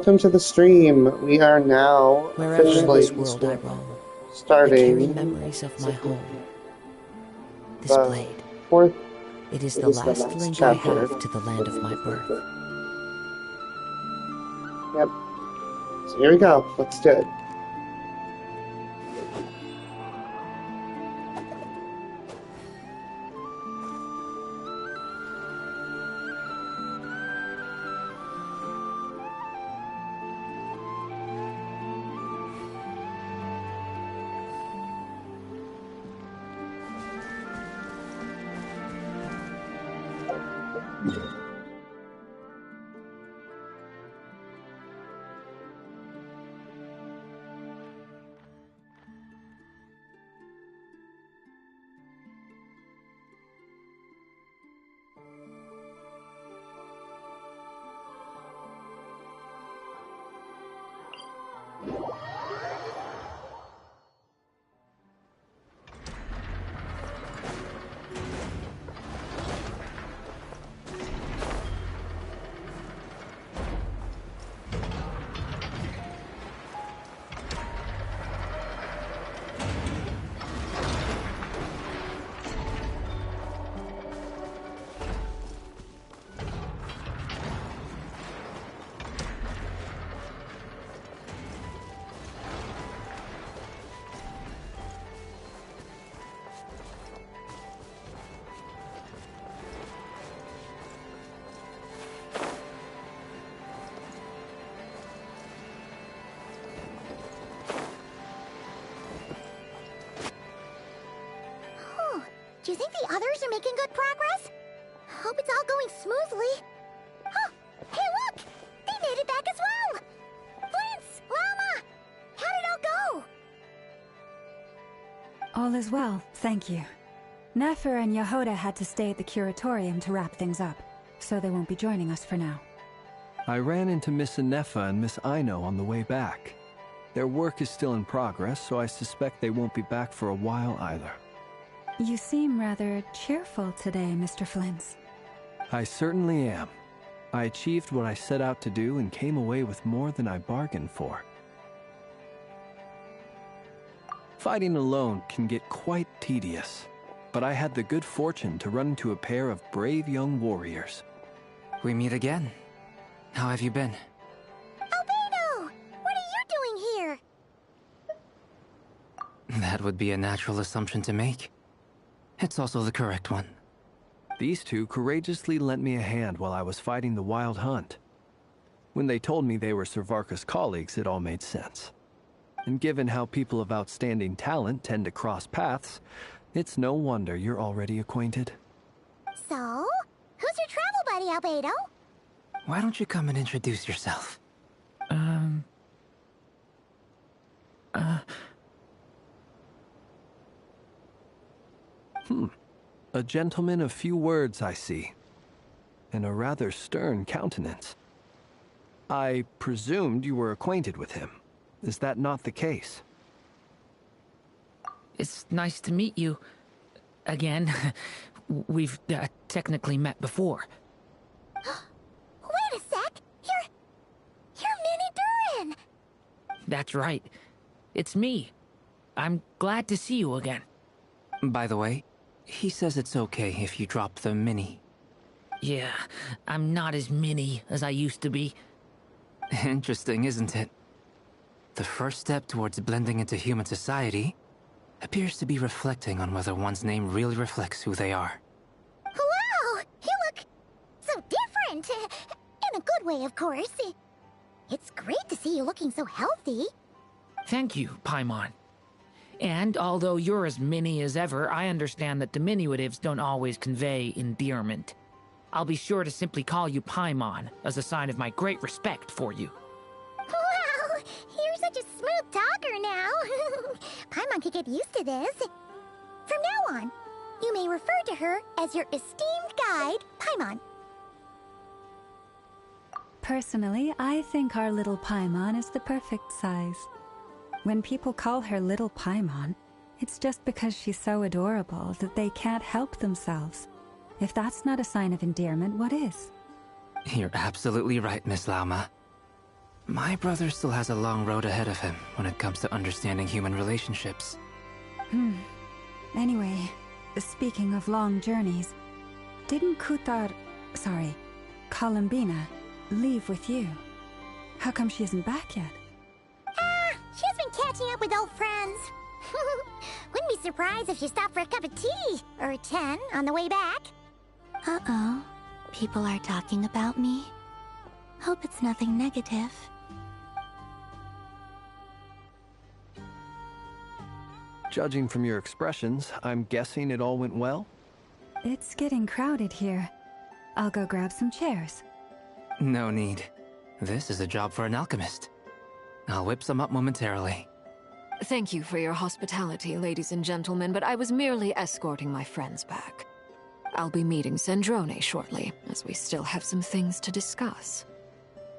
Welcome to the stream. We are now Wherever in officially this world I roam, I carry starting memories of my home. This the blade, fourth. it is It the is the last last link I chapter. have to the land of my birth. Yep. So here we go. Let's do it. Do you think the others are making good progress? Hope it's all going smoothly. Oh, hey look! They made it back as well! Flint's, Lama! How did it all go? All is well, thank you. Nefer and Yehoda had to stay at the curatorium to wrap things up, so they won't be joining us for now. I ran into Miss Anefa and Miss Aino on the way back. Their work is still in progress, so I suspect they won't be back for a while either. You seem rather cheerful today, Mr. Flint's. I certainly am. I achieved what I set out to do and came away with more than I bargained for. Fighting alone can get quite tedious, but I had the good fortune to run into a pair of brave young warriors. We meet again. How have you been? Albedo! What are you doing here? That would be a natural assumption to make. It's also the correct one. These two courageously lent me a hand while I was fighting the wild hunt. When they told me they were Servarka's colleagues, it all made sense. And given how people of outstanding talent tend to cross paths, it's no wonder you're already acquainted. So, who's your travel buddy, Albedo? Why don't you come and introduce yourself? A gentleman of few words, I see. And a rather stern countenance. I presumed you were acquainted with him. Is that not the case? It's nice to meet you. Again. We've technically met before. Wait a sec! You're Minnie Durin! That's right. It's me. I'm glad to see you again. By the way, he says it's okay if you drop the mini. Yeah, I'm not as mini as I used to be. Interesting, isn't it? The first step towards blending into human society appears to be reflecting on whether one's name really reflects who they are. Wow! You look so different! In a good way, of course. It's great to see you looking so healthy. Thank you, Paimon. And although you're as mini as ever, I understand that diminutives don't always convey endearment. I'll be sure to simply call you Paimon, as a sign of my great respect for you. Wow! You're such a smooth talker now. Paimon could get used to this. From now on, you may refer to her as your esteemed guide, Paimon. Personally, I think our little Paimon is the perfect size. When people call her Little Paimon, it's just because she's so adorable that they can't help themselves. If that's not a sign of endearment, what is? You're absolutely right, Miss Lauma. My brother still has a long road ahead of him when it comes to understanding human relationships. Anyway, speaking of long journeys, didn't Columbina, leave with you? How come she isn't back yet? She's been catching up with old friends. Wouldn't be surprised if she stopped for a cup of tea or 10 on the way back. Uh-oh. People are talking about me. Hope it's nothing negative. Judging from your expressions, I'm guessing it all went well? It's getting crowded here. I'll go grab some chairs. No need. This is a job for an alchemist. I'll whip some up momentarily. Thank you for your hospitality, ladies and gentlemen, but I was merely escorting my friends back. I'll be meeting Sandrone shortly, as we still have some things to discuss.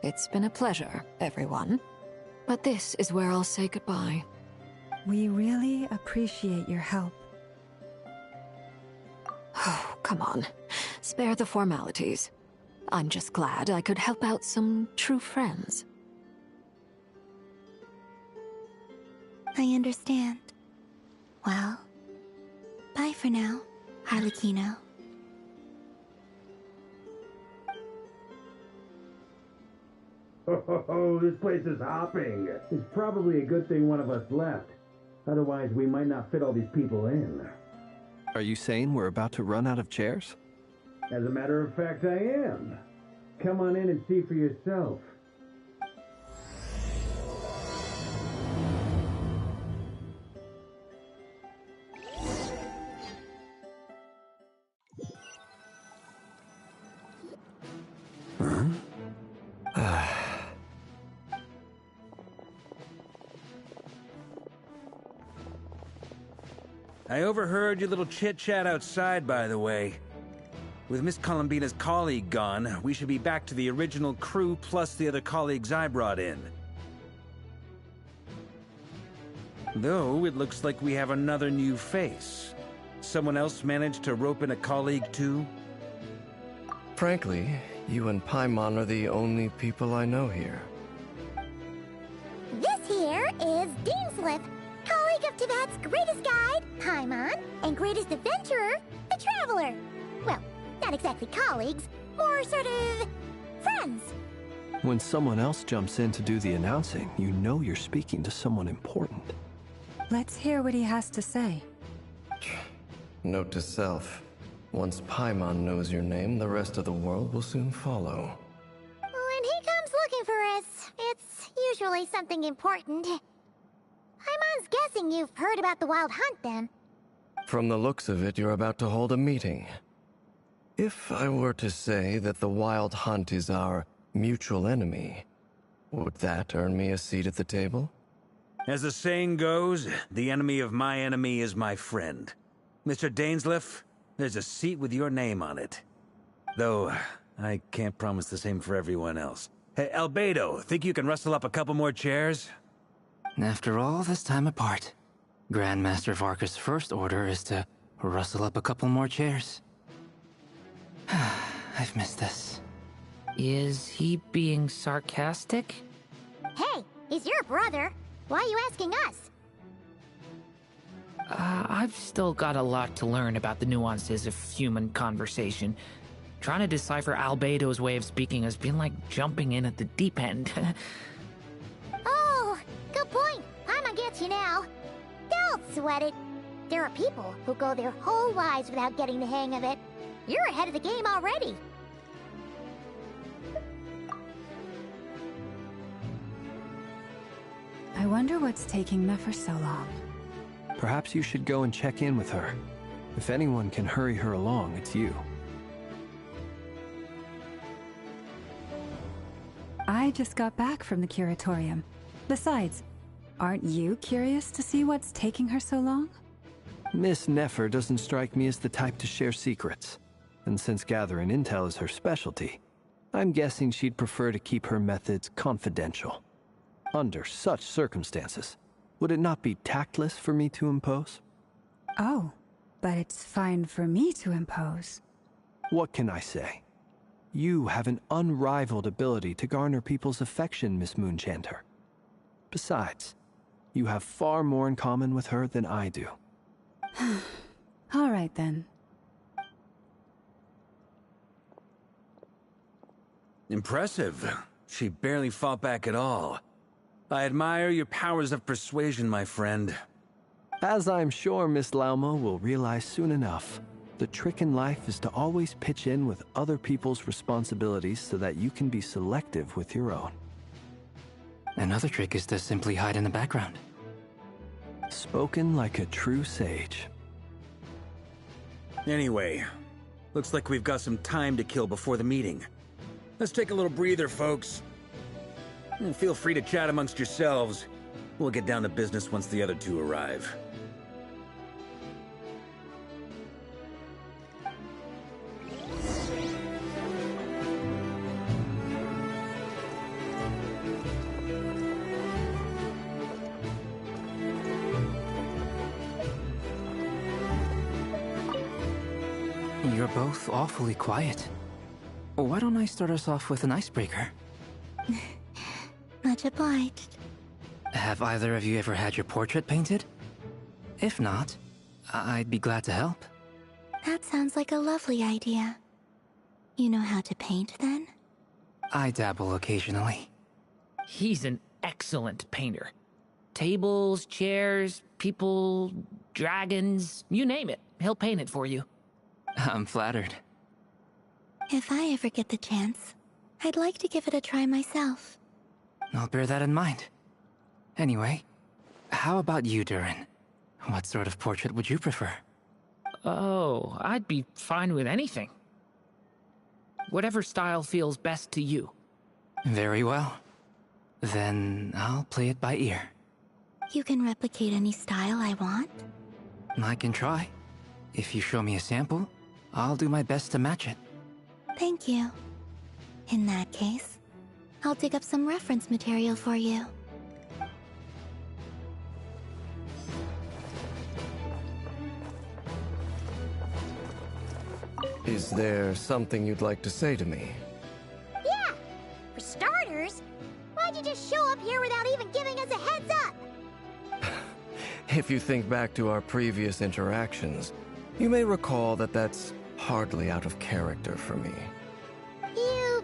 It's been a pleasure, everyone. But this is where I'll say goodbye. We really appreciate your help. Oh, come on. Spare the formalities. I'm just glad I could help out some true friends. I understand. Well, bye for now, Harlequino. Oh, this place is hopping. It's probably a good thing one of us left. Otherwise, we might not fit all these people in. Are you saying we're about to run out of chairs? As a matter of fact, I am. Come on in and see for yourself. I overheard your little chit-chat outside, by the way. With Miss Columbina's colleague gone, we should be back to the original crew plus the other colleagues I brought in. Though, it looks like we have another new face. Someone else managed to rope in a colleague too? Frankly, you and Paimon are the only people I know here. This here is Zenless, colleague of Tibet's greatest guide, Paimon, and greatest adventurer, the Traveler. Well, not exactly colleagues, more sort of friends. When someone else jumps in to do the announcing, you know you're speaking to someone important. Let's hear what he has to say. Note to self. Once Paimon knows your name, the rest of the world will soon follow. When he comes looking for us, it's usually something important. Paimon's guessing you've heard about the Wild Hunt, then. From the looks of it, you're about to hold a meeting. If I were to say that the Wild Hunt is our mutual enemy, would that earn me a seat at the table? As the saying goes, the enemy of my enemy is my friend. Mr. Dainsleif, there's a seat with your name on it. Though, I can't promise the same for everyone else. Hey, Albedo, think you can rustle up a couple more chairs? After all this time apart, Grandmaster Varka's first order is to rustle up a couple more chairs. I've missed this. Is he being sarcastic? Hey, he's your brother. Why are you asking us? I've still got a lot to learn about the nuances of human conversation. Trying to decipher Albedo's way of speaking has been like jumping in at the deep end. Oh, good point. Paimon gets you now. Don't sweat it. There are people who go their whole lives without getting the hang of it. You're ahead of the game already. I wonder what's taking Nefer so long. Perhaps you should go and check in with her. If anyone can hurry her along, it's you. I just got back from the curatorium. Besides, aren't you curious to see what's taking her so long? Miss Nefer doesn't strike me as the type to share secrets. And since gathering intel is her specialty, I'm guessing she'd prefer to keep her methods confidential. Under such circumstances, would it not be tactless for me to impose? Oh, but it's fine for me to impose. What can I say? You have an unrivaled ability to garner people's affection, Miss Moonchanter. Besides, you have far more in common with her than I do. All right then. Impressive. She barely fought back at all. I admire your powers of persuasion, my friend. As I'm sure Miss Lauma will realize soon enough, the trick in life is to always pitch in with other people's responsibilities so that you can be selective with your own. Another trick is to simply hide in the background. Spoken like a true sage. Anyway, looks like we've got some time to kill before the meeting. Let's take a little breather, folks. And feel free to chat amongst yourselves. We'll get down to business once the other two arrive. You're both awfully quiet. Why don't I start us off with an icebreaker? Much obliged. Have either of you ever had your portrait painted? If not, I'd be glad to help. That sounds like a lovely idea. You know how to paint, then? I dabble occasionally. He's an excellent painter. Tables, chairs, people, dragons, you name it. He'll paint it for you. I'm flattered. If I ever get the chance, I'd like to give it a try myself. I'll bear that in mind. Anyway, how about you, Durin? What sort of portrait would you prefer? Oh, I'd be fine with anything. Whatever style feels best to you. Very well. Then I'll play it by ear. You can replicate any style I want? I can try. If you show me a sample, I'll do my best to match it. Thank you. In that case, I'll dig up some reference material for you. Is there something you'd like to say to me? Yeah! For starters, why'd you just show up here without even giving us a heads up? If you think back to our previous interactions, you may recall that that's hardly out of character for me. You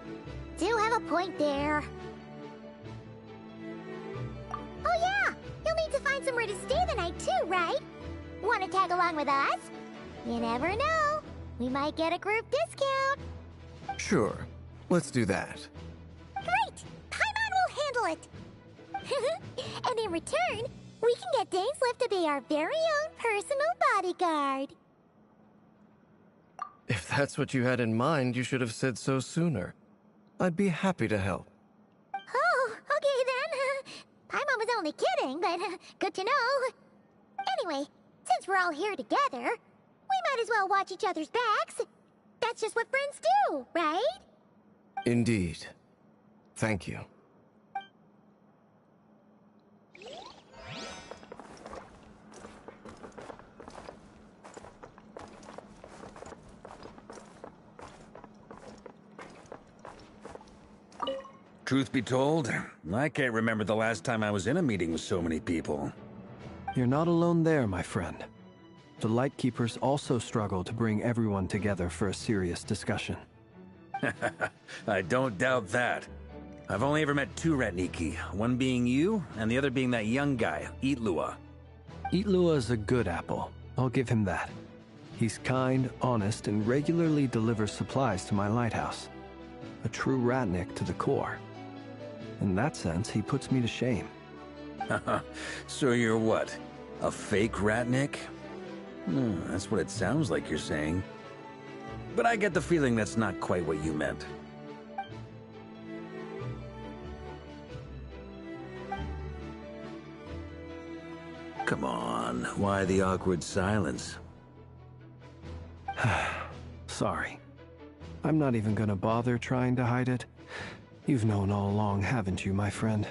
do have a point there. Oh yeah! You'll need to find somewhere to stay the night too, right? Want to tag along with us? You never know. We might get a group discount. Sure, let's do that. Great! Paimon will handle it! And in return, we can get Dainslift to be our very own personal bodyguard. If that's what you had in mind, you should have said so sooner. I'd be happy to help. Oh, okay then. Paimon was only kidding, but good to know. Anyway, since we're all here together, we might as well watch each other's backs. That's just what friends do, right? Indeed. Thank you. Truth be told, I can't remember the last time I was in a meeting with so many people. You're not alone there, my friend. The Lightkeepers also struggle to bring everyone together for a serious discussion. I don't doubt that. I've only ever met two Nikki, one being you, and the other being that young guy, Itlua. Itlua is a good apple. I'll give him that. He's kind, honest, and regularly delivers supplies to my lighthouse. A true Ratnik to the core. In that sense, he puts me to shame. So you're what? A fake Ratnik? That's what it sounds like you're saying. But I get the feeling that's not quite what you meant. Come on, why the awkward silence? Sorry. I'm not even gonna bother trying to hide it. You've known all along, haven't you, my friend?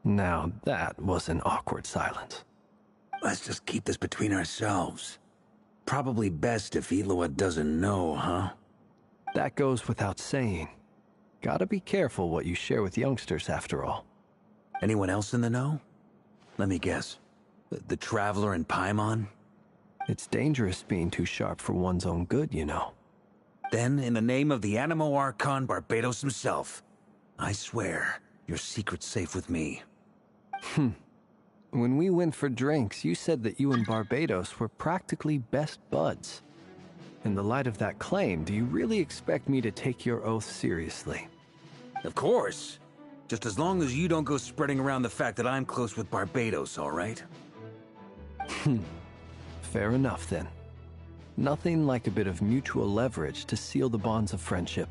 Now that was an awkward silence. Let's just keep this between ourselves. Probably best if Eloa doesn't know, huh? That goes without saying. Gotta be careful what you share with youngsters, after all. Anyone else in the know? Let me guess. The Traveler and Paimon? It's dangerous being too sharp for one's own good, you know. Then, in the name of the Animo Archon Barbados himself, I swear your secret's safe with me. When we went for drinks, you said that you and Barbados were practically best buds. In the light of that claim, do you really expect me to take your oath seriously? Of course. Just as long as you don't go spreading around the fact that I'm close with Barbados, all right? Fair enough, then. Nothing like a bit of mutual leverage to seal the bonds of friendship.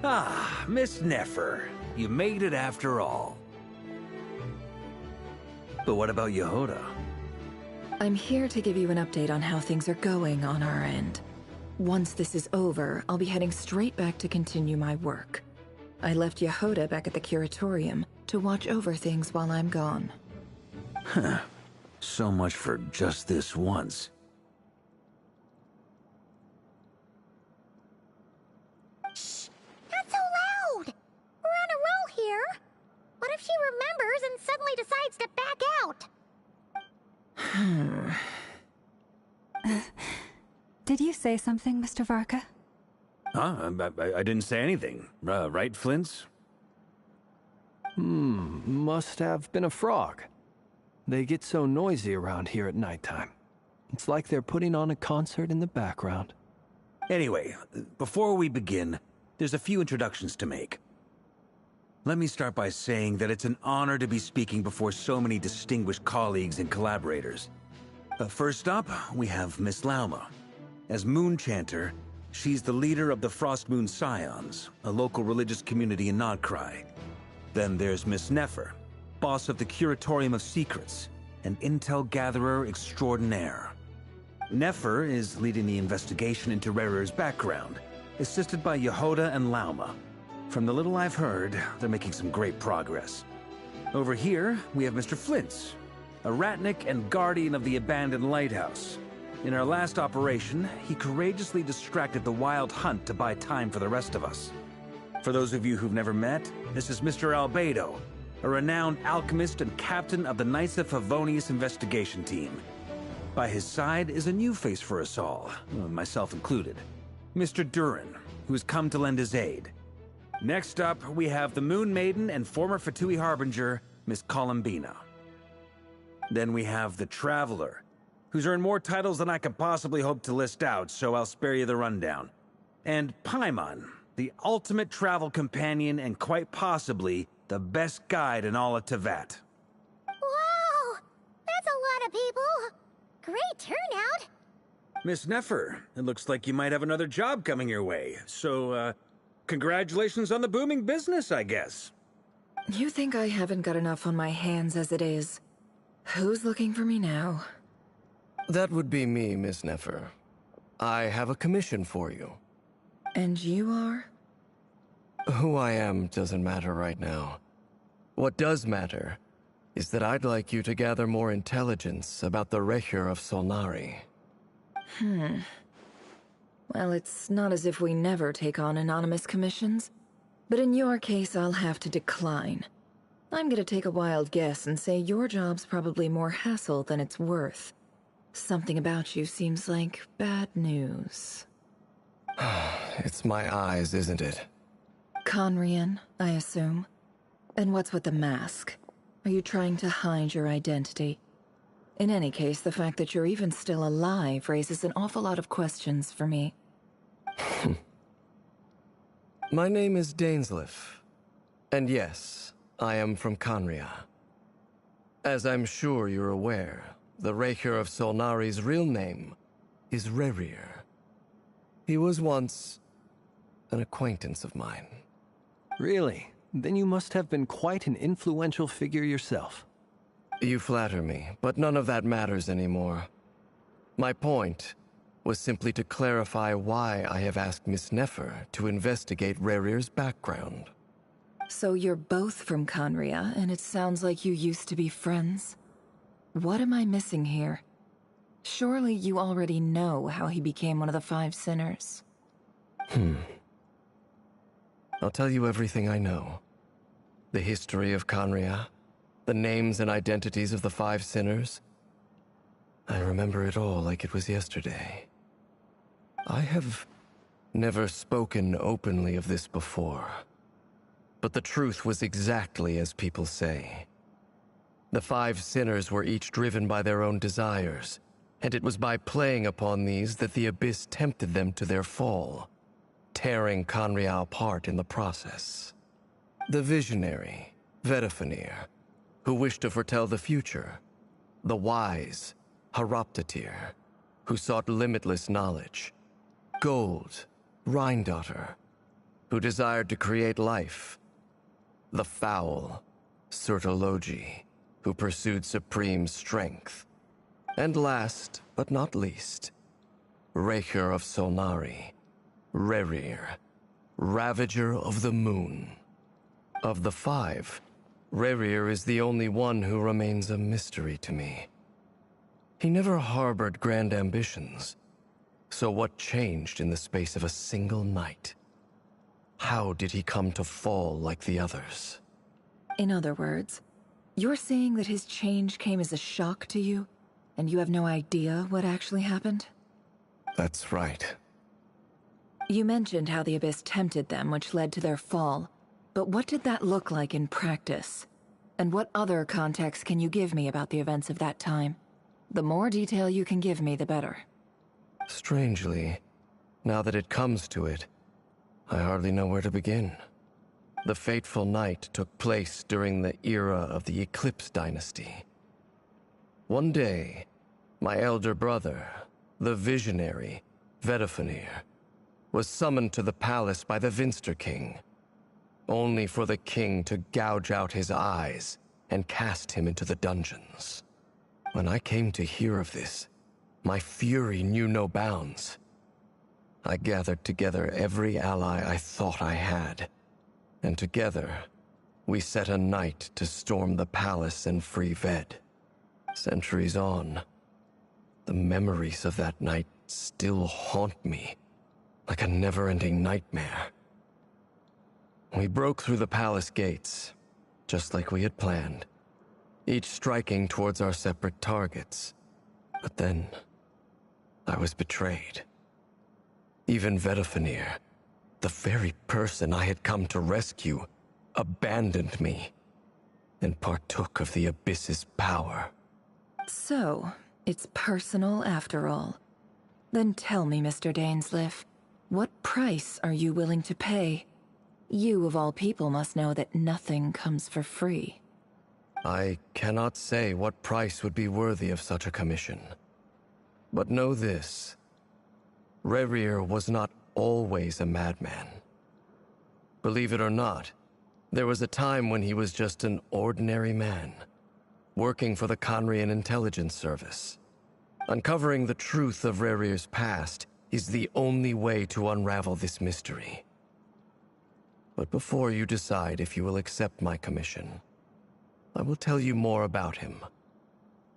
Ah, Miss Nefer. You made it after all. But what about Yehoda? I'm here to give you an update on how things are going on our end. Once this is over, I'll be heading straight back to continue my work. I left Yehoda back at the Curatorium to watch over things while I'm gone. Huh. So much for just this once. Shh! Not so loud! We're on a roll here. What if she remembers and suddenly decides to back out? Did you say something, Mr. Varka? Huh? I didn't say anything. Right, Flint's? Must have been a frog. They get so noisy around here at nighttime. It's like they're putting on a concert in the background. Anyway, before we begin, there's a few introductions to make. Let me start by saying that it's an honor to be speaking before so many distinguished colleagues and collaborators. First up, we have Miss Lauma. As Moon Chanter, she's the leader of the Frost Moon Scions, a local religious community in Nodcry. Then there's Miss Nefer, boss of the Curatorium of Secrets, an intel gatherer extraordinaire. Nefer is leading the investigation into Rerer's background, assisted by Yehoda and Lauma. From the little I've heard, they're making some great progress. Over here, we have Mr. Flint's, a Ratnik and guardian of the abandoned lighthouse. In our last operation, he courageously distracted the Wild Hunt to buy time for the rest of us. For those of you who've never met, this is Mr. Albedo, a renowned alchemist and captain of the Knights of Favonius investigation team. By his side is a new face for us all, myself included, Mr. Durin, who has come to lend his aid. Next up, we have the Moon Maiden and former Fatui Harbinger, Miss Columbina. Then we have the Traveler, who's earned more titles than I could possibly hope to list out, so I'll spare you the rundown. And Paimon, the ultimate travel companion and quite possibly the best guide in all of Tevat. Wow! That's a lot of people! Great turnout! Miss Nefer, it looks like you might have another job coming your way, so, congratulations on the booming business, I guess. You think I haven't got enough on my hands as it is? Who's looking for me now? That would be me, Miss Nefer. I have a commission for you. And you are? Who I am doesn't matter right now. What does matter is that I'd like you to gather more intelligence about the Recher of Solnari. Well, it's not as if we never take on anonymous commissions. But in your case, I'll have to decline. I'm gonna take a wild guess and say your job's probably more hassle than it's worth. Something about you seems like bad news. It's my eyes, isn't it? Conrian, I assume. And what's with the mask? Are you trying to hide your identity? In any case, the fact that you're even still alive raises an awful lot of questions for me. My name is Dainsleif. And yes, I am from Conria. As I'm sure you're aware, the Recher of Solnari's real name is Rerir. He was once an acquaintance of mine. Really? then you must have been quite an influential figure yourself. You flatter me, but none of that matters anymore. My point was simply to clarify why I have asked Miss Nefer to investigate Rerir's background. So you're both from Conria, and it sounds like you used to be friends. What am I missing here? Surely you already know how he became one of the Five Sinners. I'll tell you everything I know. The history of Conria, the names and identities of the Five Sinners. I remember it all like it was yesterday. I have never spoken openly of this before, but the truth was exactly as people say. The Five Sinners were each driven by their own desires, and it was by playing upon these that the Abyss tempted them to their fall, tearing Conria apart in the process. The visionary, Vedifenir, who wished to foretell the future. The wise, Haroptatir, who sought limitless knowledge. Gold, Rheindotter, who desired to create life. The foul, Surtologi, who pursued supreme strength. And last, but not least, Raker of Solnari, Rerir, Ravager of the Moon. Of the five, Rerir is the only one who remains a mystery to me. He never harbored grand ambitions, so what changed in the space of a single night? How did he come to fall like the others? In other words, you're saying that his change came as a shock to you, and you have no idea what actually happened? That's right. You mentioned how the Abyss tempted them, which led to their fall. But what did that look like in practice? And what other context can you give me about the events of that time? The more detail you can give me, the better. Strangely, now that it comes to it, I hardly know where to begin. The fateful night took place during the era of the Eclipse Dynasty. One day, my elder brother, the visionary, Vedifenir, was summoned to the palace by the Vinster King, only for the king to gouge out his eyes and cast him into the dungeons. When I came to hear of this, my fury knew no bounds. I gathered together every ally I thought I had, and together, we set a night to storm the palace and free Ved. Centuries on, the memories of that night still haunt me like a never-ending nightmare. We broke through the palace gates, just like we had planned, each striking towards our separate targets. But then, I was betrayed. Even Vedifenir, the very person I had come to rescue, abandoned me and partook of the Abyss's power. So, it's personal after all. Then tell me, Mr. Dainsleif, what price are you willing to pay? You, of all people, must know that nothing comes for free. I cannot say what price would be worthy of such a commission. But know this. Rerir was not always a madman. Believe it or not, there was a time when he was just an ordinary man, working for the Conrian Intelligence Service. Uncovering the truth of Rerir's past is the only way to unravel this mystery. But before you decide if you will accept my commission, I will tell you more about him.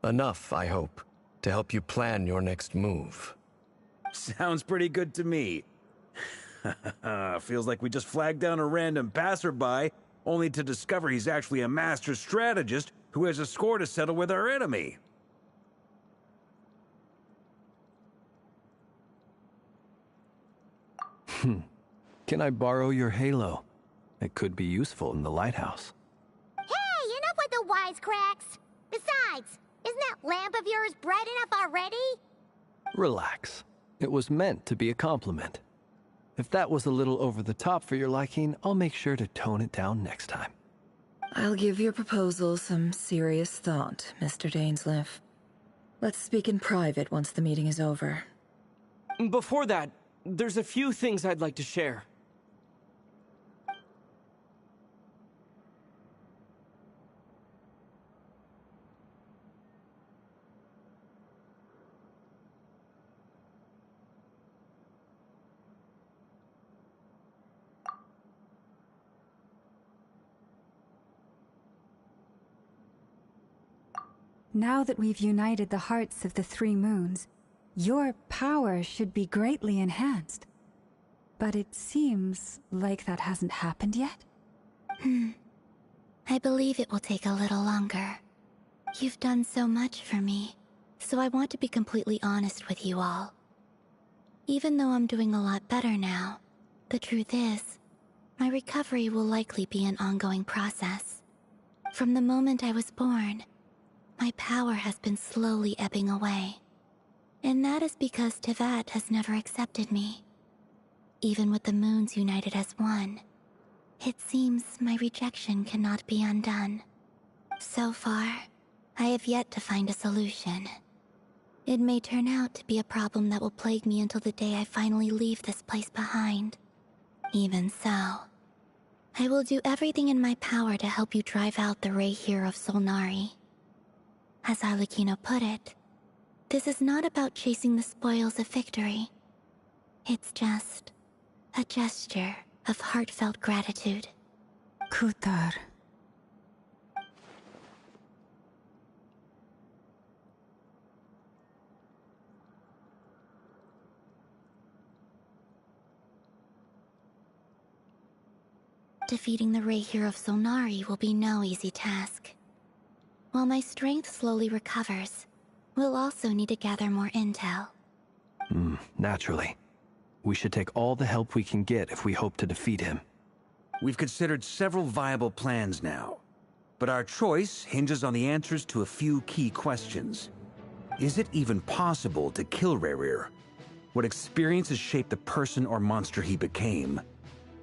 Enough, I hope, to help you plan your next move. Sounds pretty good to me. Feels like we just flagged down a random passerby, only to discover he's actually a master strategist who has a score to settle with our enemy. Can I borrow your halo? It could be useful in the lighthouse. Hey, enough with the wisecracks! Besides, isn't that lamp of yours bright enough already? Relax. It was meant to be a compliment. If that was a little over the top for your liking, I'll make sure to tone it down next time. I'll give your proposal some serious thought, Mr. Dainsleif. Let's speak in private once the meeting is over. Before that, there's a few things I'd like to share. Now that we've united the hearts of the three moons, your power should be greatly enhanced. But it seems like that hasn't happened yet? I believe it will take a little longer. You've done so much for me, so I want to be completely honest with you all. Even though I'm doing a lot better now, the truth is, my recovery will likely be an ongoing process. From the moment I was born, my power has been slowly ebbing away. And that is because Tevat has never accepted me. Even with the moons united as one, it seems my rejection cannot be undone. So far, I have yet to find a solution. It may turn out to be a problem that will plague me until the day I finally leave this place behind. Even so, I will do everything in my power to help you drive out the Ray here of Solnari. As Arlecchino put it, this is not about chasing the spoils of victory. It's just a gesture of heartfelt gratitude. Kutar. Defeating the Ray here of Solnari will be no easy task. While my strength slowly recovers, we'll also need to gather more intel. Naturally. We should take all the help we can get if we hope to defeat him. We've considered several viable plans now, but our choice hinges on the answers to a few key questions. Is it even possible to kill Rerir? What experiences shaped the person or monster he became?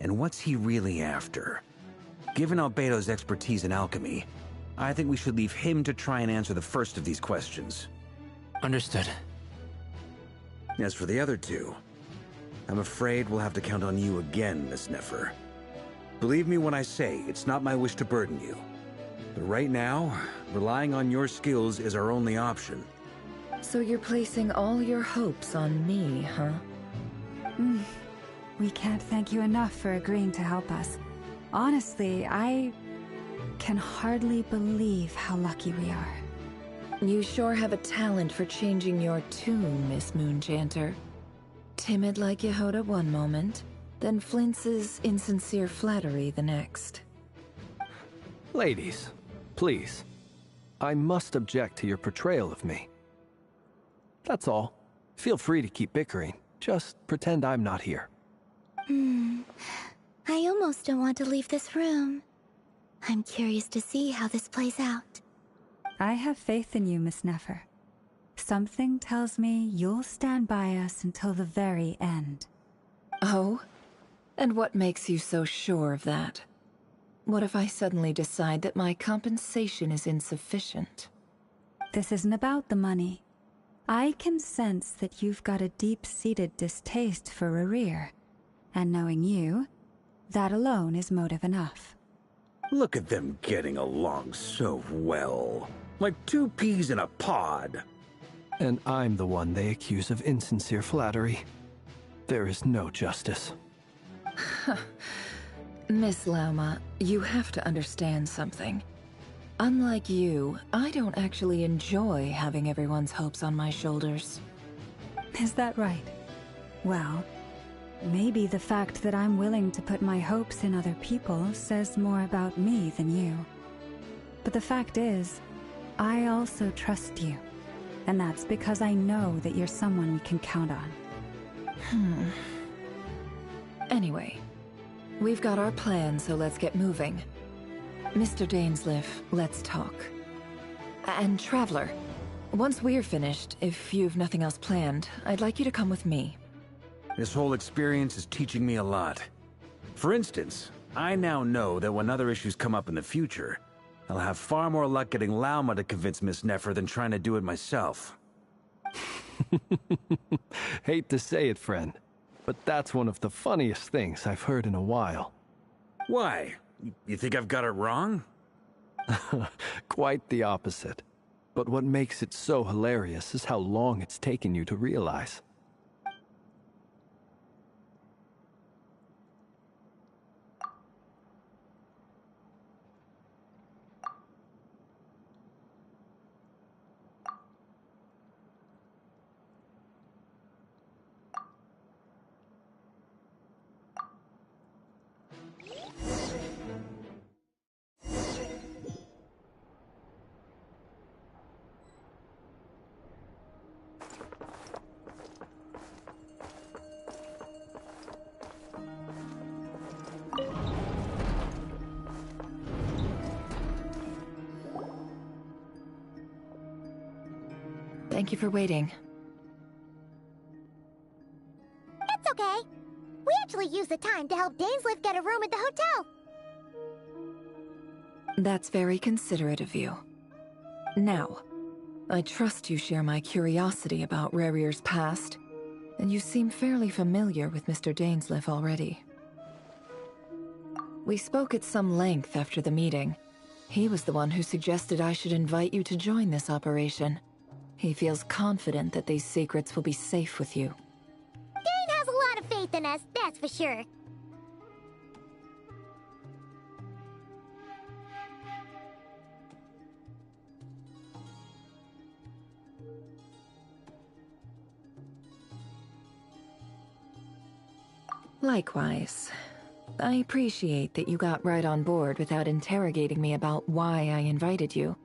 And what's he really after? Given Albedo's expertise in alchemy, I think we should leave him to try and answer the first of these questions. Understood. As for the other two, I'm afraid we'll have to count on you again, Miss Nefer. Believe me when I say it's not my wish to burden you. But right now, relying on your skills is our only option. So you're placing all your hopes on me, huh? We can't thank you enough for agreeing to help us. Honestly, I can hardly believe how lucky we are. You sure have a talent for changing your tune, Miss Moonchanter. Timid like Yehoda one moment, then flinches insincere flattery the next. Ladies, please. I must object to your portrayal of me. That's all. Feel free to keep bickering. Just pretend I'm not here. I almost don't want to leave this room. I'm curious to see how this plays out. I have faith in you, Miss Nefer. Something tells me you'll stand by us until the very end. Oh? And what makes you so sure of that? What if I suddenly decide that my compensation is insufficient? This isn't about the money. I can sense that you've got a deep-seated distaste for Rerir. And knowing you, that alone is motive enough. Look at them getting along so well. Like two peas in a pod. And I'm the one they accuse of insincere flattery. There is no justice. Miss Lauma, you have to understand something. Unlike you, I don't actually enjoy having everyone's hopes on my shoulders. Is that right? Well, maybe the fact that I'm willing to put my hopes in other people says more about me than you. But the fact is, I also trust you. And that's because I know that you're someone we can count on. Anyway, we've got our plan, so let's get moving. Mr. Dainsleif, let's talk. And Traveler, once we're finished, if you've nothing else planned, I'd like you to come with me. This whole experience is teaching me a lot. For instance, I now know that when other issues come up in the future, I'll have far more luck getting Lauma to convince Miss Nefer than trying to do it myself. Hate to say it, friend, but that's one of the funniest things I've heard in a while. Why? You think I've got it wrong? Quite the opposite. But what makes it so hilarious is how long it's taken you to realize. Thank you for waiting. It's okay. We actually used the time to help Dainsleif get a room at the hotel. That's very considerate of you. Now, I trust you share my curiosity about Rarier's past, and you seem fairly familiar with Mr. Dainsleif already. We spoke at some length after the meeting. He was the one who suggested I should invite you to join this operation. He feels confident that these secrets will be safe with you. Dane has a lot of faith in us, that's for sure. Likewise. I appreciate that you got right on board without interrogating me about why I invited you.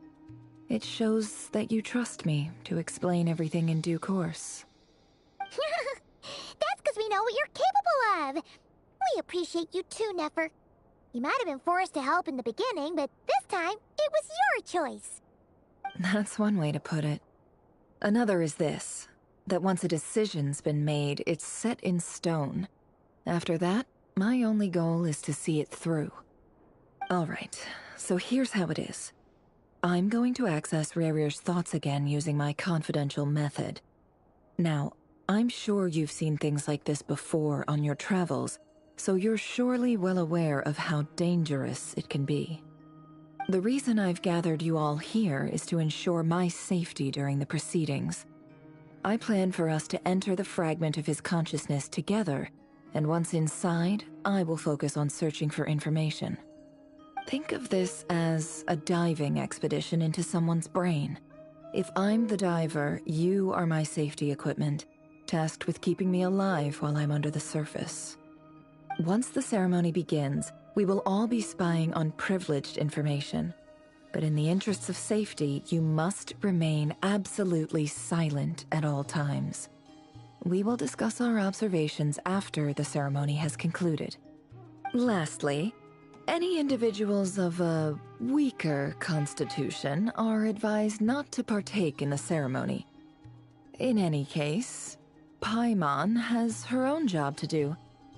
It shows that you trust me to explain everything in due course. That's because we know what you're capable of. We appreciate you too, Nefer. You might have been forced to help in the beginning, but this time, it was your choice. That's one way to put it. Another is this, that once a decision's been made, it's set in stone. After that, my only goal is to see it through. Alright, so here's how it is. I'm going to access Rarier's thoughts again using my confidential method. Now, I'm sure you've seen things like this before on your travels, so you're surely well aware of how dangerous it can be. The reason I've gathered you all here is to ensure my safety during the proceedings. I plan for us to enter the fragment of his consciousness together, and once inside, I will focus on searching for information. Think of this as a diving expedition into someone's brain. If I'm the diver, you are my safety equipment, tasked with keeping me alive while I'm under the surface. Once the ceremony begins, we will all be spying on privileged information. But in the interests of safety, you must remain absolutely silent at all times. We will discuss our observations after the ceremony has concluded. Lastly, any individuals of a weaker constitution are advised not to partake in the ceremony. In any case, Paimon has her own job to do,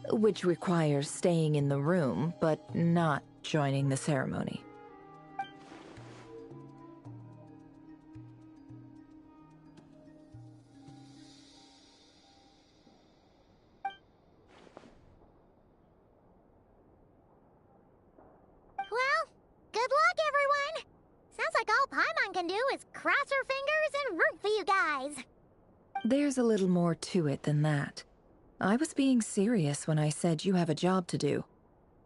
which requires staying in the room but not joining the ceremony. Well, good luck, everyone. Sounds like all Paimon can do is cross her fingers and root for you guys. There's a little more to it than that. I was being serious when I said you have a job to do.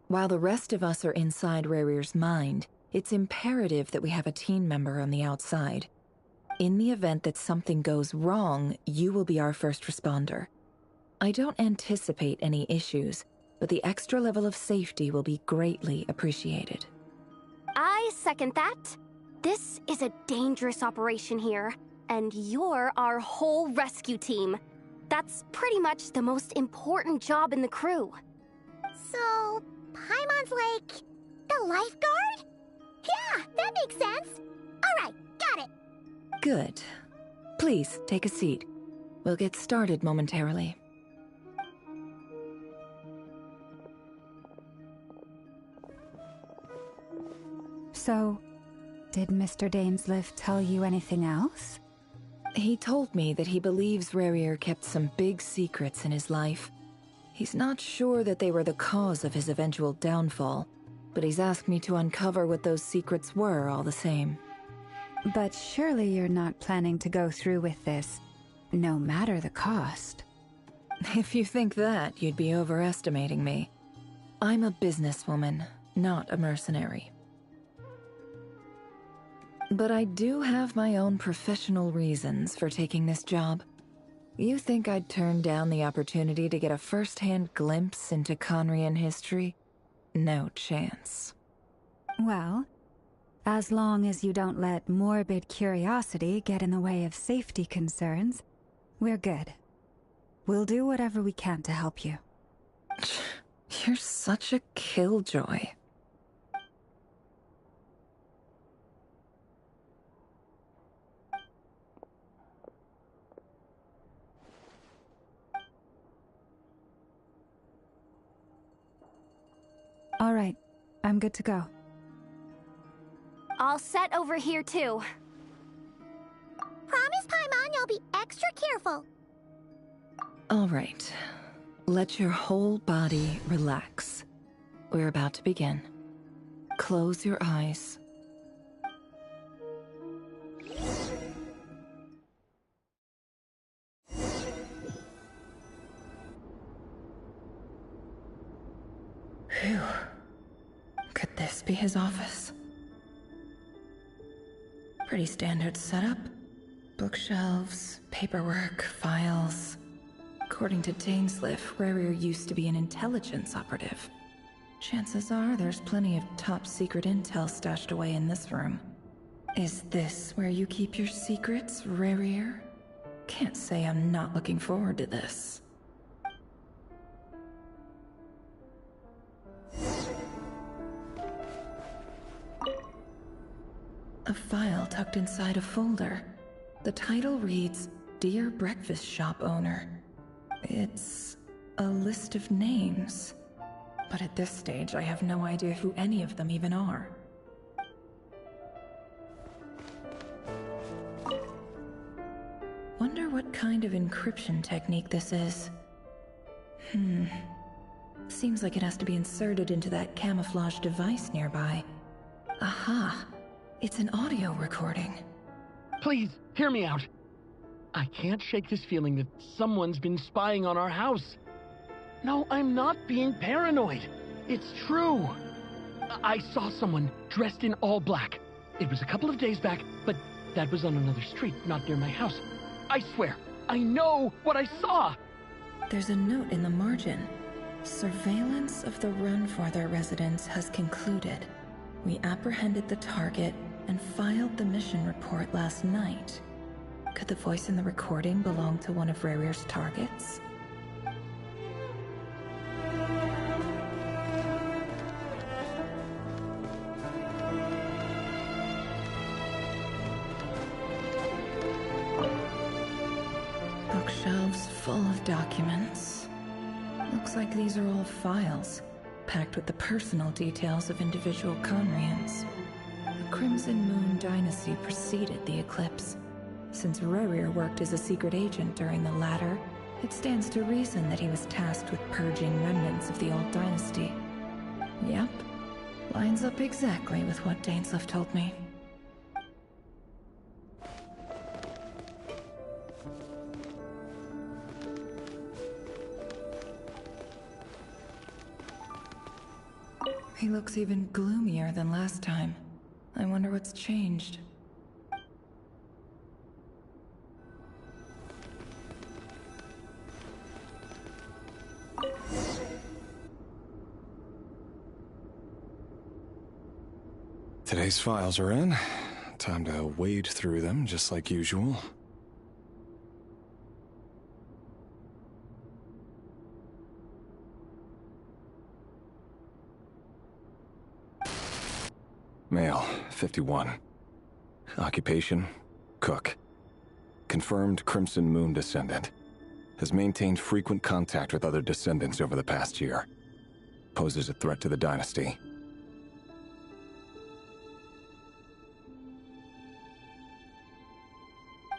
While the rest of us are inside Rarier's mind, it's imperative that we have a team member on the outside. In the event that something goes wrong, you will be our first responder. I don't anticipate any issues, but the extra level of safety will be greatly appreciated. I second that. This is a dangerous operation here, and you're our whole rescue team. That's pretty much the most important job in the crew. So, Paimon's like the lifeguard? Yeah, that makes sense. All right, got it. Good. Please, take a seat. We'll get started momentarily. So, did Mr. Dainsleif tell you anything else? He told me that he believes Rarier kept some big secrets in his life. He's not sure that they were the cause of his eventual downfall, but he's asked me to uncover what those secrets were all the same. But surely you're not planning to go through with this, no matter the cost. If you think that, you'd be overestimating me. I'm a businesswoman, not a mercenary. But I do have my own professional reasons for taking this job. You think I'd turn down the opportunity to get a first-hand glimpse into Conrian history? No chance. Well, as long as you don't let morbid curiosity get in the way of safety concerns, we're good. We'll do whatever we can to help you. You're such a killjoy. All right, I'm good to go. All set over here, too. Promise, Paimon, you'll be extra careful. All right. Let your whole body relax. We're about to begin. Close your eyes. Phew. Could this be his office? Pretty standard setup. Bookshelves, paperwork, files. According to Dainsliff, Rarier used to be an intelligence operative. Chances are there's plenty of top-secret intel stashed away in this room. Is this where you keep your secrets, Rarier? Can't say I'm not looking forward to this. A file tucked inside a folder. The title reads, Dear Breakfast Shop Owner. It's a list of names. But at this stage, I have no idea who any of them even are. Wonder what kind of encryption technique this is. Seems like it has to be inserted into that camouflage device nearby. Aha! It's an audio recording. Please, hear me out. I can't shake this feeling that someone's been spying on our house. No, I'm not being paranoid. It's true. I saw someone dressed in all black. It was a couple of days back, but that was on another street, not near my house. I swear, I know what I saw. There's a note in the margin. Surveillance of the Runfather residence has concluded. We apprehended the target and filed the mission report last night. Could the voice in the recording belong to one of Rarier's targets? Bookshelves full of documents. Looks like these are all files, packed with the personal details of individual Conrians. The Crimson Moon dynasty preceded the eclipse. Since Rarier worked as a secret agent during the latter, it stands to reason that he was tasked with purging remnants of the old dynasty. Yep, lines up exactly with what Dainsliff told me. He looks even gloomier than last time. I wonder what's changed. Today's files are in. Time to wade through them, just like usual. Male, 51. Occupation, cook. Confirmed Crimson Moon descendant. Has maintained frequent contact with other descendants over the past year. Poses a threat to the dynasty.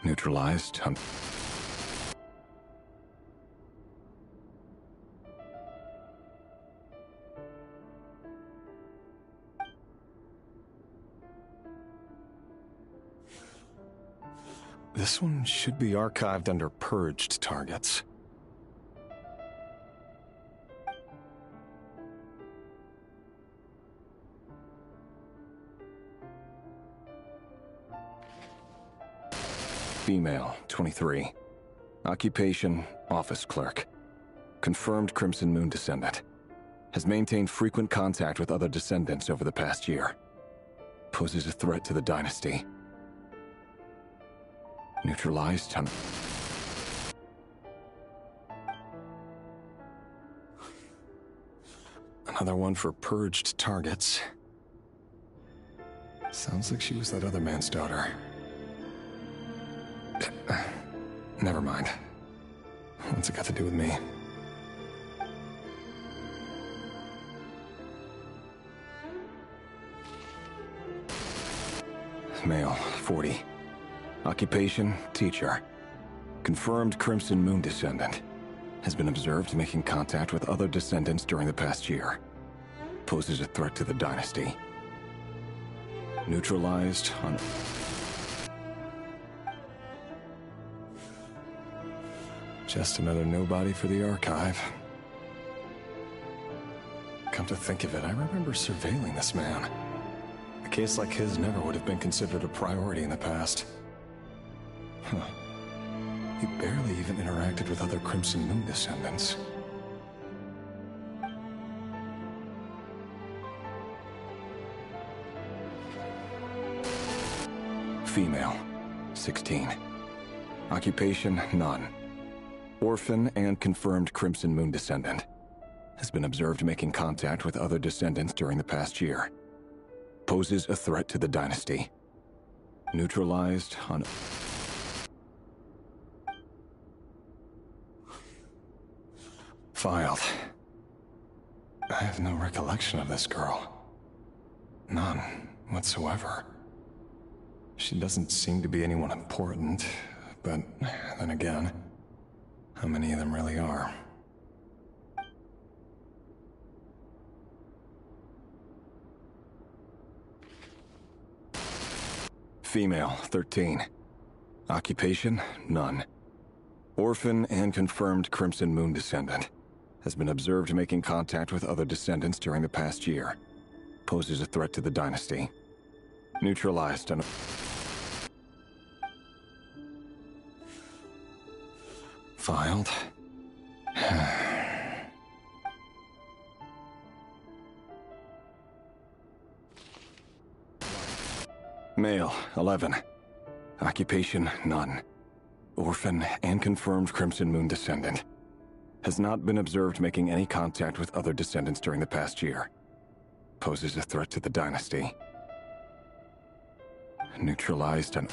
Neutralized. This one should be archived under purged targets. Female, 23. Occupation, office clerk. Confirmed Crimson Moon descendant. Has maintained frequent contact with other descendants over the past year. Poses a threat to the dynasty. Neutralized. Another one for purged targets. Sounds like she was that other man's daughter. Never mind. What's it got to do with me? male, 40. Occupation, teacher. Confirmed Crimson Moon descendant. Has been observed making contact with other descendants during the past year. Poses a threat to the dynasty. Neutralized on... Just another nobody for the archive. Come to think of it, I remember surveilling this man. A case like his never would have been considered a priority in the past. Huh. He barely even interacted with other Crimson Moon descendants. Female, 16. Occupation, none. Orphan and confirmed Crimson Moon descendant. Has been observed making contact with other descendants during the past year. Poses a threat to the dynasty. Neutralized on... Filed. I have no recollection of this girl. None whatsoever. She doesn't seem to be anyone important, but then again, how many of them really are? Female, 13. Occupation, none. Orphan and confirmed Crimson Moon descendant. Has been observed making contact with other descendants during the past year. Poses a threat to the dynasty. Neutralized on... Filed. Male, 11. Occupation, none. Orphan and confirmed Crimson Moon descendant. Has not been observed making any contact with other descendants during the past year. Poses a threat to the dynasty. Neutralized and...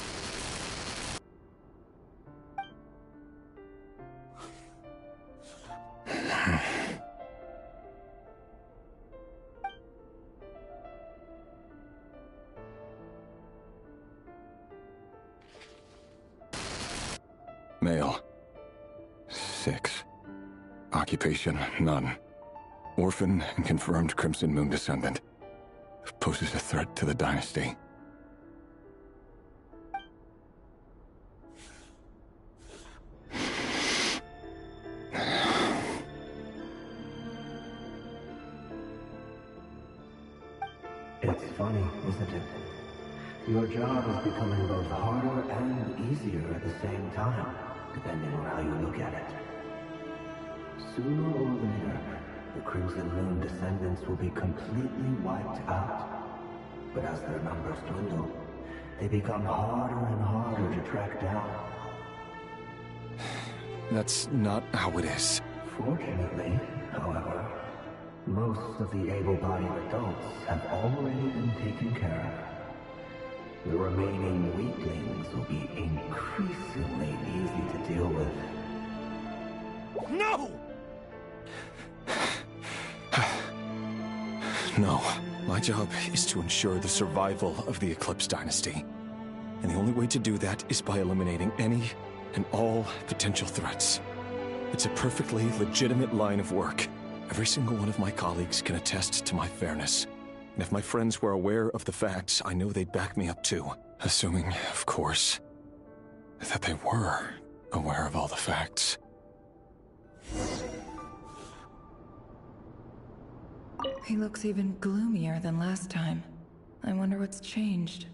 Male. 6. Occupation, none. Orphan and confirmed Crimson Moon descendant. Poses a threat to the dynasty. It's funny, isn't it? Your job is becoming both harder and easier at the same time, depending on how you look at it. Sooner or later, the Crimson Moon descendants will be completely wiped out. But as their numbers dwindle, they become harder and harder to track down. That's not how it is. Fortunately, however, most of the able-bodied adults have already been taken care of. The remaining weaklings will be increasingly easy to deal with. No! No. My job is to ensure the survival of the Eclipse Dynasty. And the only way to do that is by eliminating any and all potential threats. It's a perfectly legitimate line of work. Every single one of my colleagues can attest to my fairness. And if my friends were aware of the facts, I know they'd back me up too. Assuming, of course, that they were aware of all the facts. He looks even gloomier than last time. I wonder what's changed.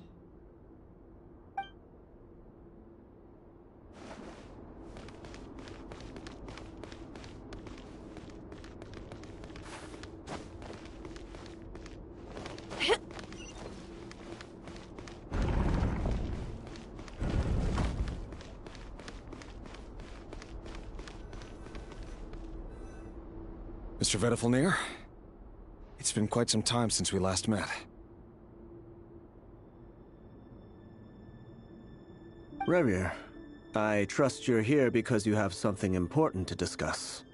Mr. Vedifalnir? It's been quite some time since we last met. Revier, I trust you're here because you have something important to discuss.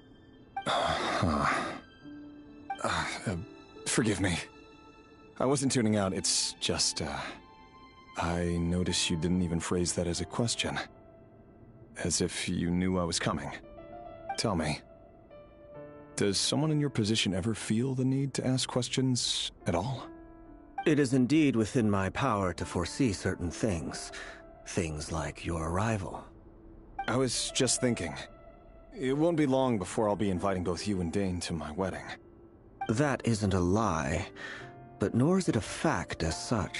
Forgive me. I wasn't tuning out, it's just, I notice you didn't even phrase that as a question. As if you knew I was coming. Tell me, does someone in your position ever feel the need to ask questions at all? It is indeed within my power to foresee certain things. Things like your arrival. I was just thinking. It won't be long before I'll be inviting both you and Dane to my wedding. That isn't a lie, but nor is it a fact as such.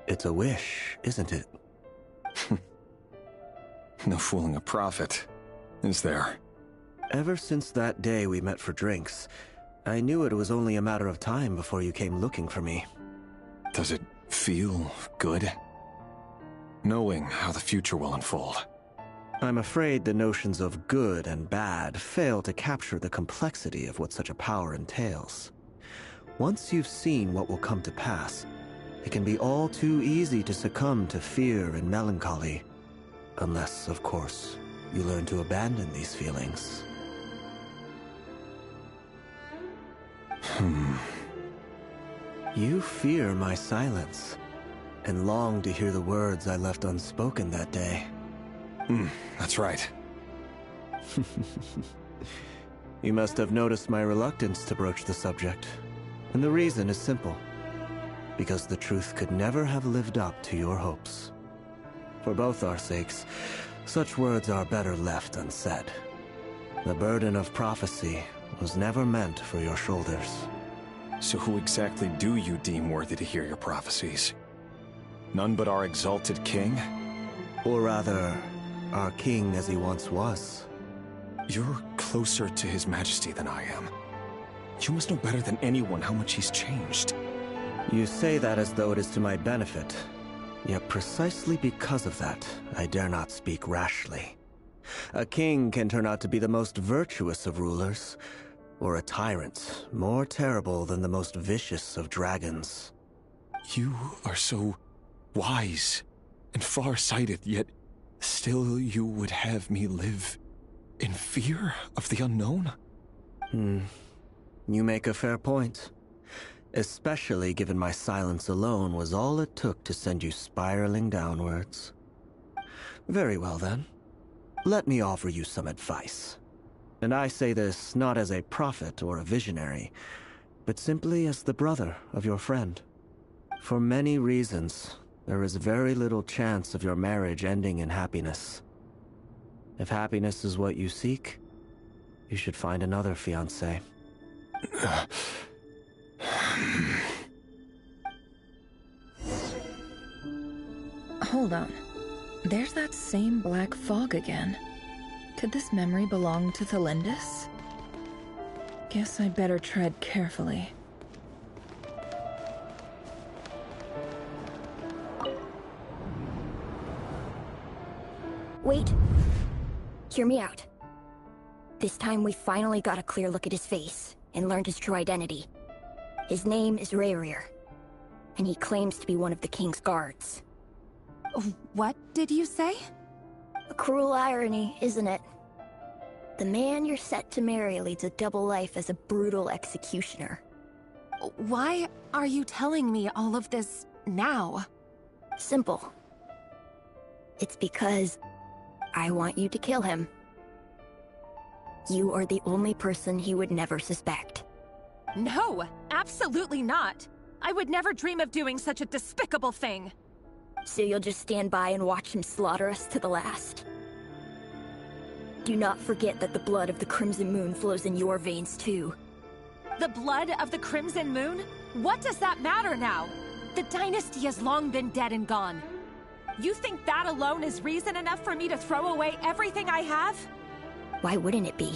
It's a wish, isn't it? No fooling a prophet, is there? Ever since that day we met for drinks, I knew it was only a matter of time before you came looking for me. Does it feel good? Knowing how the future will unfold. I'm afraid the notions of good and bad fail to capture the complexity of what such a power entails. Once you've seen what will come to pass, it can be all too easy to succumb to fear and melancholy. Unless, of course, you learn to abandon these feelings. You fear my silence, and long to hear the words I left unspoken that day. That's right. You must have noticed my reluctance to broach the subject. And the reason is simple. Because the truth could never have lived up to your hopes. For both our sakes, such words are better left unsaid. The burden of prophecy was never meant for your shoulders. So who exactly do you deem worthy to hear your prophecies? None but our exalted king? Or rather, our king as he once was. You're closer to his majesty than I am. You must know better than anyone how much he's changed. You say that as though it is to my benefit. Yet precisely because of that, I dare not speak rashly. A king can turn out to be the most virtuous of rulers, or a tyrant more terrible than the most vicious of dragons. You are so wise and far-sighted, yet still you would have me live in fear of the unknown? You make a fair point. Especially given my silence alone was all it took to send you spiraling downwards. Very well then. Let me offer you some advice. And I say this not as a prophet or a visionary, but simply as the brother of your friend. For many reasons, there is very little chance of your marriage ending in happiness. If happiness is what you seek, you should find another fiancé. Hold on. There's that same black fog again. Could this memory belong to Thelindis? Guess I'd better tread carefully. Wait. Hear me out. This time we finally got a clear look at his face and learned his true identity. His name is Rayrir, and he claims to be one of the king's guards. What did you say? A cruel irony, isn't it? The man you're set to marry leads a double life as a brutal executioner. Why are you telling me all of this now? Simple. It's because I want you to kill him. You are the only person he would never suspect. No, absolutely not. I would never dream of doing such a despicable thing. So you'll just stand by and watch him slaughter us to the last? Do not forget that the blood of the Crimson Moon flows in your veins too. The blood of the Crimson Moon? What does that matter now? The dynasty has long been dead and gone. You think that alone is reason enough for me to throw away everything I have? Why wouldn't it be?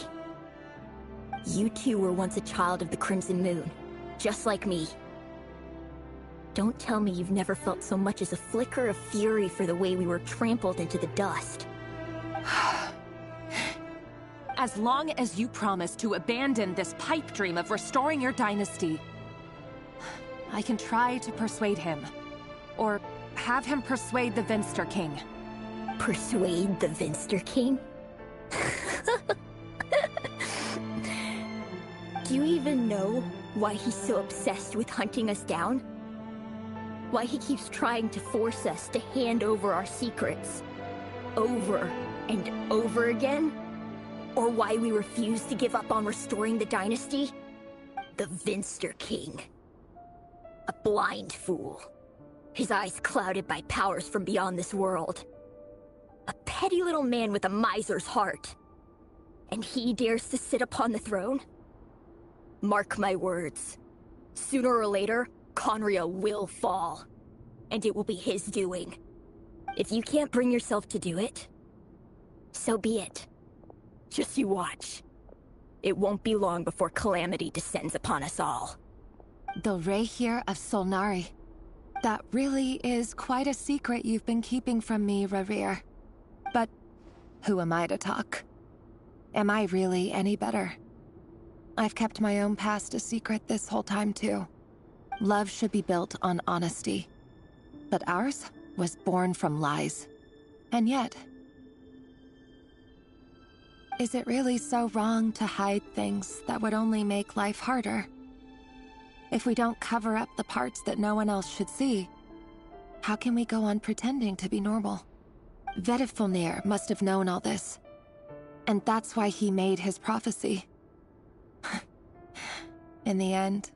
You two were once a child of the Crimson Moon, just like me. Don't tell me you've never felt so much as a flicker of fury for the way we were trampled into the dust. As long as you promise to abandon this pipe dream of restoring your dynasty, I can try to persuade him. Or have him persuade the Vinster King. Persuade the Vinster King? Do you even know why he's so obsessed with hunting us down? Why he keeps trying to force us to hand over our secrets. Over and over again? Or why we refuse to give up on restoring the dynasty? The Vinster King. A blind fool. His eyes clouded by powers from beyond this world. A petty little man with a miser's heart. And he dares to sit upon the throne? Mark my words. Sooner or later, Conria will fall. And it will be his doing. If you can't bring yourself to do it, so be it. Just you watch. It won't be long before calamity descends upon us all. The Rehir of Solnari. That really is quite a secret you've been keeping from me, Rerir. But who am I to talk? Am I really any better? I've kept my own past a secret this whole time, too. Love should be built on honesty. But ours was born from lies. And yet... is it really so wrong to hide things that would only make life harder? If we don't cover up the parts that no one else should see, how can we go on pretending to be normal? Vedifulnir must have known all this. And that's why he made his prophecy. In the end,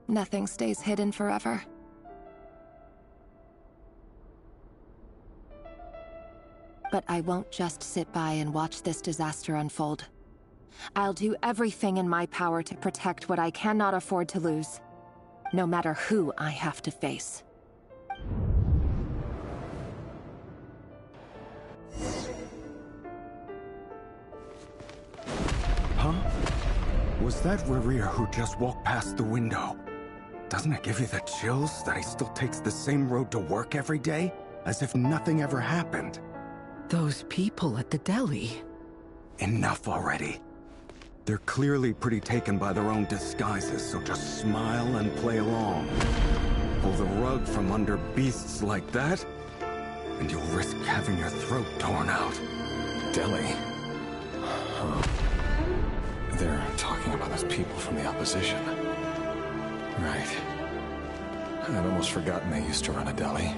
nothing stays hidden forever. But I won't just sit by and watch this disaster unfold. I'll do everything in my power to protect what I cannot afford to lose, no matter who I have to face. Huh? Was that Rerir who just walked past the window? Doesn't it give you the chills that he still takes the same road to work every day? As if nothing ever happened. Those people at the deli. Enough already. They're clearly pretty taken by their own disguises, so just smile and play along. Pull the rug from under beasts like that, and you'll risk having your throat torn out. Deli? Huh. They're talking about those people from the opposition. Right. I'd almost forgotten they used to run a deli.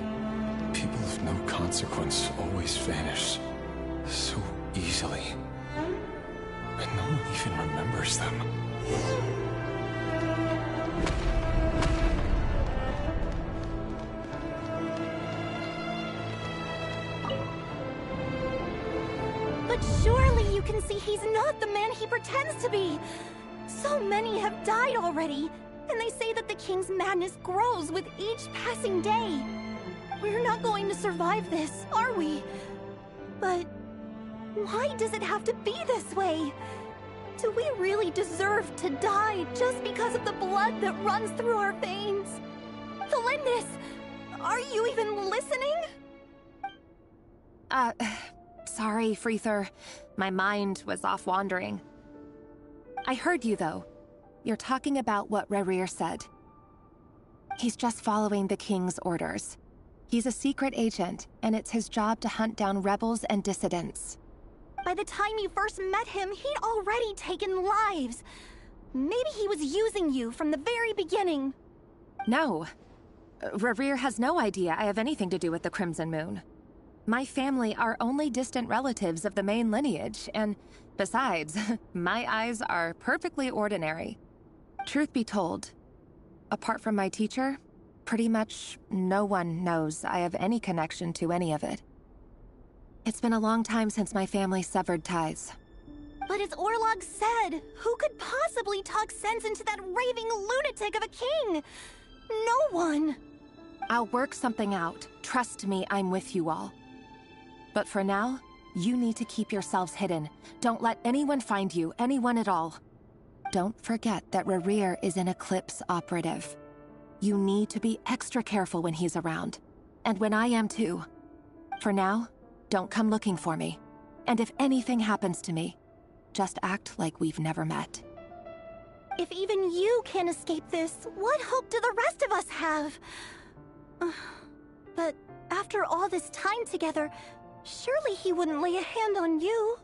People of no consequence always vanish so easily. And no one even remembers them. But surely you can see he's not the man he pretends to be. So many have died already, and they say that the king's madness grows with each passing day. We're not going to survive this, are we? But why does it have to be this way? Do we really deserve to die just because of the blood that runs through our veins? Felindis, are you even listening? Sorry, Freether. My mind was off wandering. I heard you, though. You're talking about what Rerir said. He's just following the king's orders. He's a secret agent, and it's his job to hunt down rebels and dissidents. By the time you first met him, he'd already taken lives. Maybe he was using you from the very beginning. No. Rerir has no idea I have anything to do with the Crimson Moon. My family are only distant relatives of the main lineage, and besides, my eyes are perfectly ordinary. Truth be told, apart from my teacher, pretty much no one knows I have any connection to any of it. It's been a long time since my family severed ties. But as Orlog said, who could possibly talk sense into that raving lunatic of a king? No one. I'll work something out. Trust me, I'm with you all. But for now, you need to keep yourselves hidden. Don't let anyone find you, anyone at all. Don't forget that Rerir is an Eclipse operative. You need to be extra careful when he's around. And when I am too. For now, don't come looking for me. And if anything happens to me, just act like we've never met. If even you can't escape this, what hope do the rest of us have? But after all this time together, surely he wouldn't lay a hand on you.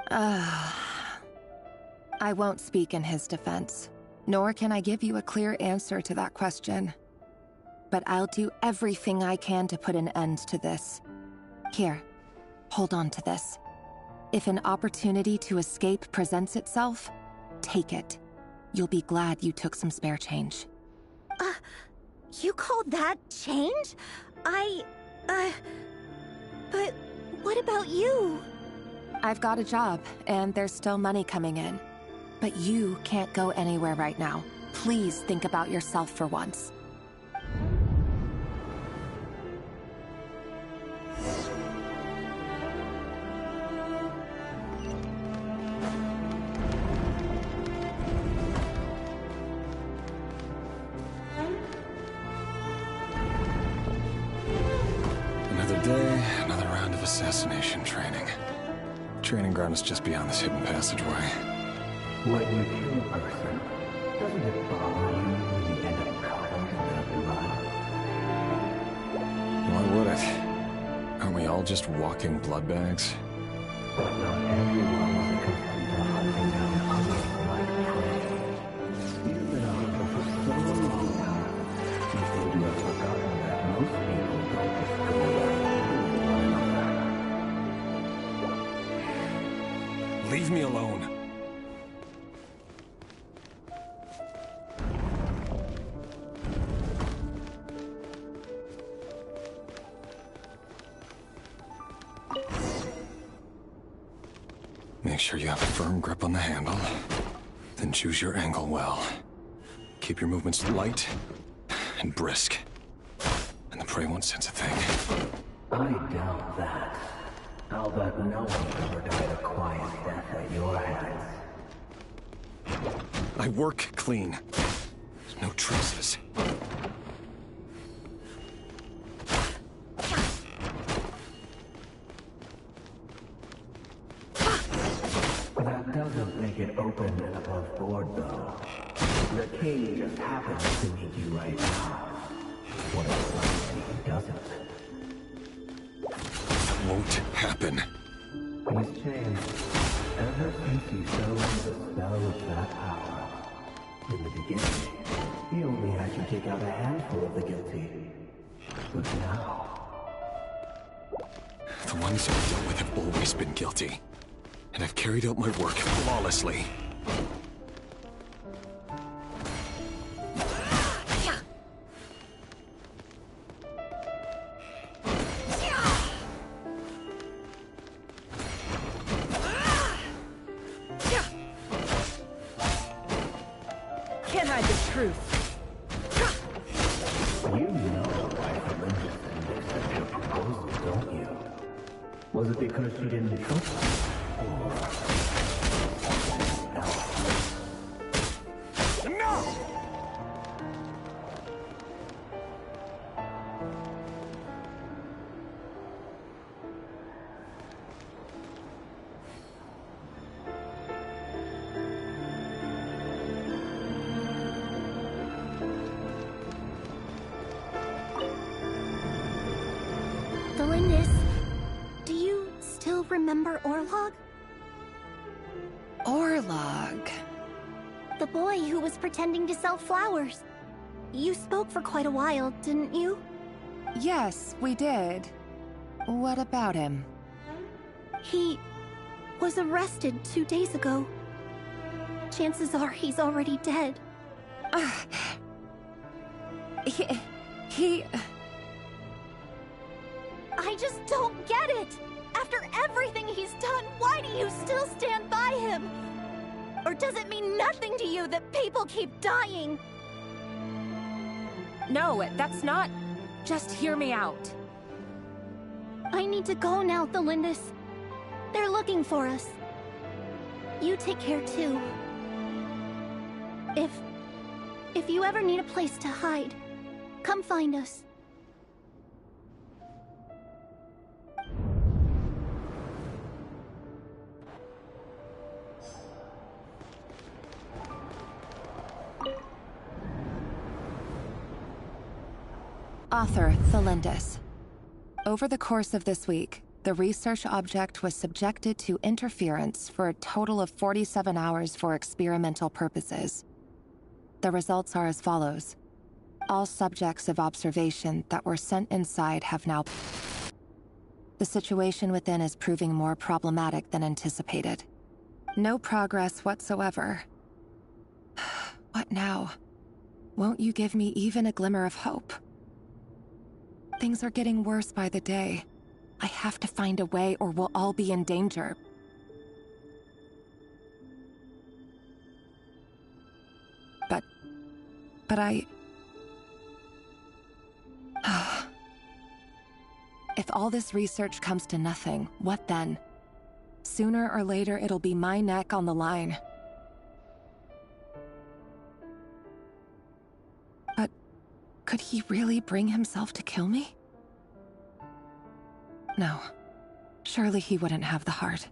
I won't speak in his defense, nor can I give you a clear answer to that question. but I'll do everything I can to put an end to this. Here, hold on to this. If an opportunity to escape presents itself, take it. You'll be glad you took some spare change. You call that change? But what about you? I've got a job, and there's still money coming in. But you can't go anywhere right now. Please think about yourself for once. Another day, another round of assassination training. Training ground is just beyond this hidden passageway. When you kill a person, doesn't it bother you when you end up covered in blood? Why would it? Aren't we all just walking blood bags? But not everyone is accustomed to hunting down others like prey. You've been a hunter for so long now. You seem to have forgotten that most people don't just go around killing one another. Leave me alone. Make sure you have a firm grip on the handle. Then choose your angle well. Keep your movements light and brisk. And the prey won't sense a thing. I doubt that. I'll bet no one ever died a quiet death at your hands. I work clean. There's no traces. That doesn't make it open and above board, though. The king just happens to need you right now. What if he doesn't? That won't happen. He's changed. Ever since he showed the spell of that power. In the beginning, he only had you take out a handful of the guilty. But now... The ones I've dealt with have always been guilty. And I've carried out my work flawlessly. Can't hide the truth. You know why Melinda didn't accept your proposal, don't you? Was it because she didn't trust you? Delindis, do you still remember Orlog? Orlog? The boy who was pretending to sell flowers. You spoke for quite a while, didn't you? Yes, we did. What about him? He was arrested 2 days ago. Chances are he's already dead. He... I just don't get it! After everything he's done, why do you still stand by him? Or does it mean nothing to you that people keep dying? No, that's not... Just hear me out. I need to go now, Thelindis. They're looking for us. You take care too. If you ever need a place to hide, come find us. Author, Thelindis. Over the course of this week, the research object was subjected to interference for a total of 47 hours for experimental purposes. The results are as follows. All subjects of observation that were sent inside have now... The situation within is proving more problematic than anticipated. No progress whatsoever. What now? Won't you give me even a glimmer of hope? Things are getting worse by the day. I have to find a way or we'll all be in danger. But I... If all this research comes to nothing, what then? Sooner or later, it'll be my neck on the line. But could he really bring himself to kill me? No. Surely he wouldn't have the heart.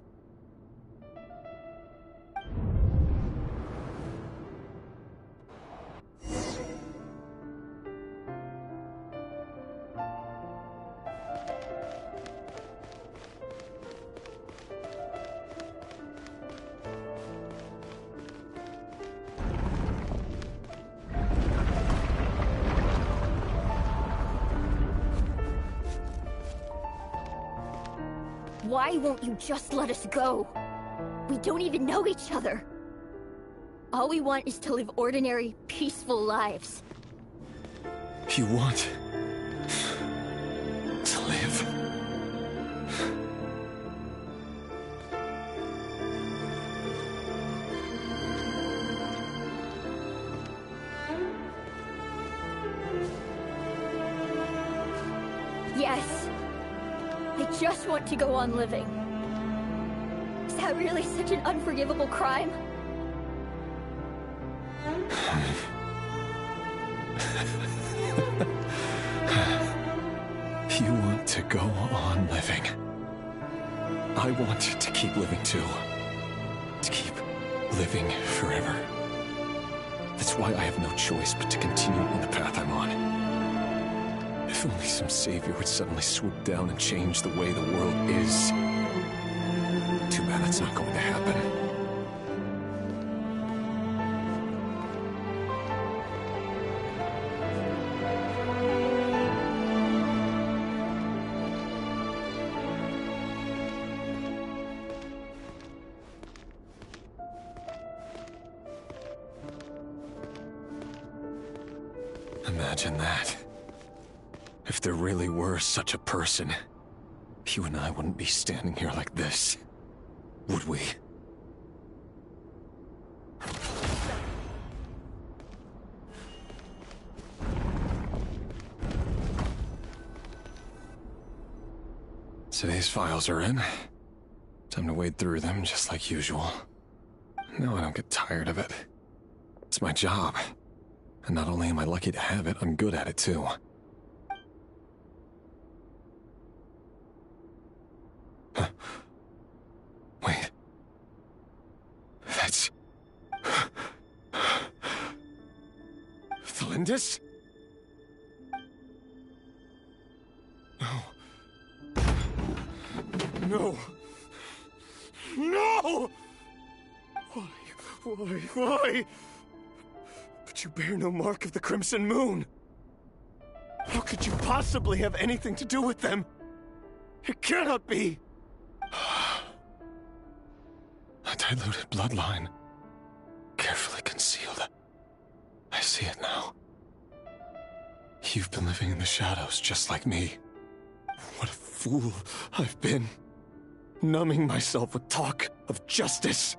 Why won't you just let us go? We don't even know each other. All we want is to live ordinary, peaceful lives. You want to live? Yes. I just want to go on living. Is that really such an unforgivable crime? You want to go on living. I want to keep living too. To keep living forever. That's why I have no choice but to continue on the path I'm on. If only some savior would suddenly swoop down and change the way the world is. Too bad that's not going to happen. Imagine that. If there really were such a person, you and I wouldn't be standing here like this, would we? Today's files are in. Time to wade through them just like usual. No, I don't get tired of it. It's my job. And not only am I lucky to have it, I'm good at it too. Wait. That's... Flindus? No. No. No! Why? But you bear no mark of the Crimson Moon. How could you possibly have anything to do with them? It cannot be! A diluted bloodline. Carefully concealed. I see it now. You've been living in the shadows just like me. What a fool I've been. Numbing myself with talk of justice.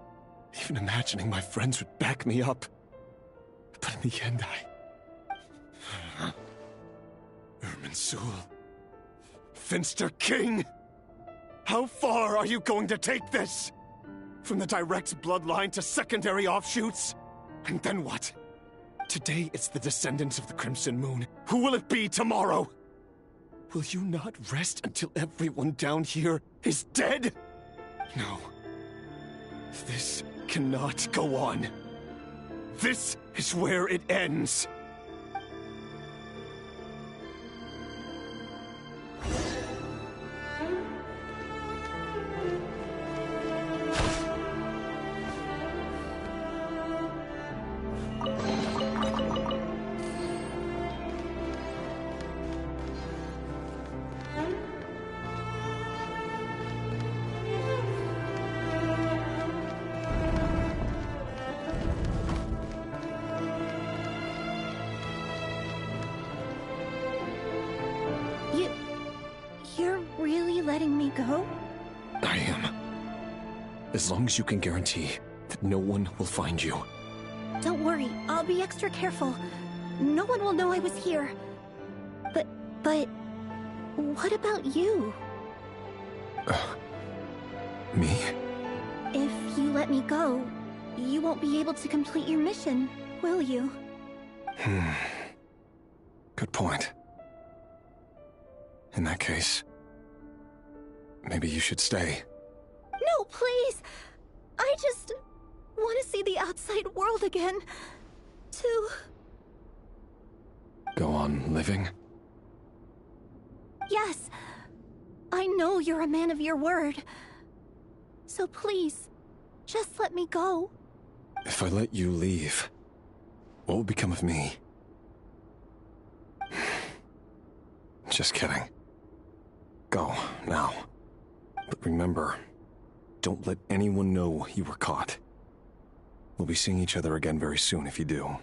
Even imagining my friends would back me up. But in the end, Irminsul. Finster King! How far are you going to take this? From the direct bloodline to secondary offshoots? And then what? Today it's the descendants of the Crimson Moon. Who will it be tomorrow? Will you not rest until everyone down here is dead? No. This cannot go on. This is where it ends. As long as you can guarantee that no one will find you. Don't worry, I'll be extra careful. No one will know I was here. But what about you? Me? If you let me go, you won't be able to complete your mission, will you? Good point. In that case, maybe you should stay. No, please! I just want to see the outside world again. To... Go on living? Yes. I know you're a man of your word. So please, just let me go. If I let you leave, what will become of me? Just kidding. Go, now. But remember, don't let anyone know you were caught. We'll be seeing each other again very soon if you do.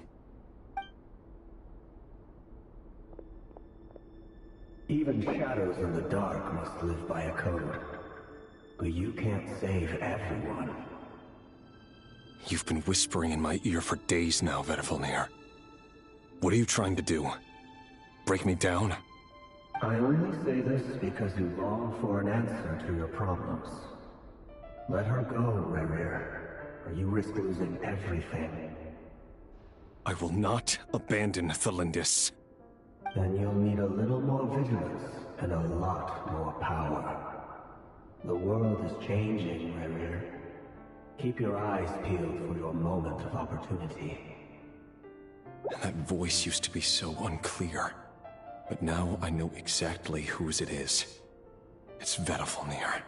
Even shadows in the dark must live by a code. But you can't save everyone. You've been whispering in my ear for days now, Vedifalnir. What are you trying to do? Break me down? I only say this because you long for an answer to your problems. Let her go, Rerir, or you risk losing everything. I will not abandon Thelindis. Then you'll need a little more vigilance and a lot more power. The world is changing, Rerir. Keep your eyes peeled for your moment of opportunity. That voice used to be so unclear. But now I know exactly whose it is. It's Vedifalnir.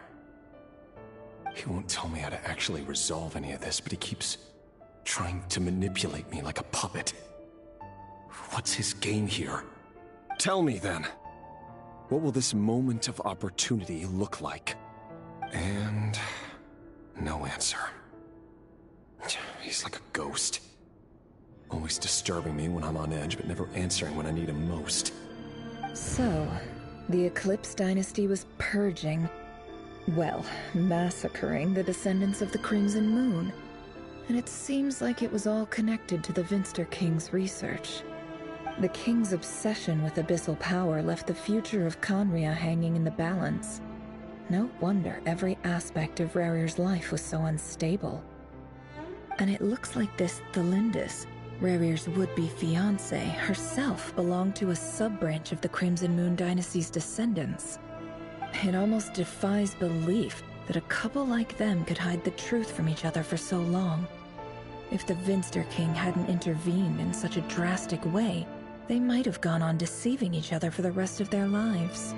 He won't tell me how to actually resolve any of this, but he keeps trying to manipulate me like a puppet. What's his game here? Tell me then. What will this moment of opportunity look like? And no answer. He's like a ghost. Always disturbing me when I'm on edge, but never answering when I need him most. So, the Eclipse Dynasty was purging, well, massacring the descendants of the Crimson Moon. And it seems like it was all connected to the Vinster King's research. The King's obsession with abyssal power left the future of Conria hanging in the balance. No wonder every aspect of Rerir's life was so unstable. And it looks like this Thelindis, Rerir's would-be fiancée, herself belonged to a sub-branch of the Crimson Moon Dynasty's descendants. It almost defies belief that a couple like them could hide the truth from each other for so long. If the Vinster King hadn't intervened in such a drastic way, they might have gone on deceiving each other for the rest of their lives.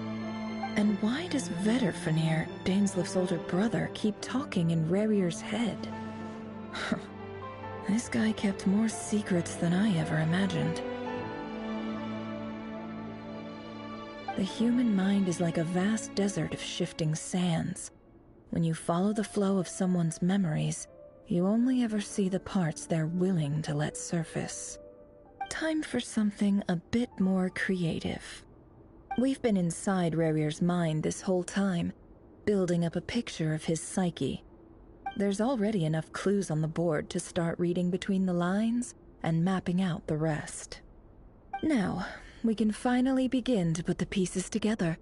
And why does Vedifalnir, Daneslif's older brother, keep talking in Rerir's head? This guy kept more secrets than I ever imagined. The human mind is like a vast desert of shifting sands. When you follow the flow of someone's memories, you only ever see the parts they're willing to let surface. Time for something a bit more creative. We've been inside Rerir's mind this whole time, building up a picture of his psyche. There's already enough clues on the board to start reading between the lines and mapping out the rest. Now, we can finally begin to put the pieces together.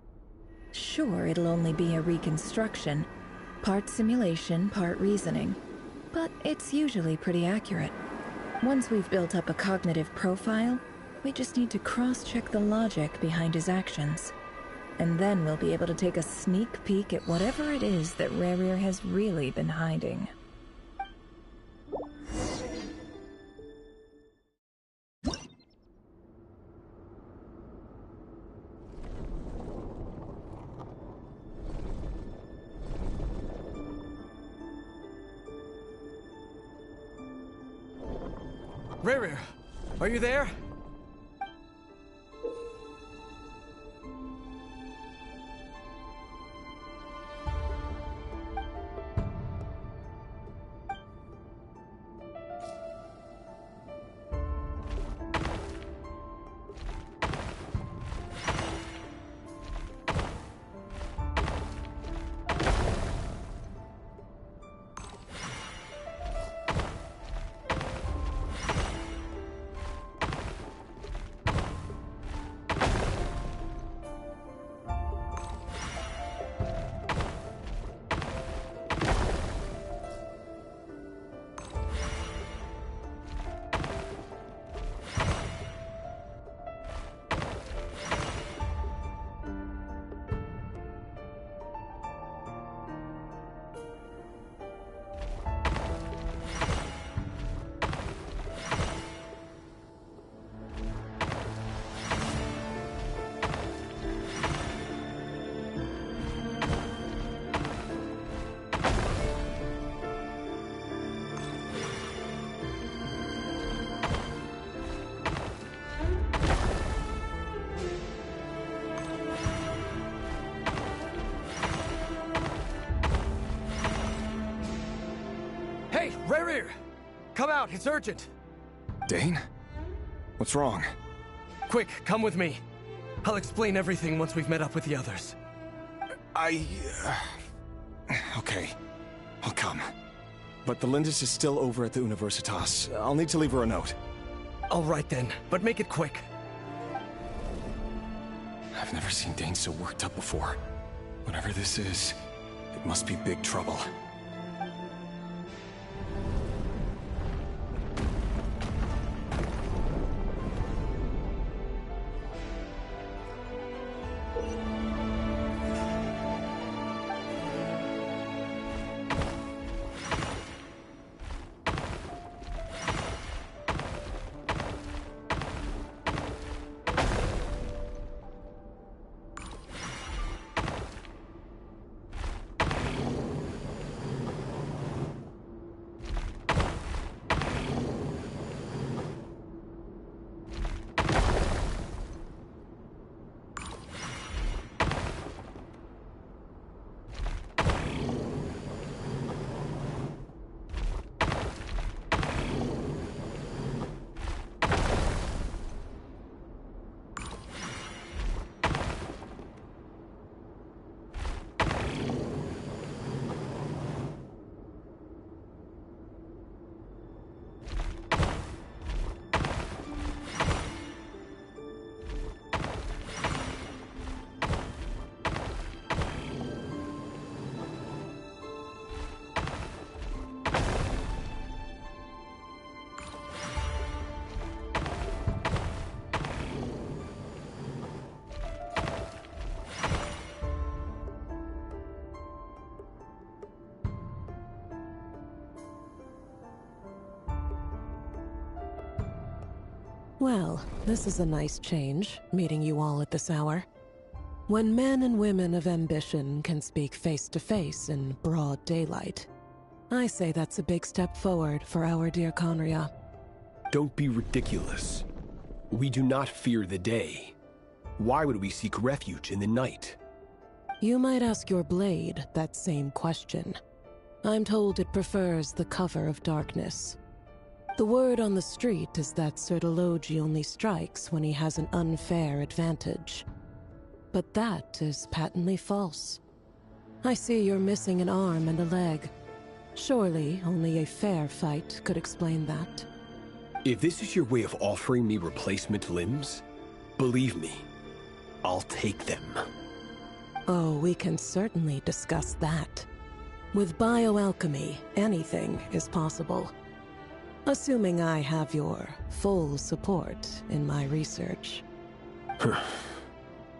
Sure, it'll only be a reconstruction, part simulation, part reasoning, but it's usually pretty accurate. Once we've built up a cognitive profile, we just need to cross-check the logic behind his actions. And then we'll be able to take a sneak peek at whatever it is that Rerir has really been hiding. Rerir, are you there? Come out, it's urgent! Dane? What's wrong? Quick, come with me. I'll explain everything once we've met up with the others. Okay. I'll come. But the Lindis is still over at the Universitas. I'll need to leave her a note. All right then, but make it quick. I've never seen Dane so worked up before. Whatever this is, it must be big trouble. Well, this is a nice change, meeting you all at this hour. When men and women of ambition can speak face to face in broad daylight, I say that's a big step forward for our dear Conria. Don't be ridiculous. We do not fear the day. Why would we seek refuge in the night? You might ask your blade that same question. I'm told it prefers the cover of darkness. The word on the street is that Sertologi only strikes when he has an unfair advantage. But that is patently false. I see you're missing an arm and a leg. Surely only a fair fight could explain that. If this is your way of offering me replacement limbs, believe me, I'll take them. Oh, we can certainly discuss that. With bioalchemy, anything is possible. Assuming I have your full support in my research.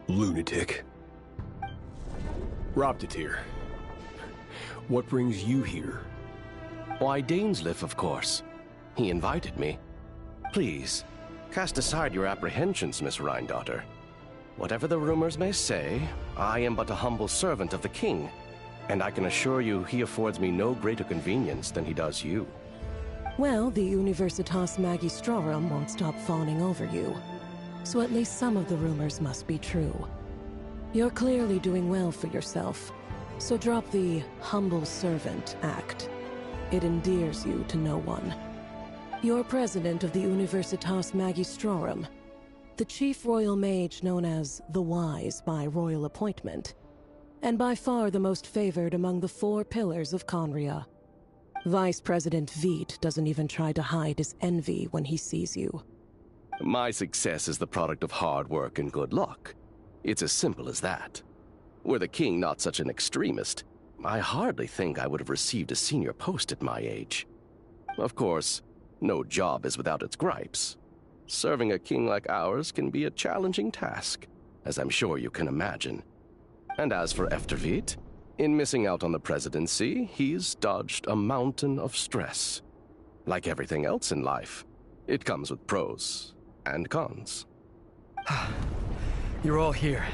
Lunatic. Robtatir. What brings you here? Why, Dainsleif, of course. He invited me. Please, cast aside your apprehensions, Miss Rhindaughter. Whatever the rumors may say, I am but a humble servant of the king, and I can assure you he affords me no greater convenience than he does you. Well, the Universitas Magistrorum won't stop fawning over you, so at least some of the rumors must be true. You're clearly doing well for yourself, so drop the humble servant act. It endears you to no one. You're president of the Universitas Magistrorum, the chief royal mage known as the Wise by royal appointment, and by far the most favored among the 4 pillars of Conria. Vice President Veet doesn't even try to hide his envy when he sees you. My success is the product of hard work and good luck. It's as simple as that. Were the king not such an extremist, I hardly think I would have received a senior post at my age. Of course, no job is without its gripes. Serving a king like ours can be a challenging task, as I'm sure you can imagine. And as for Efterveet, in missing out on the presidency, he's dodged a mountain of stress. Like everything else in life, it comes with pros and cons. You're all here.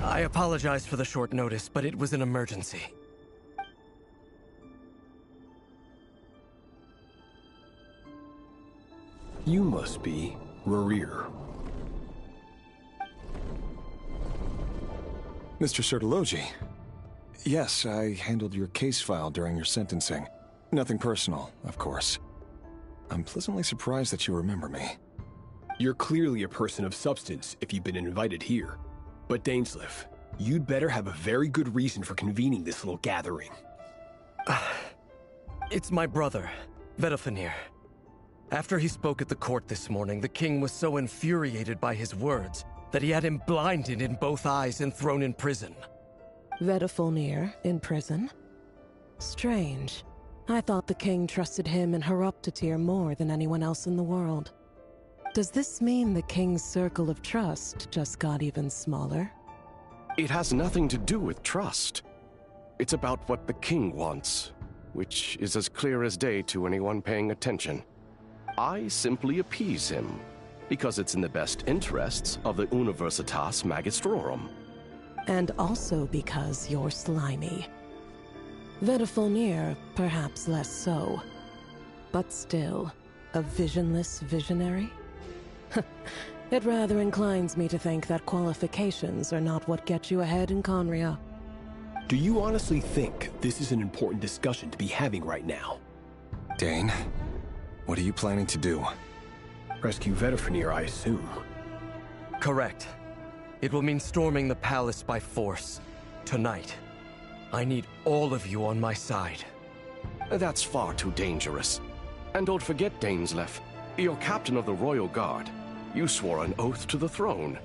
I apologize for the short notice, but it was an emergency. You must be Rarir. Mr. Sertologi. Yes, I handled your case file during your sentencing. Nothing personal, of course. I'm pleasantly surprised that you remember me. You're clearly a person of substance if you've been invited here. But Dainsleif, you'd better have a very good reason for convening this little gathering. It's my brother, Vedofenir. After he spoke at the court this morning, the king was so infuriated by his words that he had him blinded in both eyes and thrown in prison. Vedofenir in prison? Strange. I thought the king trusted him and Horoptatyr more than anyone else in the world. Does this mean the king's circle of trust just got even smaller? It has nothing to do with trust. It's about what the king wants, which is as clear as day to anyone paying attention. I simply appease him, because it's in the best interests of the Universitas Magistrorum. And also because you're slimy. Vedofenir, perhaps less so. But still, a visionless visionary? It rather inclines me to think that qualifications are not what get you ahead in Conria. Do you honestly think this is an important discussion to be having right now? Dane, what are you planning to do? Rescue Vedofenir, I assume. Correct. It will mean storming the palace by force. Tonight. I need all of you on my side. That's far too dangerous. And don't forget, Dainsleif, you're captain of the Royal Guard. You swore an oath to the throne.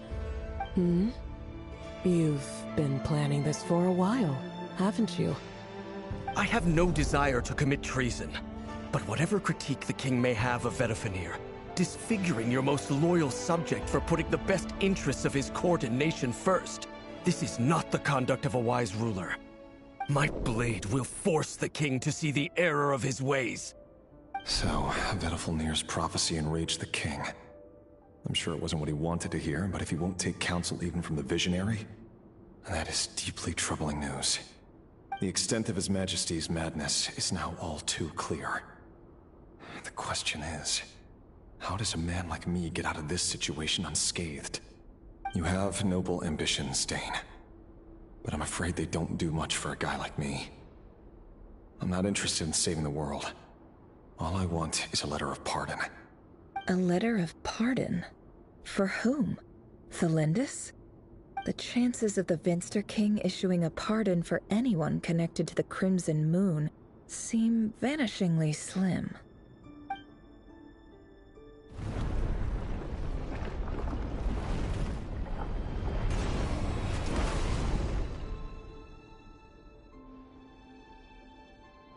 You've been planning this for a while, haven't you? I have no desire to commit treason. But whatever critique the king may have of Vedofenir, disfiguring your most loyal subject for putting the best interests of his court and nation first, this is not the conduct of a wise ruler. My blade will force the king to see the error of his ways. So, Vedofenir's prophecy enraged the king. I'm sure it wasn't what he wanted to hear, but if he won't take counsel even from the visionary, that is deeply troubling news. The extent of His Majesty's madness is now all too clear. The question is, how does a man like me get out of this situation unscathed? You have noble ambitions, Dane, but I'm afraid they don't do much for a guy like me. I'm not interested in saving the world. All I want is a letter of pardon. A letter of pardon? For whom? Thelindis? The chances of the Vinster King issuing a pardon for anyone connected to the Crimson Moon seem vanishingly slim.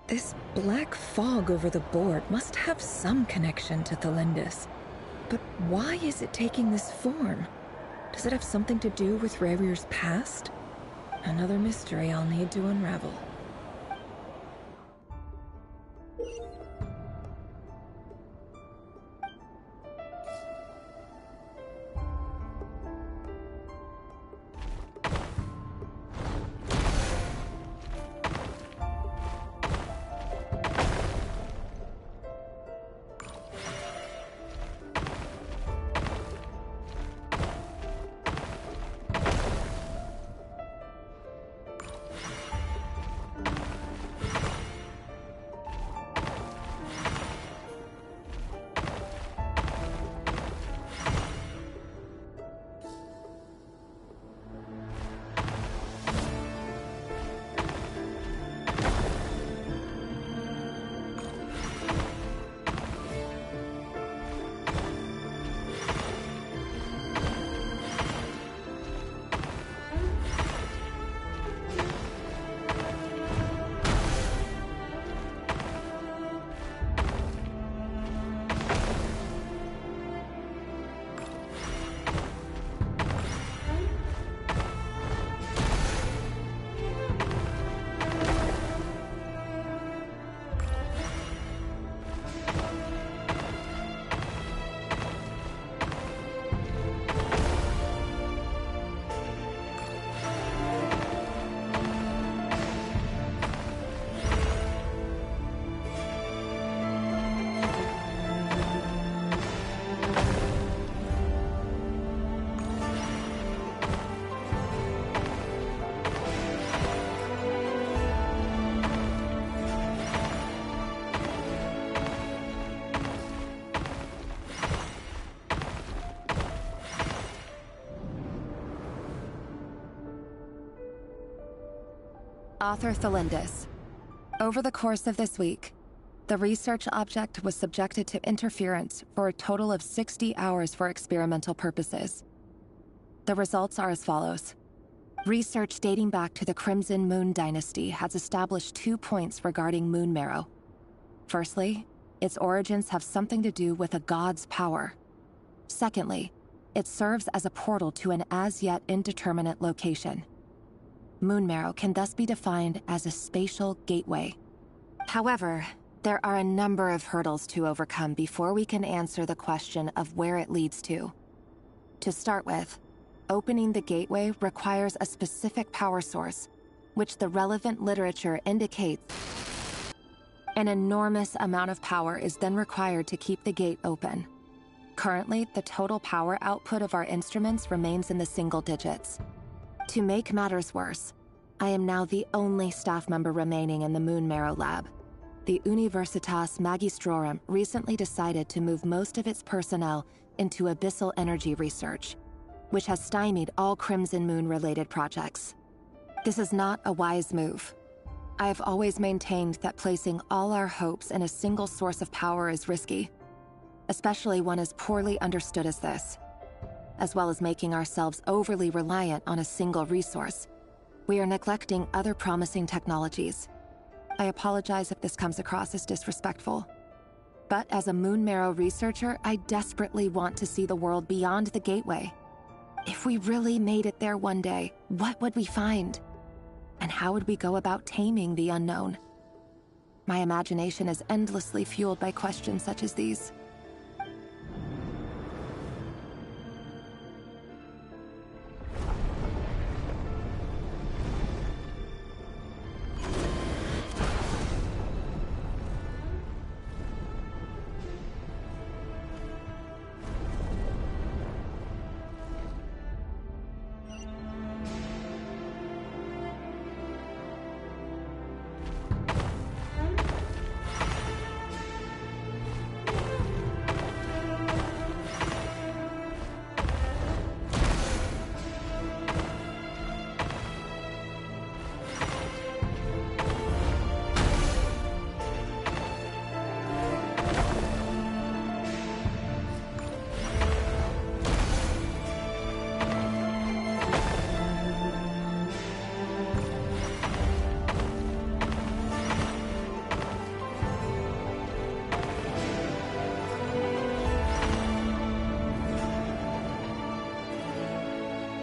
This black fog over the board must have some connection to Thelindis. But why is it taking this form? Does it have something to do with Revir's past? Another mystery I'll need to unravel. Author Thelindis. Over the course of this week, the research object was subjected to interference for a total of 60 hours for experimental purposes. The results are as follows. Research dating back to the Crimson Moon Dynasty has established 2 points regarding moon marrow. Firstly, its origins have something to do with a god's power. Secondly, it serves as a portal to an as-yet indeterminate location. Moon marrow can thus be defined as a spatial gateway. However, there are a number of hurdles to overcome before we can answer the question of where it leads to. To start with, opening the gateway requires a specific power source, which the relevant literature indicates. An enormous amount of power is then required to keep the gate open. Currently, the total power output of our instruments remains in the single digits. To make matters worse, I am now the only staff member remaining in the Moon Marrow lab. The Universitas Magistrorum recently decided to move most of its personnel into abyssal energy research, which has stymied all Crimson Moon-related projects. This is not a wise move. I have always maintained that placing all our hopes in a single source of power is risky, especially one as poorly understood as this. As well as making ourselves overly reliant on a single resource, we are neglecting other promising technologies. I apologize if this comes across as disrespectful. But as a Moon Marrow researcher, I desperately want to see the world beyond the gateway. If we really made it there one day, what would we find? And how would we go about taming the unknown? My imagination is endlessly fueled by questions such as these.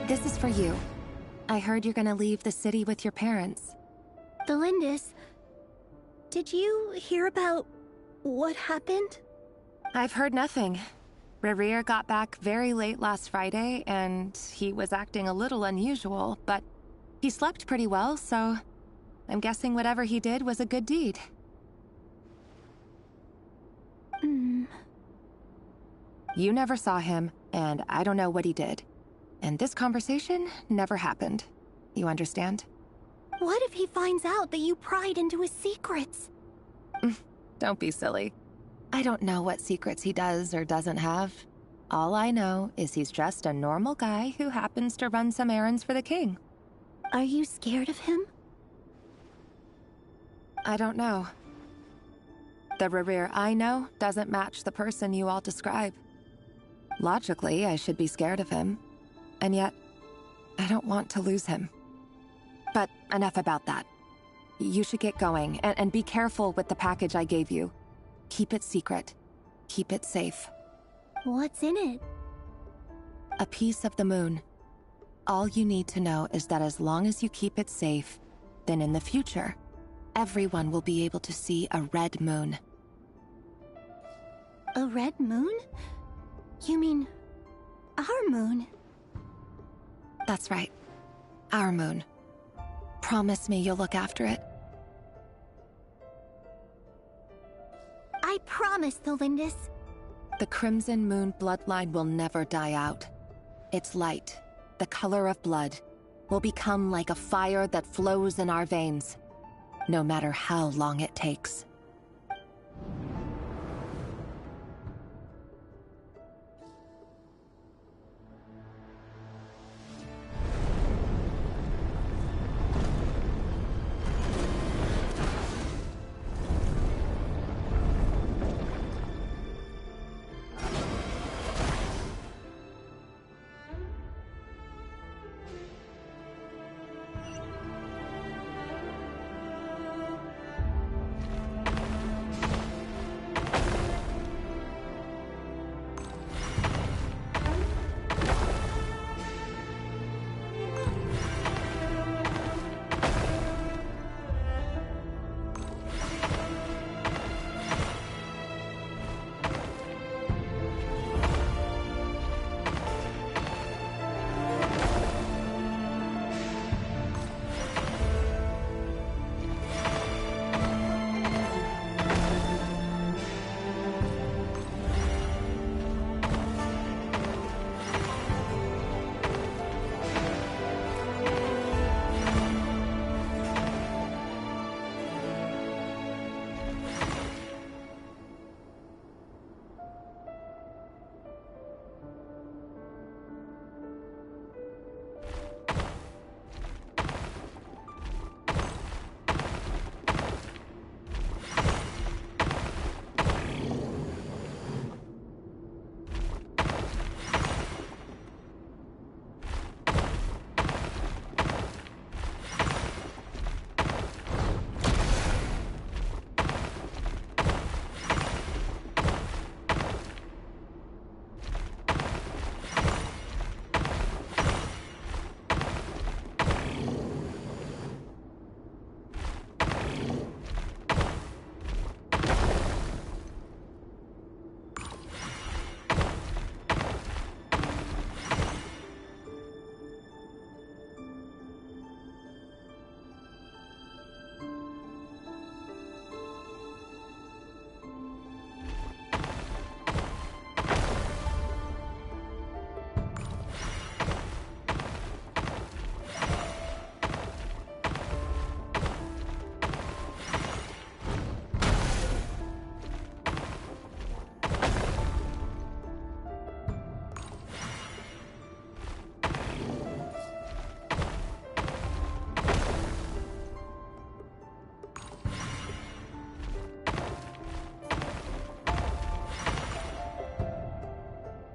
This is for you. I heard you're gonna leave the city with your parents. Thelindis, did you hear about what happened? I've heard nothing. Rerir got back very late last Friday, and he was acting a little unusual, but he slept pretty well, so I'm guessing whatever he did was a good deed. You never saw him, and I don't know what he did. And this conversation never happened. You understand? What if he finds out that you pried into his secrets? Don't be silly. I don't know what secrets he does or doesn't have. All I know is he's just a normal guy who happens to run some errands for the king. Are you scared of him? I don't know. The Rerir I know doesn't match the person you all describe. Logically, I should be scared of him. And yet, I don't want to lose him. But enough about that. You should get going, and be careful with the package I gave you. Keep it secret. Keep it safe. What's in it? A piece of the moon. All you need to know is that as long as you keep it safe, then in the future, everyone will be able to see a red moon. A red moon? You mean our moon? That's right. Our moon. Promise me you'll look after it. I promise, Thelindis. The Crimson Moon bloodline will never die out. Its light, the color of blood, will become like a fire that flows in our veins, no matter how long it takes.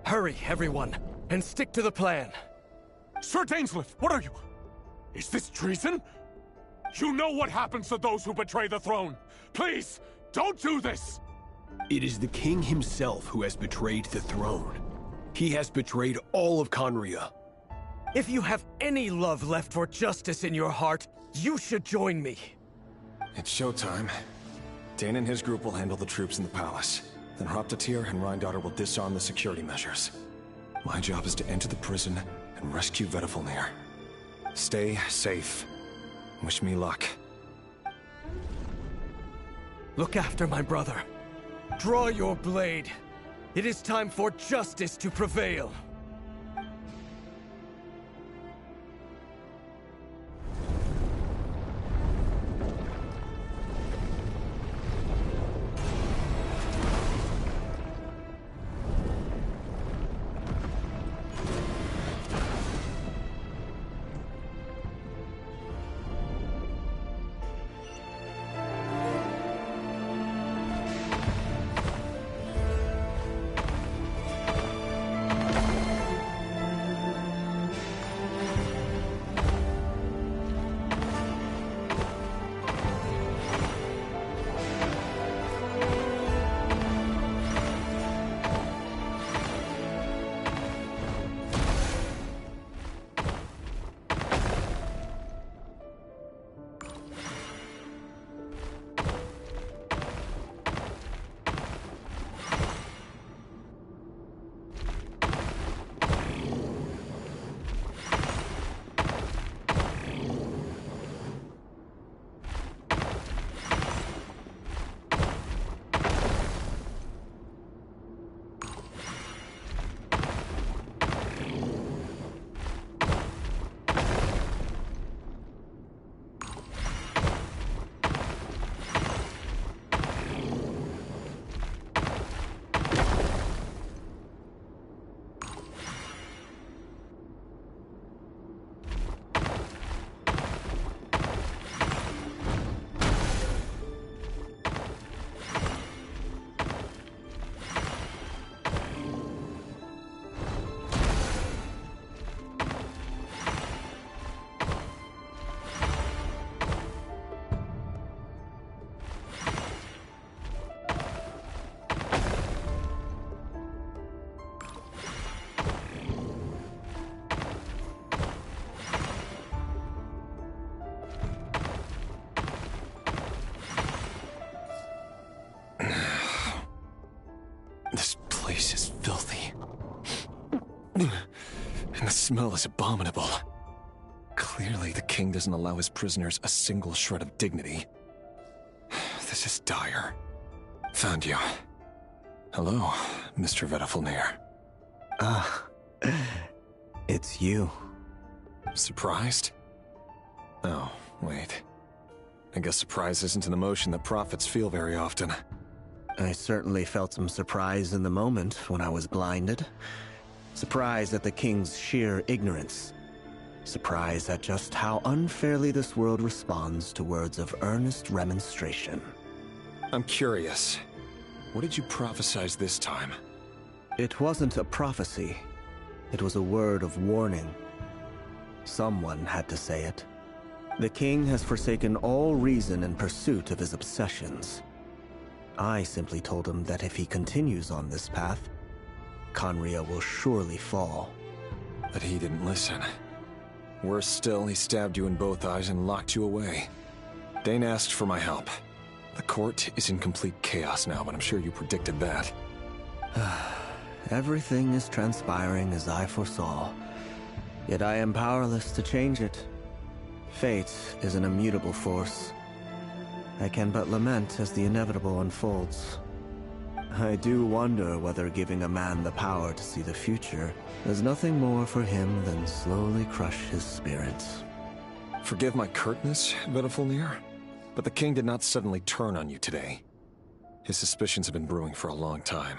Hurry, everyone, and stick to the plan. Sir Dainsleif, what are you? Is this treason? You know what happens to those who betray the throne. Please, don't do this! It is the king himself who has betrayed the throne. He has betrayed all of Conria. If you have any love left for justice in your heart, you should join me. It's showtime. Dane and his group will handle the troops in the palace. Then Hraptatir and Rheindotter will disarm the security measures. My job is to enter the prison and rescue Vedafilnir. Stay safe. Wish me luck. Look after my brother. Draw your blade. It is time for justice to prevail. And the smell is abominable. Clearly, the king doesn't allow his prisoners a single shred of dignity. This is dire. Found you. Hello, Mr. Vedafilnir. It's you. Surprised? Oh, wait. I guess surprise isn't an emotion that prophets feel very often. I certainly felt some surprise in the moment when I was blinded. Surprise at the king's sheer ignorance. Surprise at just how unfairly this world responds to words of earnest remonstration. I'm curious. What did you prophesize this time? It wasn't a prophecy. It was a word of warning. Someone had to say it. The king has forsaken all reason in pursuit of his obsessions. I simply told him that if he continues on this path, Conria will surely fall. But he didn't listen. Worse still, he stabbed you in both eyes and locked you away. Dane asked for my help. The court is in complete chaos now, but I'm sure you predicted that. Everything is transpiring as I foresaw. Yet I am powerless to change it. Fate is an immutable force. I can but lament as the inevitable unfolds. I do wonder whether giving a man the power to see the future is nothing more for him than slowly crush his spirit. Forgive my curtness, Vedafilnir, but the king did not suddenly turn on you today. His suspicions have been brewing for a long time.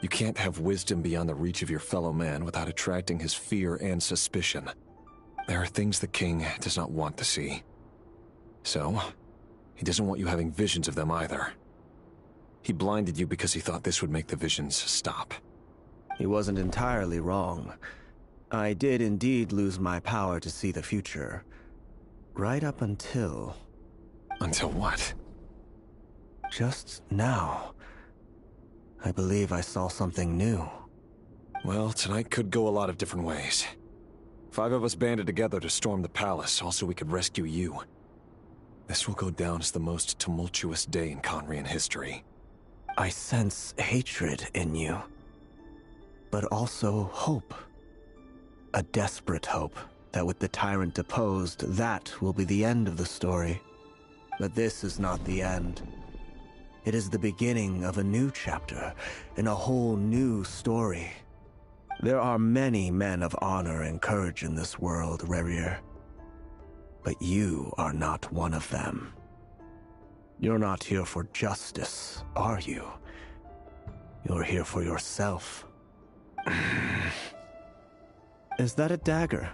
You can't have wisdom beyond the reach of your fellow man without attracting his fear and suspicion. There are things the king does not want to see. So, he doesn't want you having visions of them either. He blinded you because he thought this would make the visions stop. He wasn't entirely wrong. I did indeed lose my power to see the future. Right up until... Until what? Just now. I believe I saw something new. Well, tonight could go a lot of different ways. 5 of us banded together to storm the palace, also we could rescue you. This will go down as the most tumultuous day in Conrian history. I sense hatred in you. But also hope. A desperate hope that with the tyrant deposed, that will be the end of the story. But this is not the end. It is the beginning of a new chapter, in a whole new story. There are many men of honor and courage in this world, Rerir. But you are not one of them. You're not here for justice, are you? You're here for yourself. Is that a dagger?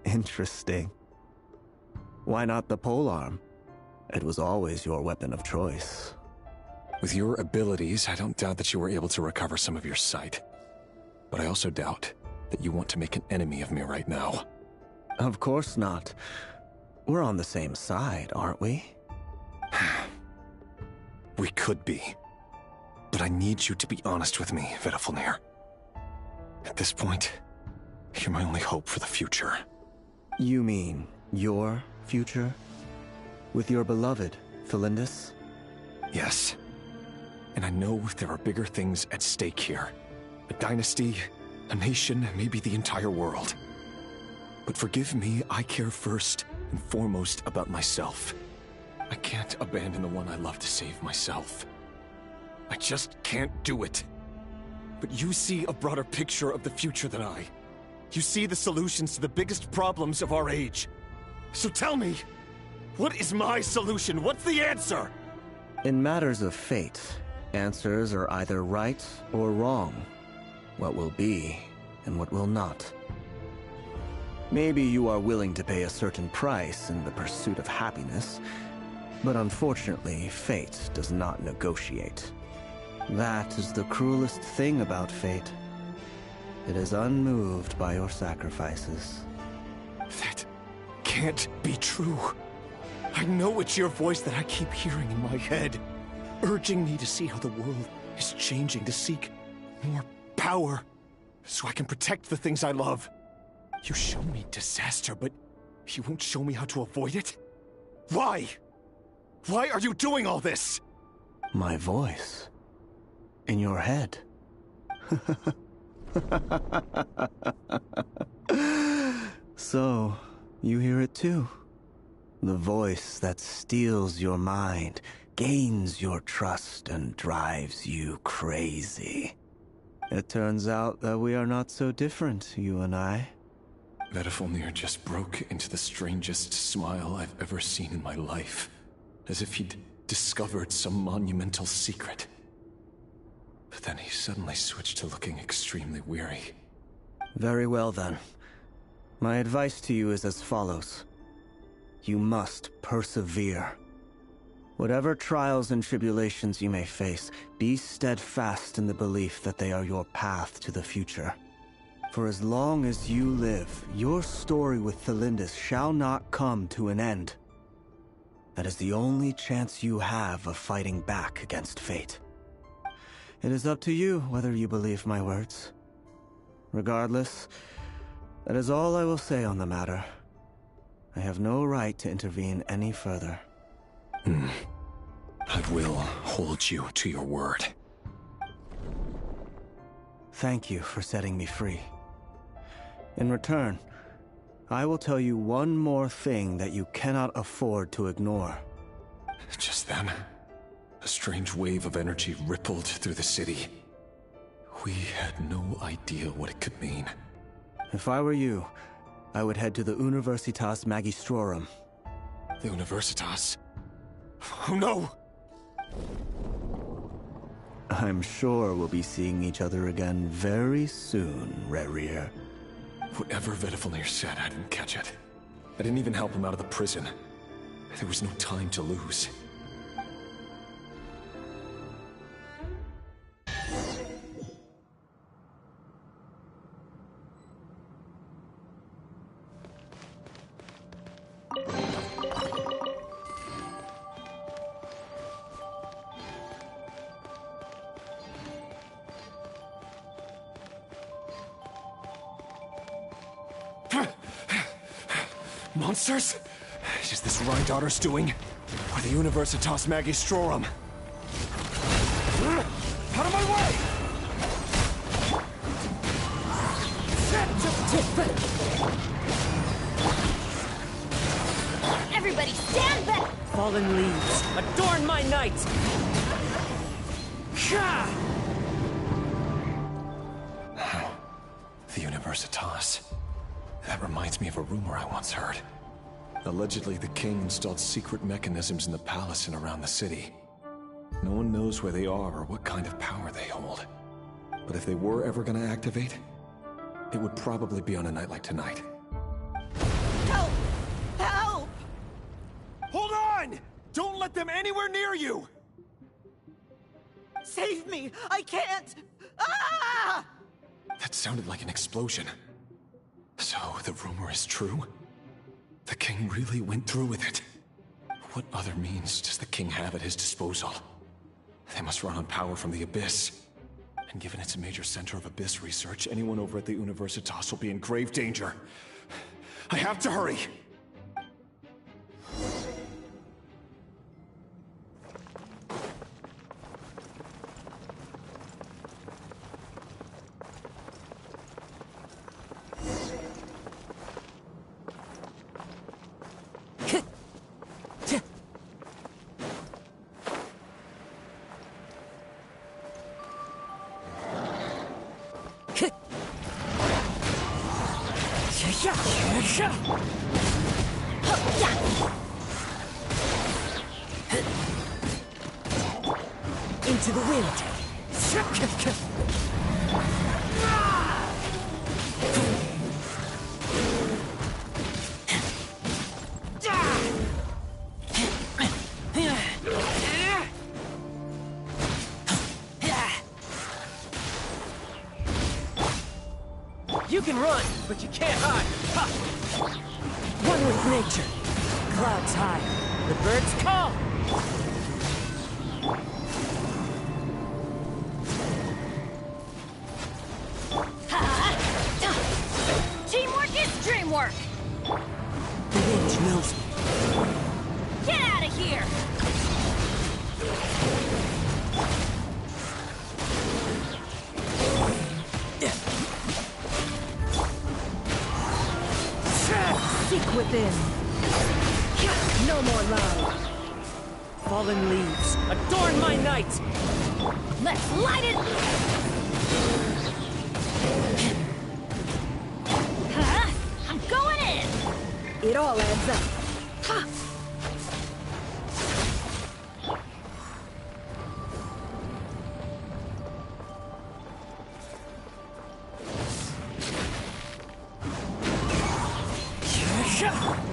Interesting. Why not the polearm? It was always your weapon of choice. With your abilities, I don't doubt that you were able to recover some of your sight. But I also doubt that you want to make an enemy of me right now. Of course not. We're on the same side, aren't we? We could be. But I need you to be honest with me, Vedafilnir. At this point, you're my only hope for the future. You mean your future? With your beloved, Thalindis? Yes. And I know there are bigger things at stake here. A dynasty, a nation, maybe the entire world. But forgive me, I care first and foremost about myself. I can't abandon the one I love to save myself. I just can't do it. But you see a broader picture of the future than I. You see the solutions to the biggest problems of our age. So tell me, what is my solution? What's the answer? In matters of fate, answers are either right or wrong. What will be and what will not. Maybe you are willing to pay a certain price in the pursuit of happiness, but unfortunately, fate does not negotiate. That is the cruelest thing about fate. It is unmoved by your sacrifices. That can't be true. I know it's your voice that I keep hearing in my head, urging me to see how the world is changing, to seek more power, so I can protect the things I love. You show me disaster, but you won't show me how to avoid it? Why? Why are you doing all this? My voice. In your head. So, you hear it too? The voice that steals your mind, gains your trust, and drives you crazy. It turns out that we are not so different, you and I. Vedafilnir just broke into the strangest smile I've ever seen in my life, as if he'd discovered some monumental secret. But then he suddenly switched to looking extremely weary. Very well then. My advice to you is as follows. You must persevere. Whatever trials and tribulations you may face, be steadfast in the belief that they are your path to the future. For as long as you live, your story with Thalindis shall not come to an end. That is the only chance you have of fighting back against fate. It is up to you whether you believe my words. Regardless, that is all I will say on the matter. I have no right to intervene any further. I will hold you to your word. Thank you for setting me free. In return, I will tell you one more thing that you cannot afford to ignore. Just then, a strange wave of energy rippled through the city. We had no idea what it could mean. If I were you, I would head to the Universitas Magistrorum. The Universitas? Oh no! I'm sure we'll be seeing each other again very soon, Rerir. Whatever Vedafilnir said, I didn't catch it. I didn't even help him out of the prison. There was no time to lose. Monsters? Is this Rheindarter's doing? Or the Universitas Magistrorum? Out of my way! Everybody stand back! Fallen leaves, adorn my night! The Universitas. That reminds me of a rumor I once heard. Allegedly, the king installed secret mechanisms in the palace and around the city. No one knows where they are or what kind of power they hold. But if they were ever gonna activate, it would probably be on a night like tonight. Help! Help! Hold on! Don't let them anywhere near you! Save me! I can't! Ah! That sounded like an explosion. So, the rumor is true? The king really went through with it? What other means does the king have at his disposal? They must run on power from the Abyss. And given it's a major center of Abyss research, anyone over at the Universitas will be in grave danger. I have to hurry! Into the wind! You can run, but you can't hide! Ha! One with nature. Clouds high. The birds call! Teamwork is dreamwork! The wind knows me. Get out of here! Seek within. No more lies. Fallen leaves, adorn my night! Let's light it! I'm going in! It all adds up. Ha!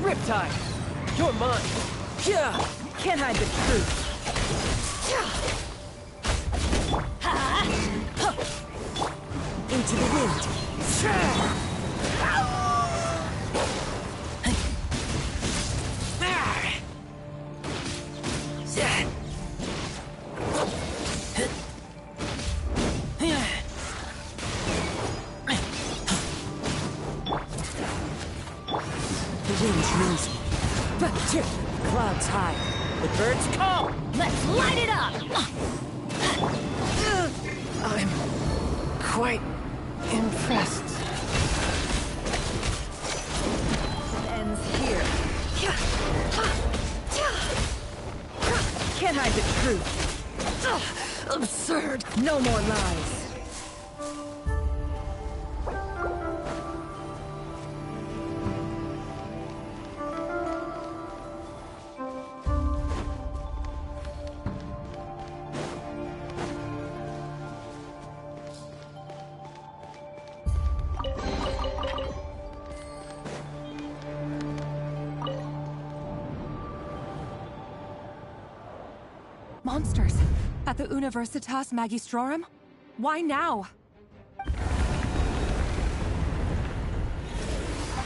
Riptide! You're mine! Can't hide the truth! Into the wind! The wind knows me. Clouds high. The birds call. Let's light it up! I'm quite impressed. It ends here. Can't hide the truth. Absurd. No more lies. Monsters! At the Universitas Magistrorum? Why now?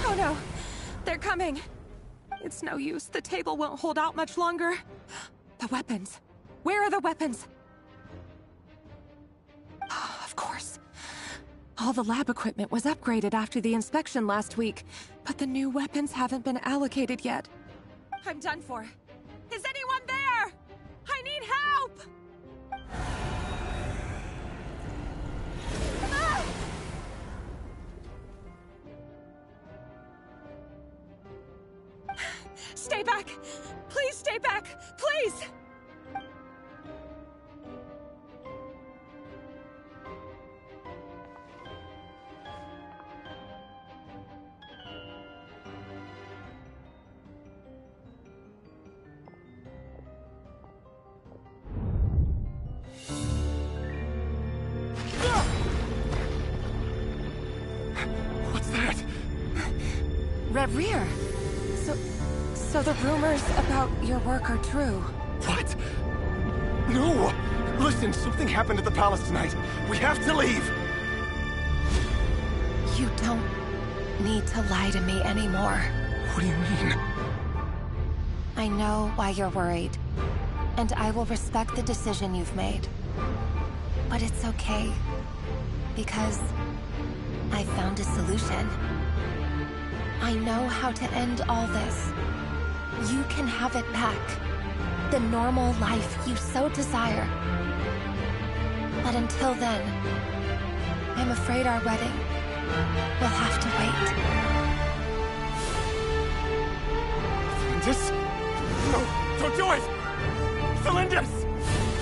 Oh no! They're coming! It's no use. The table won't hold out much longer. The weapons. Where are the weapons? Of course. All the lab equipment was upgraded after the inspection last week, but the new weapons haven't been allocated yet. I'm done for. Is anyone there? I need help! Ah! Stay back! Please stay back! Please! What's that? Rear. So the rumors about your work are true. What? No! Listen, something happened at the palace tonight. We have to leave! You don't need to lie to me anymore. What do you mean? I know why you're worried, and I will respect the decision you've made. But it's okay, because I found a solution. I know how to end all this. You can have it back. The normal life you so desire. But until then, I'm afraid our wedding will have to wait. Cylinders? No, don't do it! Cylinders!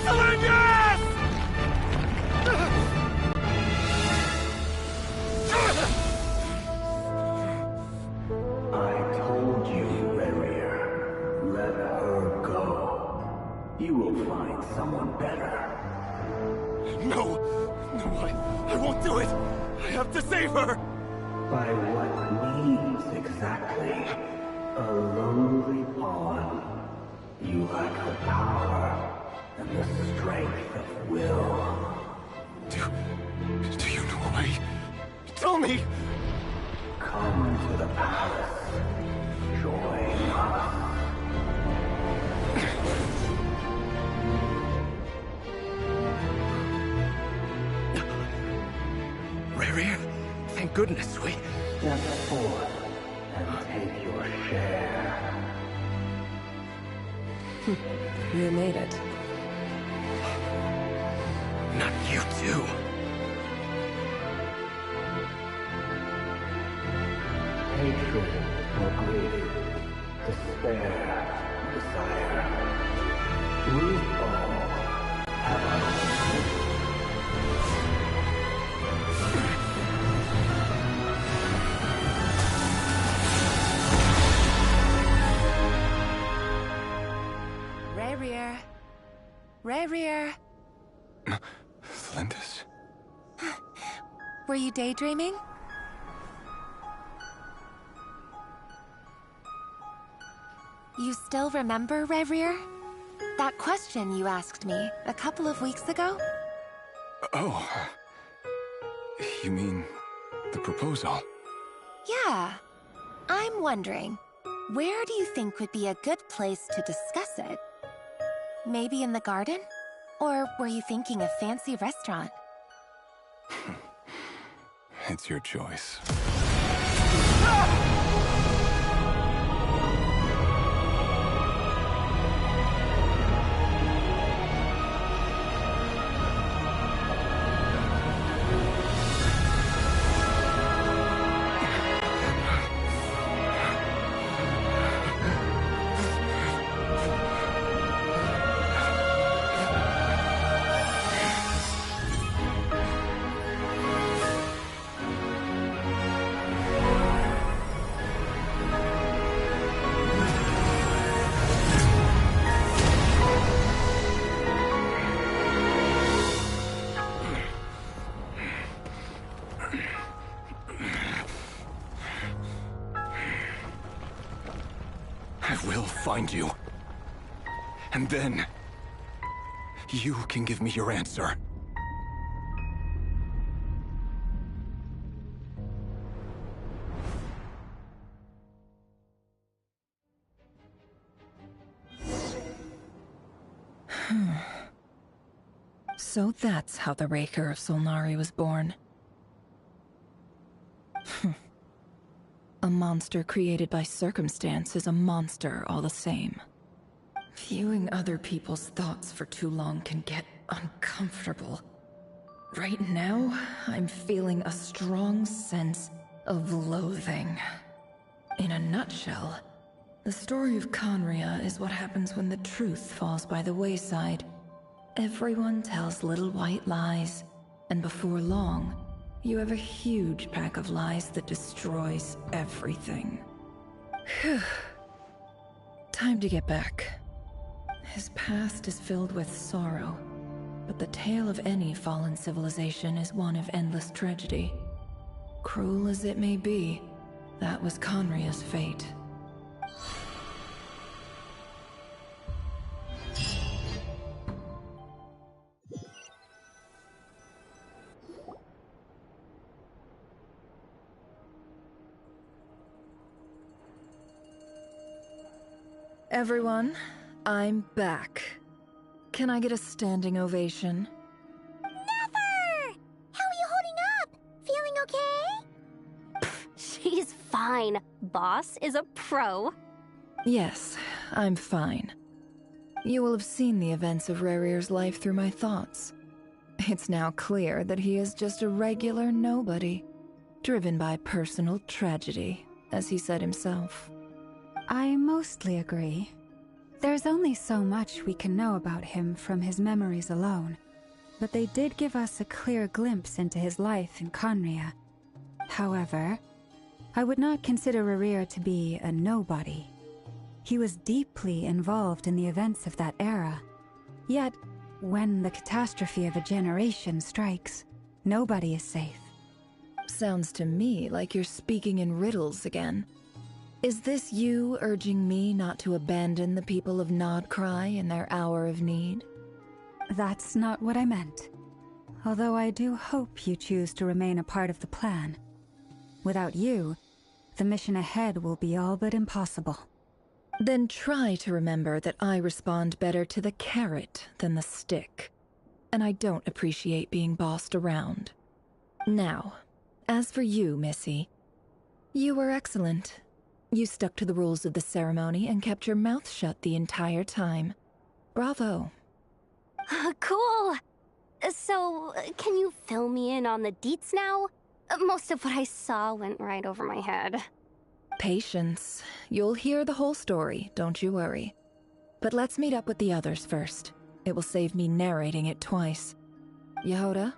Cylinders! I told you, Rerir. Let her go. You will find someone better. No! No, I won't do it! I have to save her! By what means exactly? A lonely pawn. You lack the power and the strength of will. Do you know a way? Tell me! Come to the palace. Join us. Rerir, thank goodness we... Step forth and take your share. You made it. Not you too. Hatred or grief, despair, desire. We all have our own. Rerir. Flinders? Were you daydreaming? You still remember, Rerir? That question you asked me a couple of weeks ago? Oh. You mean the proposal? Yeah. I'm wondering, where do you think would be a good place to discuss it? Maybe in the garden? Or were you thinking a fancy restaurant? It's your choice. Find you. And then... you can give me your answer. So that's how the Raker of Solnari was born. A monster created by circumstance is a monster all the same. Viewing other people's thoughts for too long can get uncomfortable. Right now, I'm feeling a strong sense of loathing. In a nutshell, the story of Conria is what happens when the truth falls by the wayside. Everyone tells little white lies, and before long, you have a huge pack of lies that destroys everything. Phew. Time to get back. His past is filled with sorrow, but the tale of any fallen civilization is one of endless tragedy. Cruel as it may be, that was Conria's fate. Everyone, I'm back. Can I get a standing ovation? Never! How are you holding up? Feeling okay? She's fine. Boss is a pro. Yes, I'm fine. You will have seen the events of Rarir's life through my thoughts. It's now clear that he is just a regular nobody, driven by personal tragedy, as he said himself. I mostly agree. There's only so much we can know about him from his memories alone, but they did give us a clear glimpse into his life in Conria. However, I would not consider Rarir to be a nobody. He was deeply involved in the events of that era. Yet, when the catastrophe of a generation strikes, nobody is safe. Sounds to me like you're speaking in riddles again. Is this you urging me not to abandon the people of Nodcry in their hour of need? That's not what I meant. Although I do hope you choose to remain a part of the plan. Without you, the mission ahead will be all but impossible. Then try to remember that I respond better to the carrot than the stick. And I don't appreciate being bossed around. Now, as for you, Missy, you were excellent. You stuck to the rules of the ceremony and kept your mouth shut the entire time. Bravo. Cool. So, can you fill me in on the deets now? Most of what I saw went right over my head. Patience. You'll hear the whole story, don't you worry. But let's meet up with the others first. It will save me narrating it twice. Yehoda?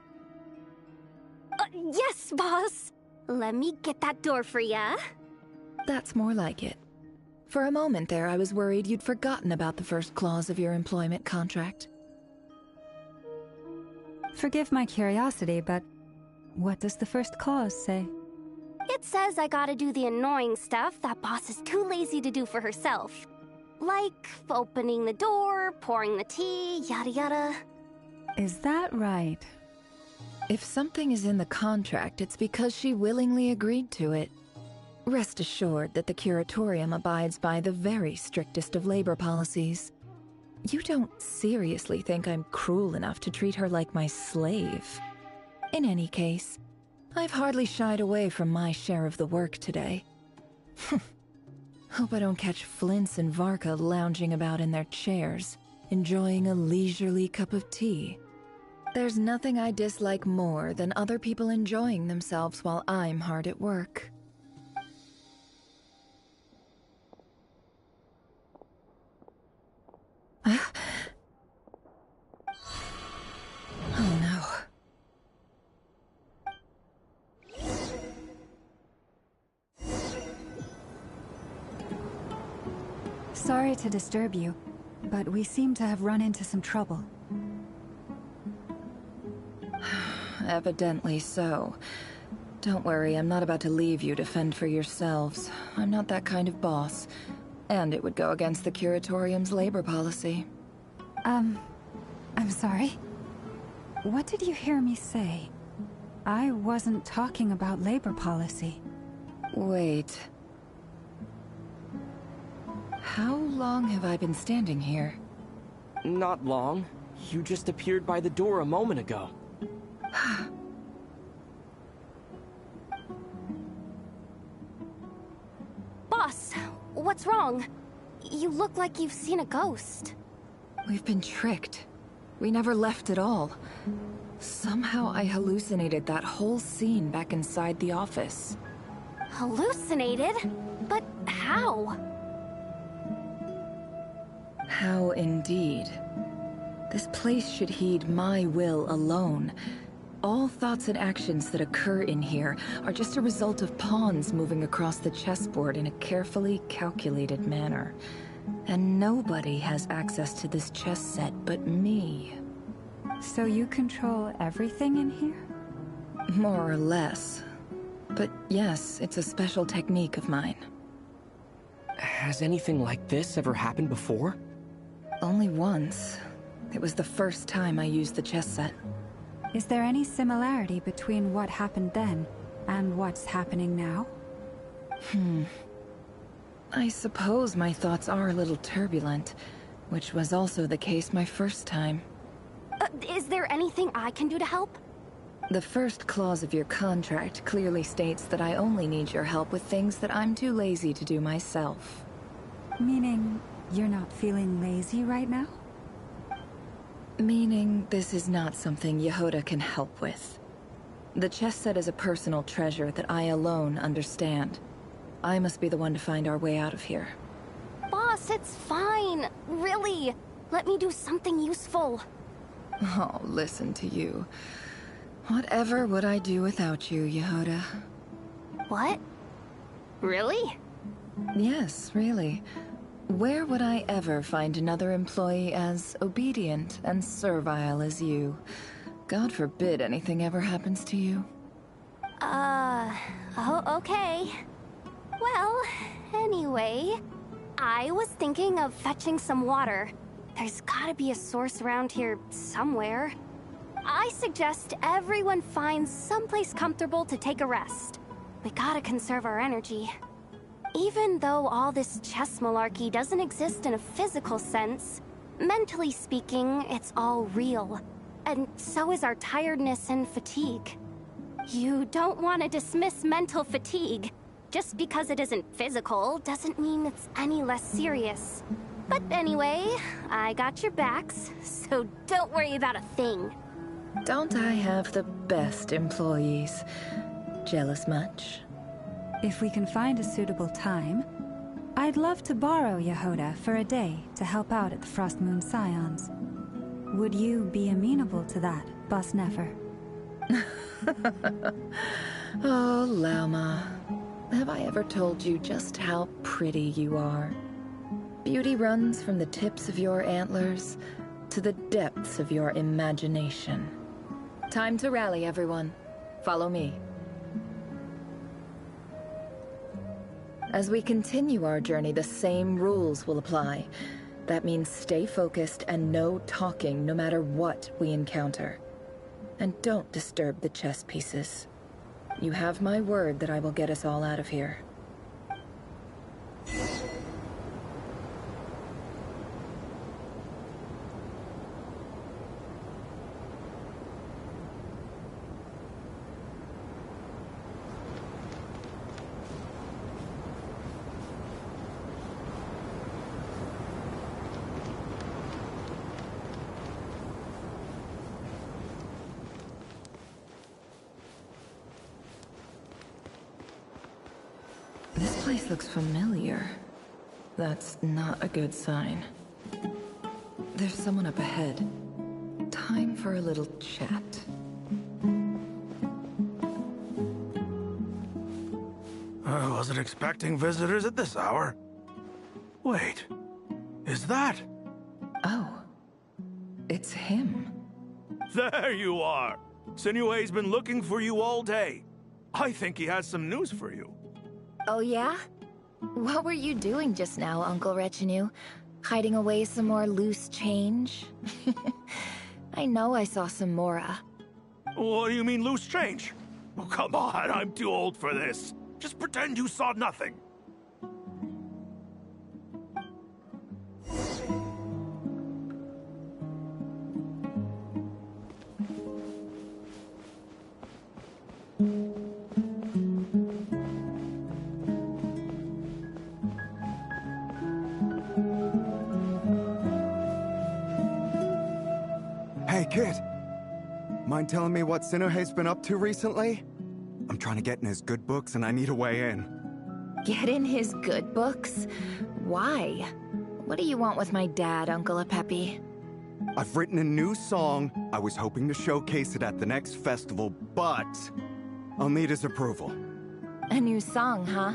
Yes, boss! Let me get that door for ya. That's more like it. For a moment there, I was worried you'd forgotten about the first clause of your employment contract. Forgive my curiosity, but what does the first clause say? It says I gotta do the annoying stuff that boss is too lazy to do for herself. Like opening the door, pouring the tea, yada yada. Is that right? If something is in the contract, it's because she willingly agreed to it. Rest assured that the Curatorium abides by the very strictest of labor policies. You don't seriously think I'm cruel enough to treat her like my slave? In any case, I've hardly shied away from my share of the work today. Hope I don't catch Flintz and Varka lounging about in their chairs, enjoying a leisurely cup of tea. There's nothing I dislike more than other people enjoying themselves while I'm hard at work. Oh no. Sorry to disturb you, but we seem to have run into some trouble. Evidently so. Don't worry, I'm not about to leave you to fend for yourselves. I'm not that kind of boss. And it would go against the Curatorium's labor policy. I'm sorry? What did you hear me say? I wasn't talking about labor policy. Wait. How long have I been standing here? Not long. You just appeared by the door a moment ago. What's wrong? You look like you've seen a ghost. We've been tricked. We never left at all. Somehow I hallucinated that whole scene back inside the office. Hallucinated? But how? How indeed. This place should heed my will alone. All thoughts and actions that occur in here are just a result of pawns moving across the chessboard in a carefully calculated manner. And nobody has access to this chess set but me. So you control everything in here? More or less. But yes, it's a special technique of mine. Has anything like this ever happened before? Only once. It was the first time I used the chess set. Is there any similarity between what happened then and what's happening now? I suppose my thoughts are a little turbulent, which was also the case my first time. Is there anything I can do to help? The first clause of your contract clearly states that I only need your help with things that I'm too lazy to do myself. Meaning, you're not feeling lazy right now? Meaning, this is not something Yehoda can help with. The chess set is a personal treasure that I alone understand. I must be the one to find our way out of here. Boss, it's fine. Really. Let me do something useful. Oh, listen to you. Whatever would I do without you, Yehoda? What? Really? Yes, really. Where would I ever find another employee as obedient and servile as you? God forbid anything ever happens to you. Oh, okay. Well, anyway, I was thinking of fetching some water. There's gotta be a source around here somewhere. I suggest everyone finds someplace comfortable to take a rest. We gotta conserve our energy. Even though all this chess malarkey doesn't exist in a physical sense, mentally speaking, it's all real. And so is our tiredness and fatigue. You don't want to dismiss mental fatigue. Just because it isn't physical doesn't mean it's any less serious. But anyway, I got your backs, so don't worry about a thing. Don't I have the best employees? Jealous much? If we can find a suitable time, I'd love to borrow Yehoda for a day to help out at the Frost Moon Scions. Would you be amenable to that, Boss Nefer? Oh, Lauma. Have I ever told you just how pretty you are? Beauty runs from the tips of your antlers to the depths of your imagination. Time to rally, everyone. Follow me. As we continue our journey, the same rules will apply. That means stay focused and no talking no matter what we encounter. And don't disturb the chess pieces. You have my word that I will get us all out of here. This place looks familiar. That's not a good sign. There's someone up ahead. Time for a little chat. I wasn't expecting visitors at this hour. Wait, is that? Oh, it's him. There you are! Sinue's been looking for you all day. I think he has some news for you. Oh yeah? What were you doing just now, Uncle Retinue? Hiding away some more loose change? I know I saw some Mora. What do you mean loose change? Oh, come on, I'm too old for this. Just pretend you saw nothing. mind telling me what Sinuhe's been up to recently? I'm trying to get in his good books and I need a way in. Get in his good books? Why? What do you want with my dad, Uncle Apepe? I've written a new song. I was hoping to showcase it at the next festival, but I'll need his approval. A new song, huh?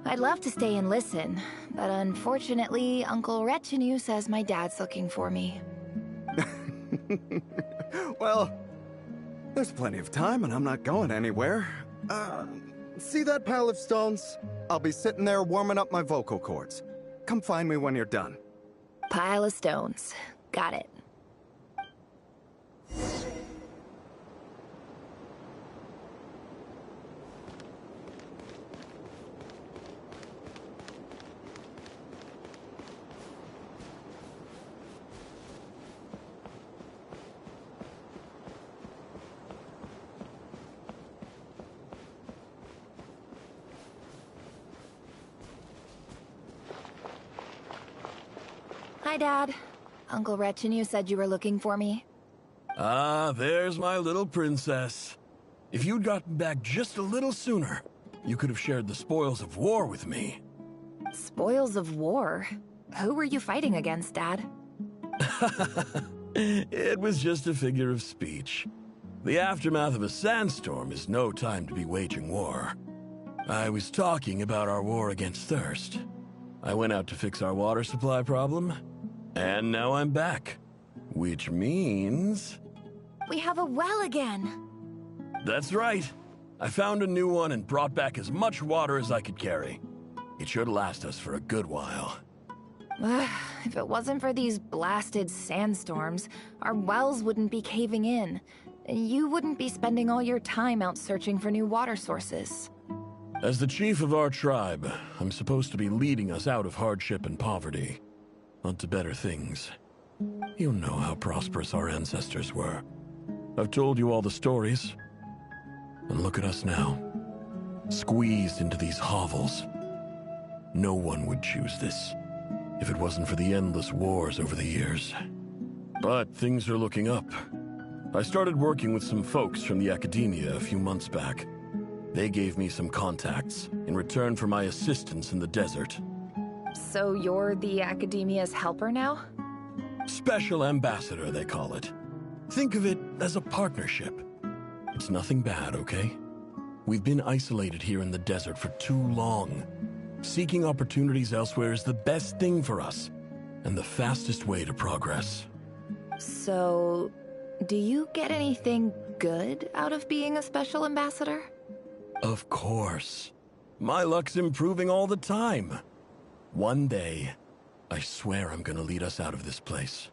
I'd love to stay and listen, but unfortunately, Uncle Retinue says my dad's looking for me. Well, there's plenty of time and I'm not going anywhere. See that pile of stones? I'll be sitting there warming up my vocal cords. Come find me when you're done. Pile of stones. Got it. Hi, Dad. Uncle Retinue said you were looking for me. Ah, there's my little princess. If you'd gotten back just a little sooner, you could have shared the spoils of war with me. Spoils of war? Who were you fighting against, Dad? It was just a figure of speech. The aftermath of a sandstorm is no time to be waging war. I was talking about our war against thirst. I went out to fix our water supply problem, and now I'm back. Which means... We have a well again! That's right. I found a new one and brought back as much water as I could carry. It should last us for a good while. If it wasn't for these blasted sandstorms, our wells wouldn't be caving in. You wouldn't be spending all your time out searching for new water sources. As the chief of our tribe, I'm supposed to be leading us out of hardship and poverty, onto better things. You know how prosperous our ancestors were. I've told you all the stories. And look at us now, squeezed into these hovels. No one would choose this, if it wasn't for the endless wars over the years. But things are looking up. I started working with some folks from the academia a few months back. They gave me some contacts in return for my assistance in the desert. So you're the academia's helper now? Special ambassador, they call it. Think of it as a partnership. It's nothing bad, okay? We've been isolated here in the desert for too long. Seeking opportunities elsewhere is the best thing for us, and the fastest way to progress. So, do you get anything good out of being a special ambassador? Of course. My luck's improving all the time. One day, I swear I'm gonna lead us out of this place.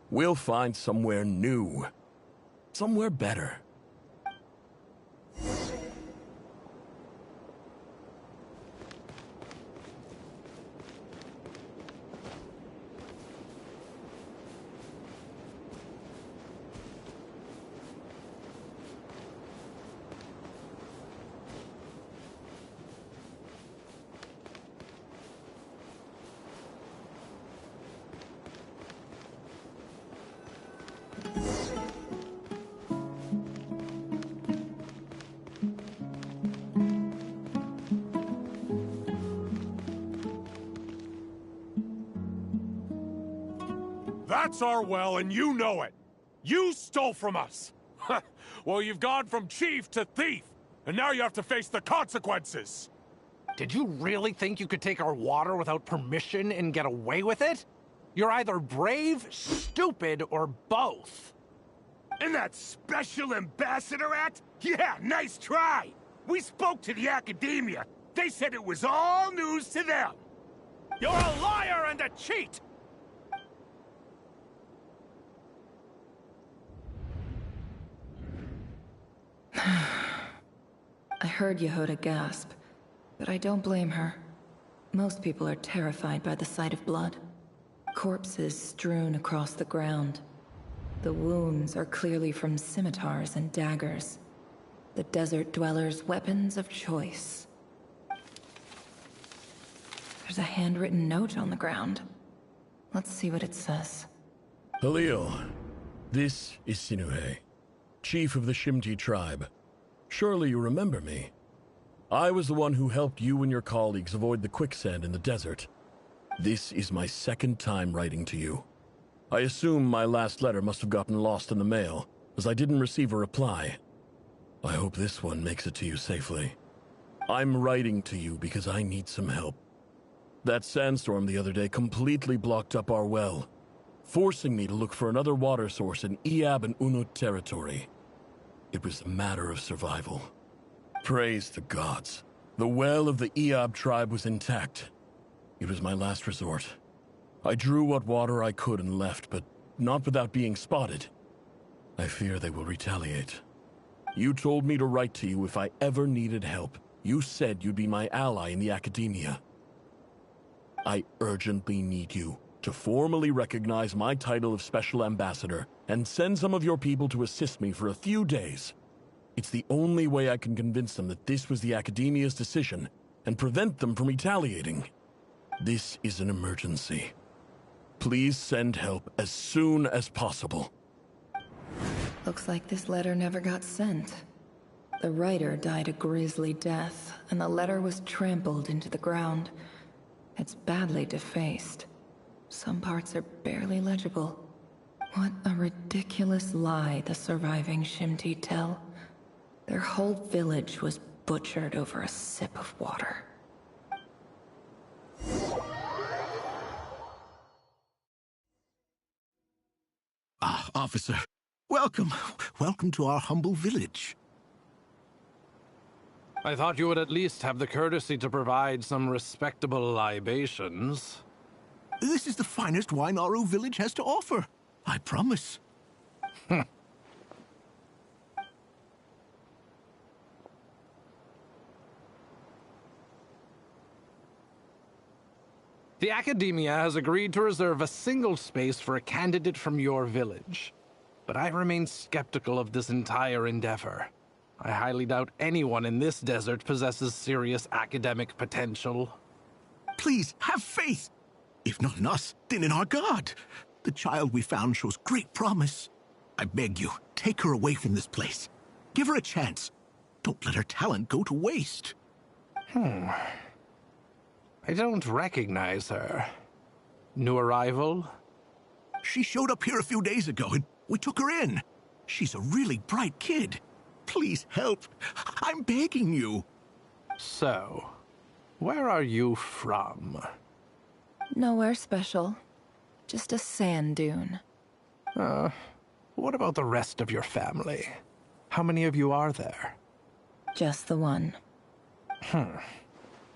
We'll find somewhere new. Somewhere better. That's our well, and you know it. You stole from us. Well, you've gone from chief to thief, and now you have to face the consequences. Did you really think you could take our water without permission and get away with it? You're either brave, stupid, or both. And that special ambassador act? Yeah, nice try. We spoke to the academia. They said it was all news to them. You're a liar and a cheat! I heard Yehuda gasp, but I don't blame her. Most people are terrified by the sight of blood. Corpses strewn across the ground. The wounds are clearly from scimitars and daggers. The desert dwellers' weapons of choice. There's a handwritten note on the ground. Let's see what it says. Halil, this is Sinuhe. chief of the Shimti tribe. Surely you remember me. I was the one who helped you and your colleagues avoid the quicksand in the desert. This is my second time writing to you. I assume my last letter must have gotten lost in the mail, as I didn't receive a reply. I hope this one makes it to you safely. I'm writing to you because I need some help. That sandstorm the other day completely blocked up our well, forcing me to look for another water source in Iab and Unut territory. It was a matter of survival. Praise the gods. The well of the Iab tribe was intact. It was my last resort. I drew what water I could and left, but not without being spotted. I fear they will retaliate. You told me to write to you if I ever needed help. You said you'd be my ally in the academia. I urgently need you to formally recognize my title of Special Ambassador and send some of your people to assist me for a few days. It's the only way I can convince them that this was the academia's decision and prevent them from retaliating. This is an emergency. Please send help as soon as possible. Looks like this letter never got sent. The writer died a grisly death, and the letter was trampled into the ground. It's badly defaced. Some parts are barely legible. What a ridiculous lie the surviving Shimti tell. Their whole village was butchered over a sip of water. Ah, officer. Welcome. Welcome to our humble village. I thought you would at least have the courtesy to provide some respectable libations. This is the finest wine Aru village has to offer. I promise. The Academia has agreed to reserve a single space for a candidate from your village. But I remain skeptical of this entire endeavor. I highly doubt anyone in this desert possesses serious academic potential. Please, have faith. If not in us, then in our god. The child we found shows great promise. I beg you, take her away from this place. Give her a chance. Don't let her talent go to waste. I don't recognize her. New arrival? She showed up here a few days ago and we took her in. She's a really bright kid. Please help. I'm begging you. So, where are you from? Nowhere special. Just a sand dune. What about the rest of your family? How many of you are there? Just the one.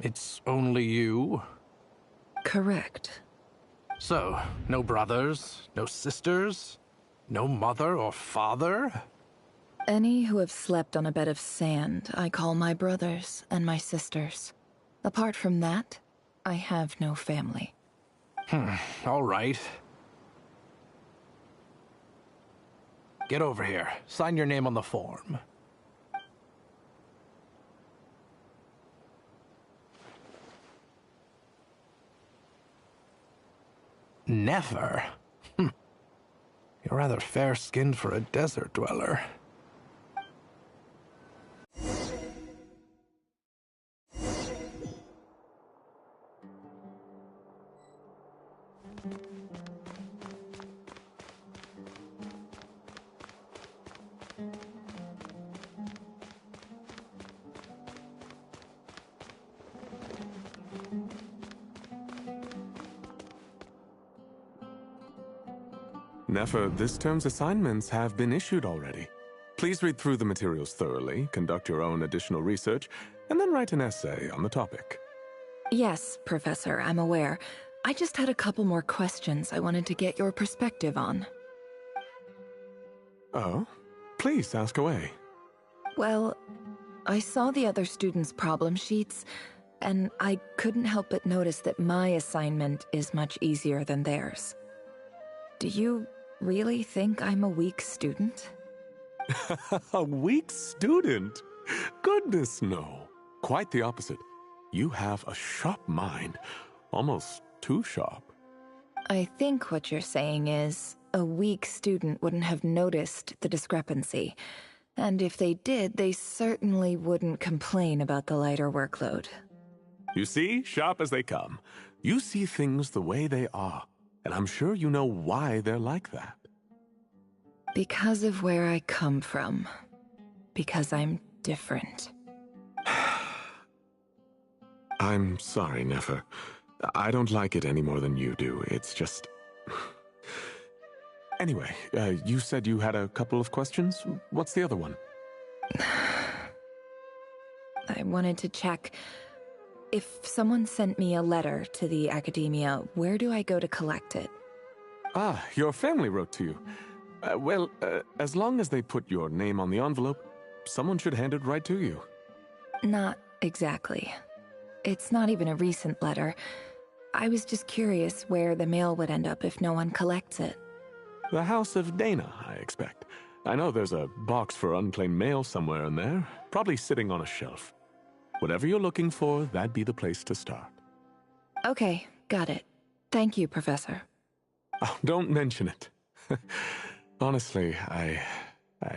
It's only you? Correct. So, no brothers, no sisters, no mother or father? Any who have slept on a bed of sand, I call my brothers and my sisters. Apart from that, I have no family. All right. Get over here. Sign your name on the form. Never? You're rather fair-skinned for a desert dweller. Nefer, this term's assignments have been issued already. Please read through the materials thoroughly, conduct your own additional research, and then write an essay on the topic. Yes, Professor, I'm aware. I just had a couple more questions I wanted to get your perspective on. Oh? Please ask away. Well, I saw the other students' problem sheets, and I couldn't help but notice that my assignment is much easier than theirs. Do you really think I'm a weak student? A weak student? Goodness, no. Quite the opposite. You have a sharp mind. Almost too sharp. I think what you're saying is, A weak student wouldn't have noticed the discrepancy. And if they did, they certainly wouldn't complain about the lighter workload. You see, sharp as they come. You see things the way they are, and I'm sure you know why they're like that. Because of where I come from. Because I'm different. I'm sorry, Nefer. I don't like it any more than you do. It's just... Anyway, you said you had a couple of questions. What's the other one? I wanted to check. If someone sent me a letter to the academia, where do I go to collect it? Ah, your family wrote to you. Well, as long as they put your name on the envelope, someone should hand it right to you. Not exactly. It's not even a recent letter. I was just curious where the mail would end up if no one collects it. The House of Dana, I expect. I know there's a box for unclaimed mail somewhere in there, probably sitting on a shelf. Whatever you're looking for, that'd be the place to start. Okay, got it. Thank you, Professor. Oh, don't mention it. Honestly, I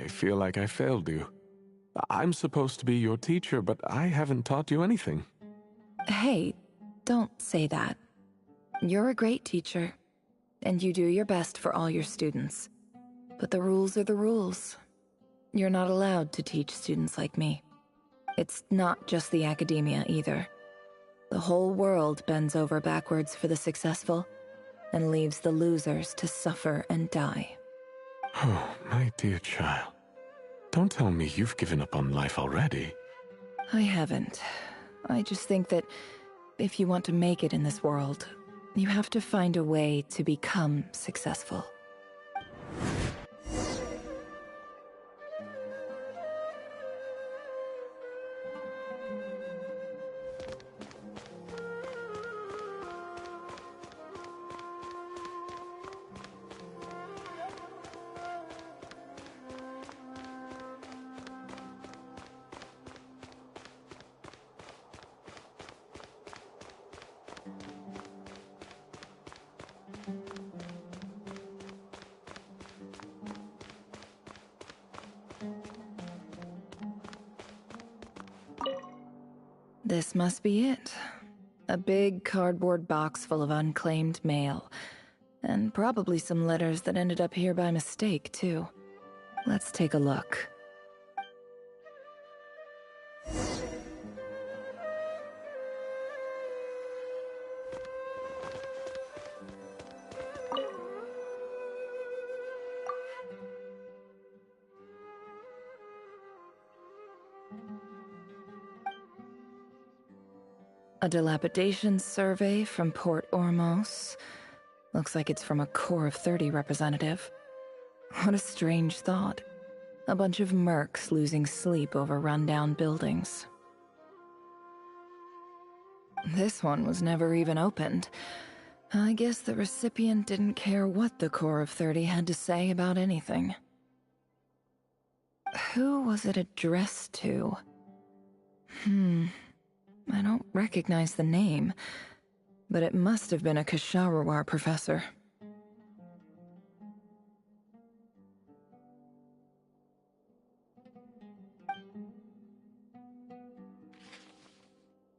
feel like I failed you. I'm supposed to be your teacher, but I haven't taught you anything. Hey, don't say that. You're a great teacher, and you do your best for all your students. But the rules are the rules. You're not allowed to teach students like me. It's not just the academia either. The whole world bends over backwards for the successful, and leaves the losers to suffer and die. Oh, my dear child. Don't tell me you've given up on life already. I haven't. I just think that if you want to make it in this world, you have to find a way to become successful. This must be it. A big cardboard box full of unclaimed mail. And probably some letters that ended up here by mistake, too. Let's take a look. A dilapidation survey from Port Ormos. Looks like it's from a Core of 30 representative. What a strange thought. A bunch of mercs losing sleep over rundown buildings. This one was never even opened. I guess the recipient didn't care what the Core of 30 had to say about anything. Who was it addressed to? I don't recognize the name, but it must have been a Kasharawar professor.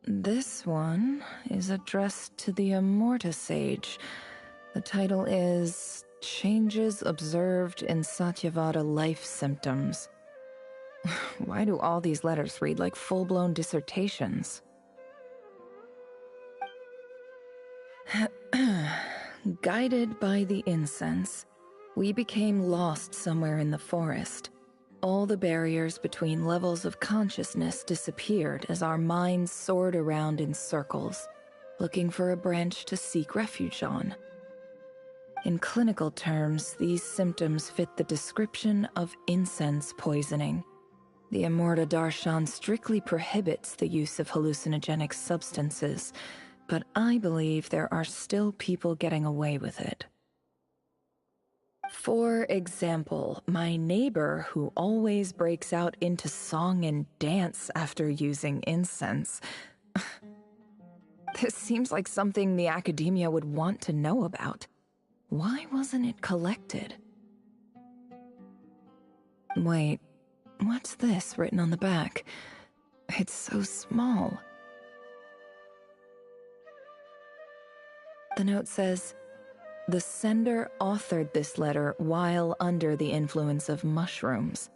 This one is addressed to the Immorta Sage. The title is Changes Observed in Satyavada Life Symptoms. Why do all these letters read like full-blown dissertations? Guided by the incense, we became lost somewhere in the forest. All the barriers between levels of consciousness disappeared as our minds soared around in circles, looking for a branch to seek refuge on. In clinical terms, these symptoms fit the description of incense poisoning. The Immorta Darshan strictly prohibits the use of hallucinogenic substances, but I believe there are still people getting away with it. For example, my neighbor who always breaks out into song and dance after using incense. This seems like something the academia would want to know about. Why wasn't it collected? Wait, what's this written on the back? It's so small. The note says, "The sender authored this letter while under the influence of mushrooms.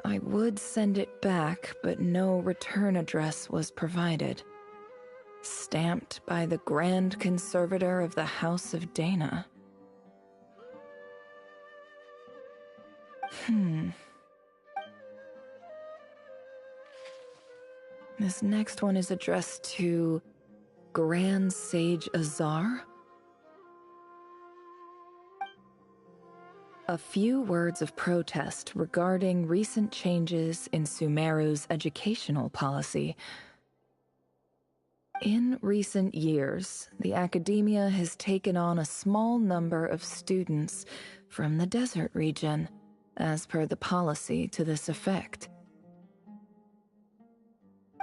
I would send it back, but no return address was provided. Stamped by the Grand Conservator of the House of Dana." This next one is addressed to Grand Sage Azar. A few words of protest regarding recent changes in Sumeru's educational policy. In recent years, the academia has taken on a small number of students from the desert region, as per the policy to this effect.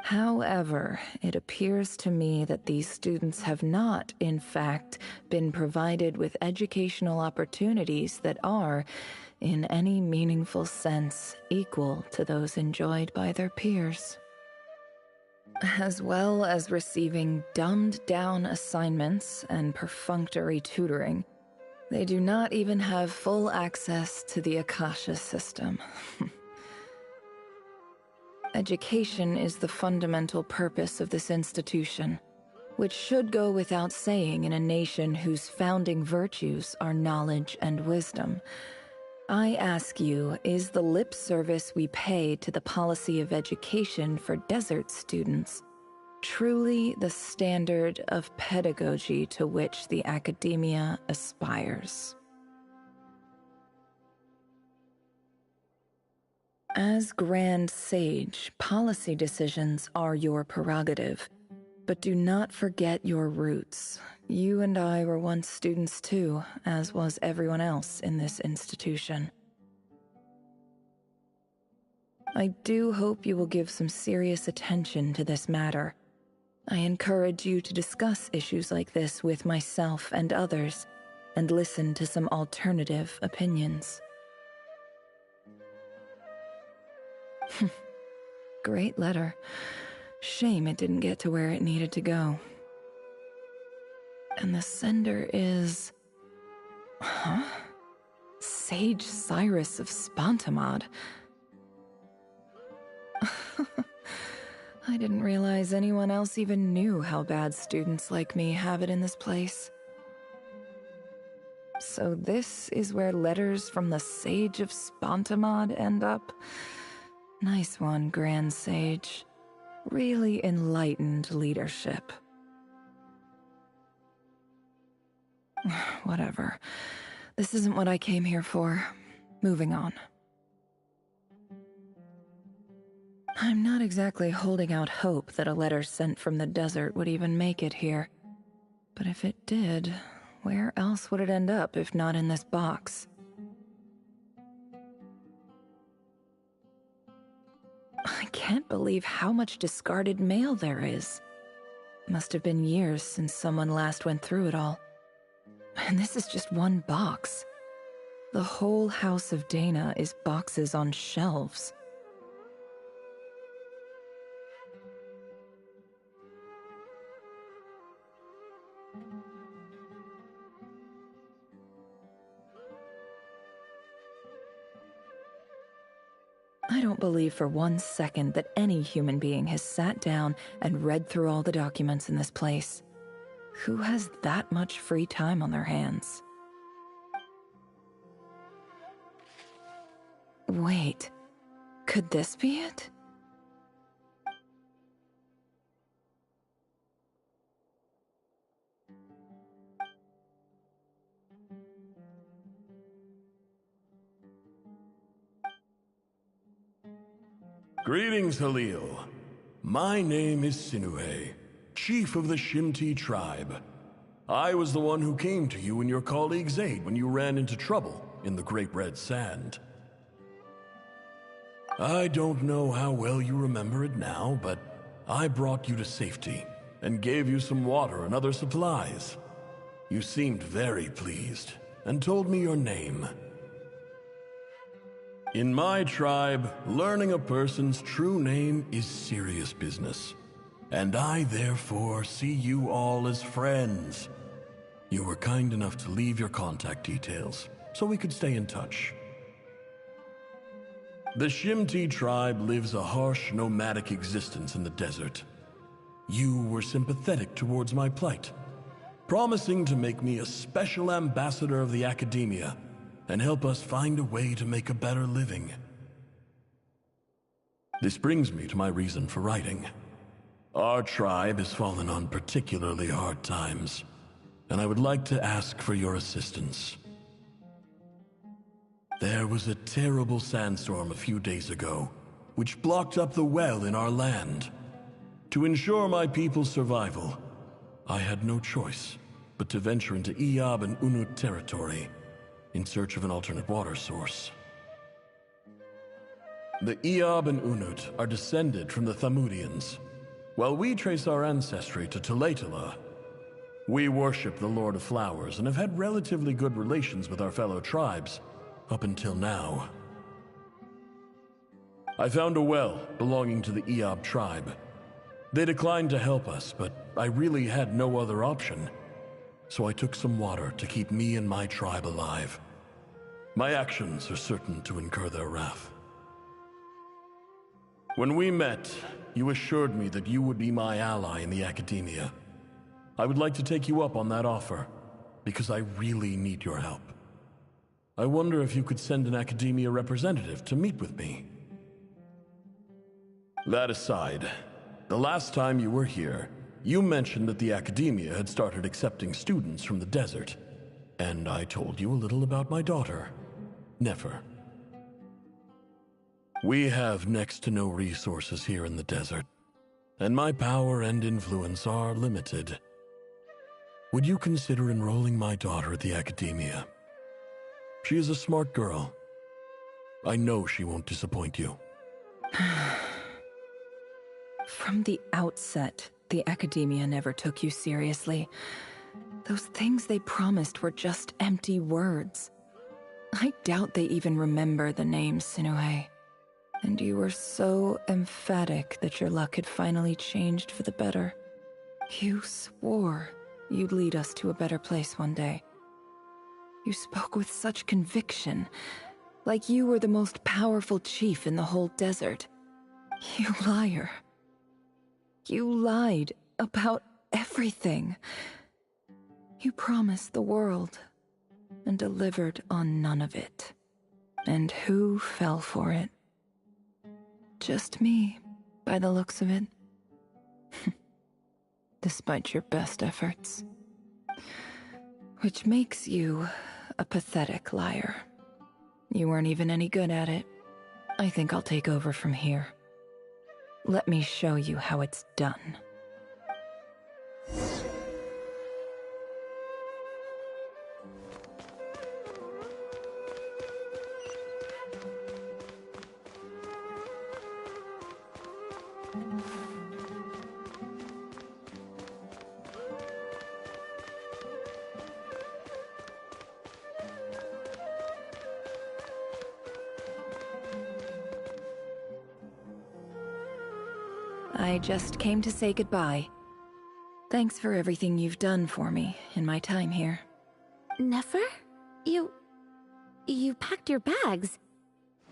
However, it appears to me that these students have not, in fact, been provided with educational opportunities that are, in any meaningful sense, equal to those enjoyed by their peers. As well as receiving dumbed-down assignments and perfunctory tutoring, they do not even have full access to the Akasha system. Education is the fundamental purpose of this institution, which should go without saying in a nation whose founding virtues are knowledge and wisdom. I ask you, is the lip service we pay to the policy of education for desert students truly the standard of pedagogy to which the academia aspires? As Grand Sage, policy decisions are your prerogative, but do not forget your roots. You and I were once students too, as was everyone else in this institution. I do hope you will give some serious attention to this matter. I encourage you to discuss issues like this with myself and others, and listen to some alternative opinions. Great letter. Shame it didn't get to where it needed to go. And the sender is... Sage Cyrus of Spantamad. I didn't realize anyone else even knew how bad students like me have it in this place. So this is where letters from the Sage of Spantamad end up? Nice one, Grand Sage. Really enlightened leadership. Whatever. This isn't what I came here for. Moving on. I'm not exactly holding out hope that a letter sent from the desert would even make it here. But if it did, where else would it end up if not in this box? I can't believe how much discarded mail there is. Must have been years since someone last went through it all. And this is just one box. The whole House of Dana is boxes on shelves. I don't believe for one second that any human being has sat down and read through all the documents in this place. Who has that much free time on their hands? Wait, could this be it? Greetings, Halil. My name is Sinue, chief of the Shimti tribe. I was the one who came to you and your colleague Zaid when you ran into trouble in the Great Red Sand. I don't know how well you remember it now, but I brought you to safety and gave you some water and other supplies. You seemed very pleased. and told me your name. In my tribe, learning a person's true name is serious business, and I therefore see you all as friends. You were kind enough to leave your contact details, so we could stay in touch. The Shimti tribe lives a harsh, nomadic existence in the desert. You were sympathetic towards my plight, promising to make me a special ambassador of the Academia and help us find a way to make a better living. This brings me to my reason for writing. Our tribe has fallen on particularly hard times, and I would like to ask for your assistance. There was a terrible sandstorm a few days ago, which blocked up the well in our land. To ensure my people's survival, I had no choice but to venture into Iyab and Unut territory in search of an alternate water source. The Iyab and Unut are descended from the Thamudians, while we trace our ancestry to Tulatala. We worship the Lord of Flowers and have had relatively good relations with our fellow tribes up until now. I found a well belonging to the Iyab tribe. They declined to help us, but I really had no other option, so I took some water to keep me and my tribe alive. My actions are certain to incur their wrath. When we met, you assured me that you would be my ally in the Academia. I would like to take you up on that offer, because I really need your help. I wonder if you could send an Academia representative to meet with me. That aside, the last time you were here, you mentioned that the Academia had started accepting students from the desert, and I told you a little about my daughter, Nefer. We have next to no resources here in the desert, and my power and influence are limited. Would you consider enrolling my daughter at the Academia? She is a smart girl. I know she won't disappoint you. From the outset, the Academia never took you seriously. Those things they promised were just empty words. I doubt they even remember the name Sinuhe. And you were so emphatic that your luck had finally changed for the better. You swore you'd lead us to a better place one day. You spoke with such conviction, like you were the most powerful chief in the whole desert. You liar. You lied about everything. You promised the world and delivered on none of it. And who fell for it? Just me, by the looks of it. Despite your best efforts. Which makes you a pathetic liar. You weren't even any good at it. I think I'll take over from here. Let me show you how it's done. I just came to say goodbye. Thanks for everything you've done for me in my time here. Nefer? You packed your bags.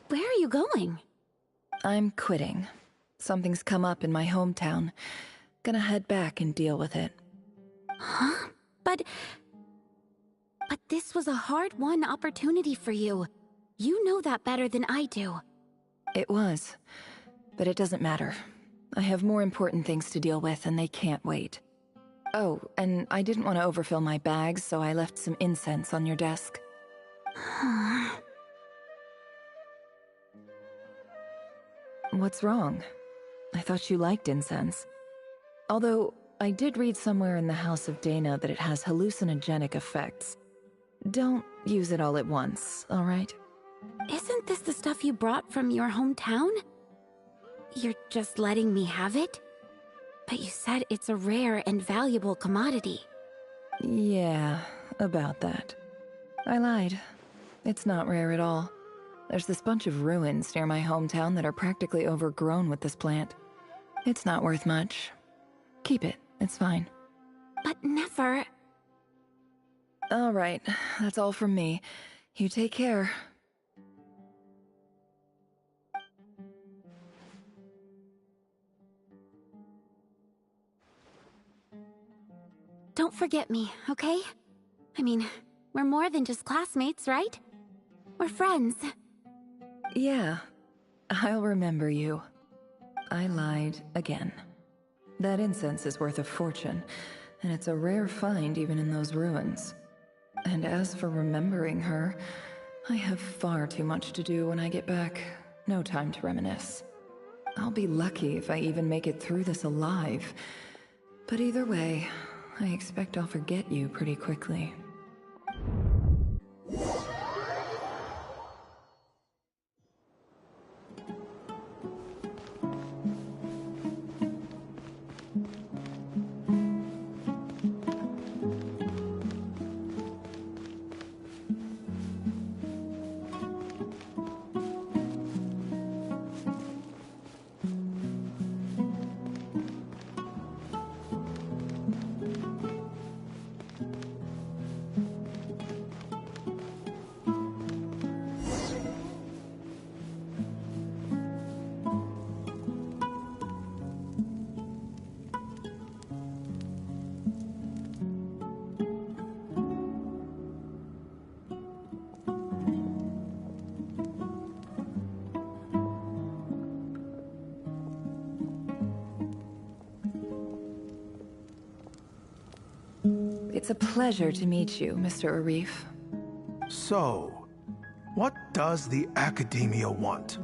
Where are you going? I'm quitting. Something's come up in my hometown. Gonna head back and deal with it. Huh? But this was a hard-won opportunity for you. You know that better than I do. It was, but it doesn't matter. I have more important things to deal with, and they can't wait. Oh, and I didn't want to overfill my bags, so I left some incense on your desk. What's wrong? I thought you liked incense. Although, I did read somewhere in the House of Dana that it has hallucinogenic effects. Don't use it all at once, all right? Isn't this the stuff you brought from your hometown? You're just letting me have it? But you said it's a rare and valuable commodity. Yeah, about that. I lied. It's not rare at all. There's this bunch of ruins near my hometown that are practically overgrown with this plant. It's not worth much. Keep it, it's fine. But never... All right, that's all from me. You take care. Don't forget me, okay? I mean, we're more than just classmates, right? We're friends. Yeah, I'll remember you. I lied again. That incense is worth a fortune, and it's a rare find even in those ruins. And as for remembering her, I have far too much to do when I get back. No time to reminisce. I'll be lucky if I even make it through this alive. But either way, I expect I'll forget you pretty quickly. It's a pleasure to meet you, Mr. Arif. So, what does the Academia want?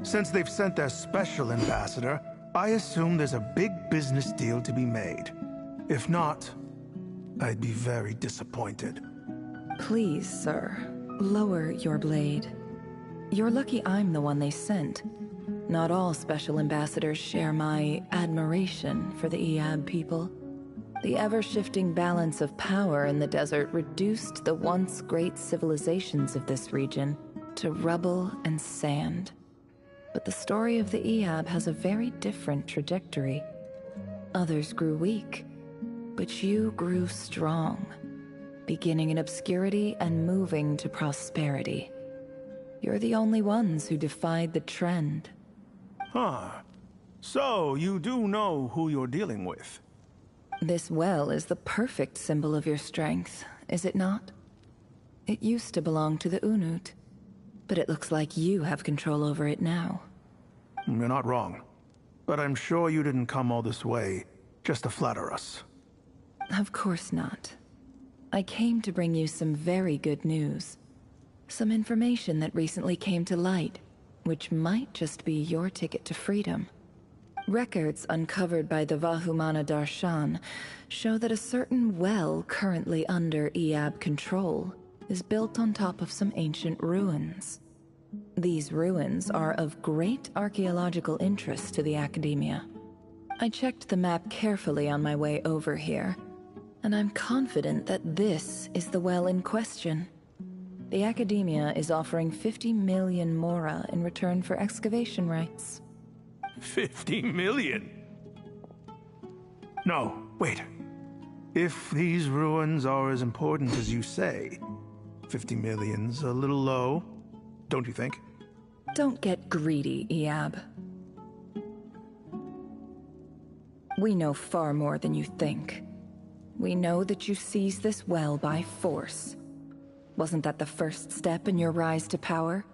Since they've sent their special ambassador, I assume there's a big business deal to be made. If not, I'd be very disappointed. Please, sir, lower your blade. You're lucky I'm the one they sent. Not all special ambassadors share my admiration for the Iab people. The ever-shifting balance of power in the desert reduced the once great civilizations of this region to rubble and sand. But the story of the Iab has a very different trajectory. Others grew weak, but you grew strong, beginning in obscurity and moving to prosperity. You're the only ones who defied the trend. Huh. So, you do know who you're dealing with? This well is the perfect symbol of your strength, is it not? It used to belong to the Unut, but it looks like you have control over it now. You're not wrong. But I'm sure you didn't come all this way just to flatter us. Of course not. I came to bring you some very good news. Some information that recently came to light, which might just be your ticket to freedom. Records uncovered by the Vahumana Darshan show that a certain well currently under Iab control is built on top of some ancient ruins. These ruins are of great archaeological interest to the Academia. I checked the map carefully on my way over here, and I'm confident that this is the well in question. The Academia is offering 50 million mora in return for excavation rights. 50 million? No, wait. If these ruins are as important as you say, 50 million's a little low, don't you think? Don't get greedy, Iab. We know far more than you think. We know that you seized this well by force. Wasn't that the first step in your rise to power?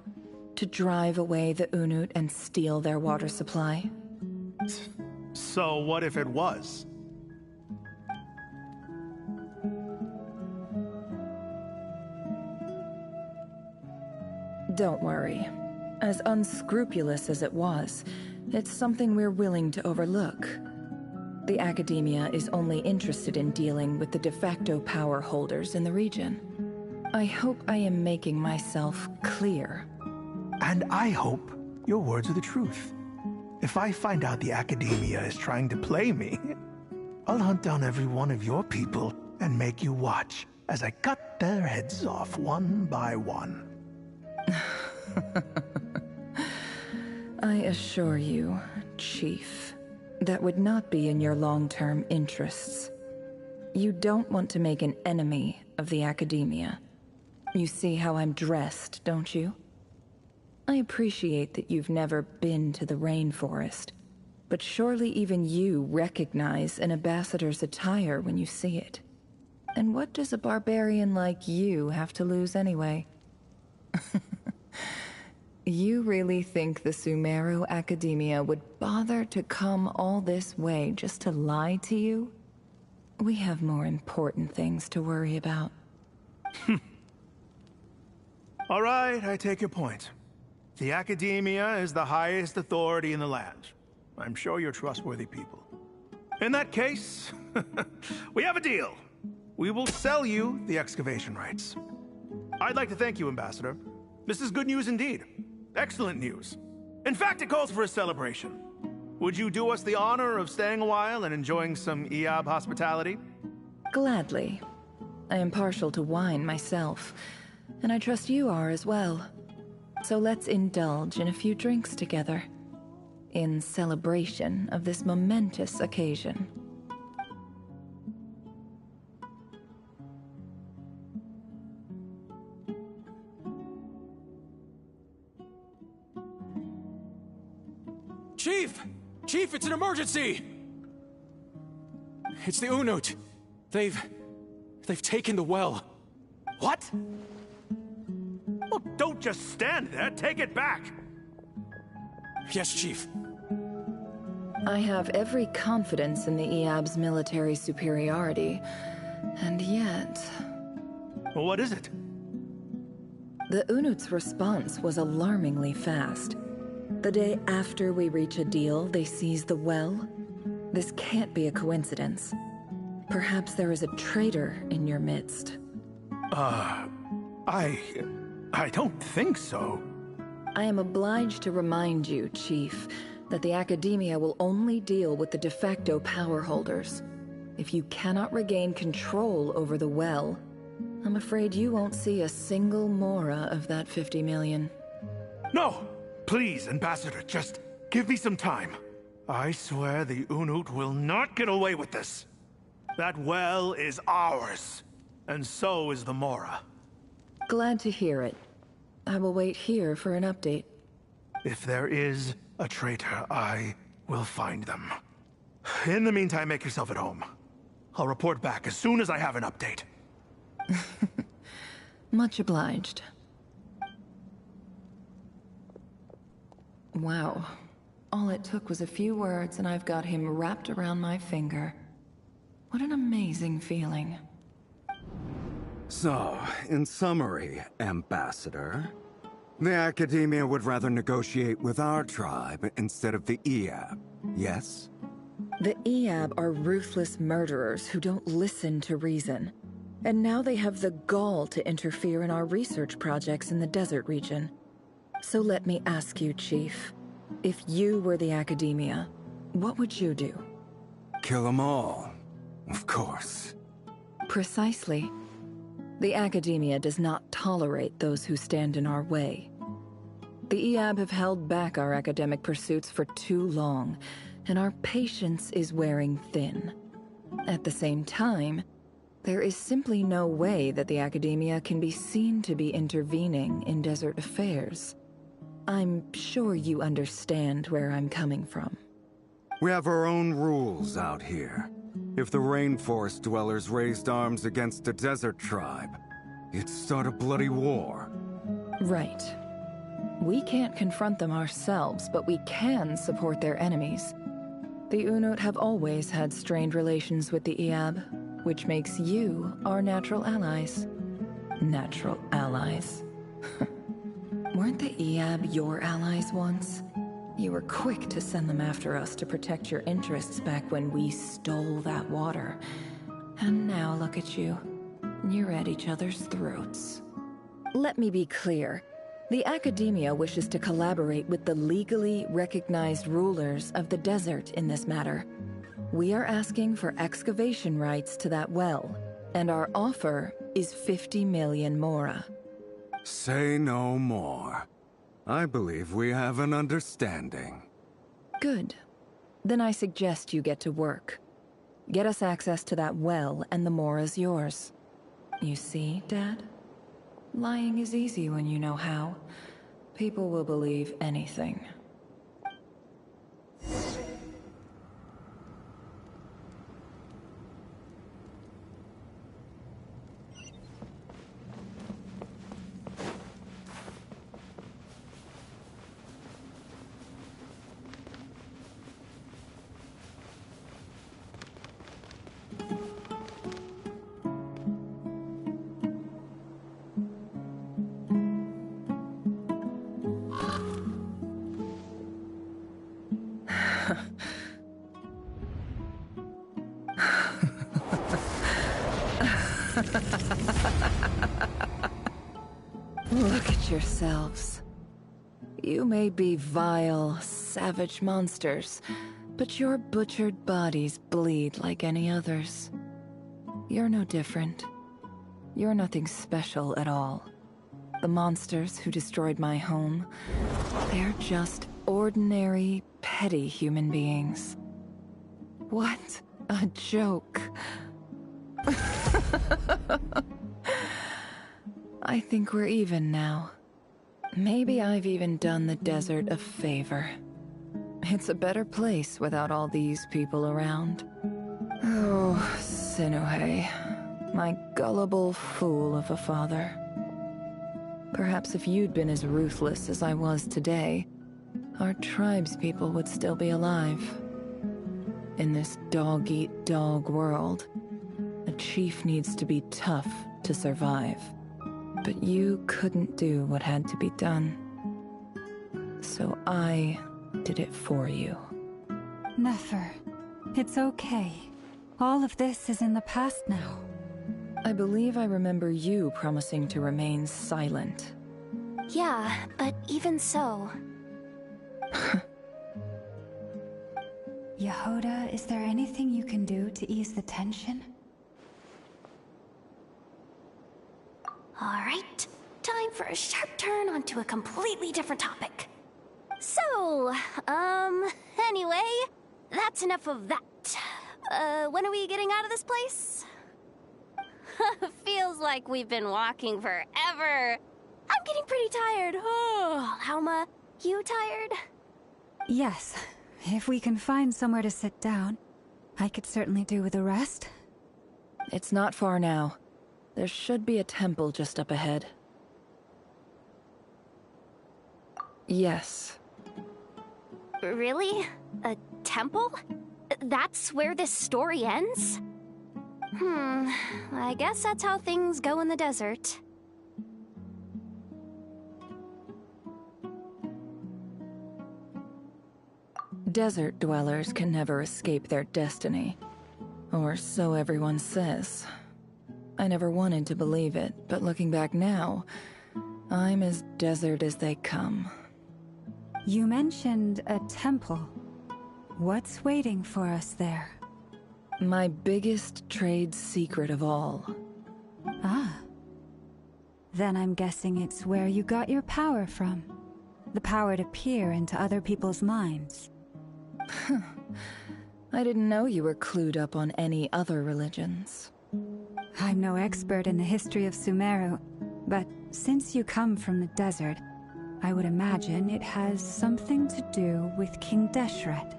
To drive away the Unut and steal their water supply? So what if it was? Don't worry. As unscrupulous as it was, it's something we're willing to overlook. The Academia is only interested in dealing with the de facto power holders in the region. I hope I am making myself clear. And I hope your words are the truth. If I find out the Academia is trying to play me, I'll hunt down every one of your people and make you watch as I cut their heads off one by one. I assure you, Chief, that would not be in your long-term interests. You don't want to make an enemy of the Academia. You see how I'm dressed, don't you? I appreciate that you've never been to the rainforest, but surely even you recognize an ambassador's attire when you see it. And what does a barbarian like you have to lose anyway? You really think the Sumeru Academia would bother to come all this way just to lie to you? We have more important things to worry about. All right, I take your point. The Academia is the highest authority in the land. I'm sure you're trustworthy people. In that case, we have a deal. We will sell you the excavation rights. I'd like to thank you, Ambassador. This is good news indeed. Excellent news. In fact, it calls for a celebration. Would you do us the honor of staying a while and enjoying some Eab hospitality? Gladly. I am partial to wine myself, and I trust you are as well. So let's indulge in a few drinks together, in celebration of this momentous occasion. Chief! Chief, it's an emergency! It's the Unut. They've taken the well. What? Well, don't just stand there. Take it back. Yes, Chief. I have every confidence in the Eab's military superiority, and yet... Well, what is it? The Unut's response was alarmingly fast. The day after we reach a deal, they seize the well. This can't be a coincidence. Perhaps there is a traitor in your midst. I don't think so. I am obliged to remind you, Chief, that the Academia will only deal with the de facto power holders. If you cannot regain control over the well, I'm afraid you won't see a single mora of that 50 million. No! Please, Ambassador, just give me some time. I swear the Unut will not get away with this. That well is ours, and so is the Mora. Glad to hear it. I will wait here for an update. If there is a traitor, I will find them. In the meantime, make yourself at home. I'll report back as soon as I have an update. Much obliged. Wow. All it took was a few words and I've got him wrapped around my finger. What an amazing feeling. So, in summary, Ambassador, the Academia would rather negotiate with our tribe instead of the Eab, yes? The Eab are ruthless murderers who don't listen to reason. And now they have the gall to interfere in our research projects in the desert region. So let me ask you, Chief. If you were the Academia, what would you do? Kill them all, of course. Precisely. The Academia does not tolerate those who stand in our way. The Eab have held back our academic pursuits for too long, and our patience is wearing thin. At the same time, there is simply no way that the Academia can be seen to be intervening in desert affairs. I'm sure you understand where I'm coming from. We have our own rules out here. If the rainforest dwellers raised arms against a desert tribe, it'd start a bloody war. Right. We can't confront them ourselves, but we can support their enemies. The Unut have always had strained relations with the Eab, which makes you our natural allies. Natural allies. Weren't the Eab your allies once? You were quick to send them after us to protect your interests back when we stole that water. And now look at you. You're at each other's throats. Let me be clear. The Academia wishes to collaborate with the legally recognized rulers of the desert in this matter. We are asking for excavation rights to that well, and our offer is 50 million mora. Say no more. I believe we have an understanding. Good. Then I suggest you get to work. Get us access to that well, and the mora's yours. You see, Dad? Lying is easy when you know how. People will believe anything. Look at yourselves. You may be vile, savage monsters, but your butchered bodies bleed like any others. You're no different. You're nothing special at all. The monsters who destroyed my home, they're just ordinary, petty human beings. What a joke. I think we're even now. Maybe I've even done the desert a favor. It's a better place without all these people around. Oh, Sinuhe, my gullible fool of a father. Perhaps if you'd been as ruthless as I was today, our tribespeople would still be alive. In this dog-eat-dog world, a chief needs to be tough to survive. But you couldn't do what had to be done. So I did it for you. Nefer, it's okay. All of this is in the past now. I believe I remember you promising to remain silent. Yeah, but even so... Yehoda, is there anything you can do to ease the tension? Alright, time for a sharp turn onto a completely different topic. So, anyway, that's enough of that. When are we getting out of this place? Feels like we've been walking forever. I'm getting pretty tired. Oh, Alma, you tired? Yes. If we can find somewhere to sit down, I could certainly do with a rest. It's not far now. There should be a temple just up ahead. Yes. Really? A temple? That's where this story ends? I guess that's how things go in the desert. Desert dwellers can never escape their destiny. Or so everyone says. I never wanted to believe it, but looking back now, I'm as desert as they come. You mentioned a temple. What's waiting for us there? My biggest trade secret of all. Ah. Then I'm guessing it's where you got your power from. The power to peer into other people's minds. I didn't know you were clued up on any other religions. I'm no expert in the history of Sumeru, but since you come from the desert, I would imagine it has something to do with King Deshret.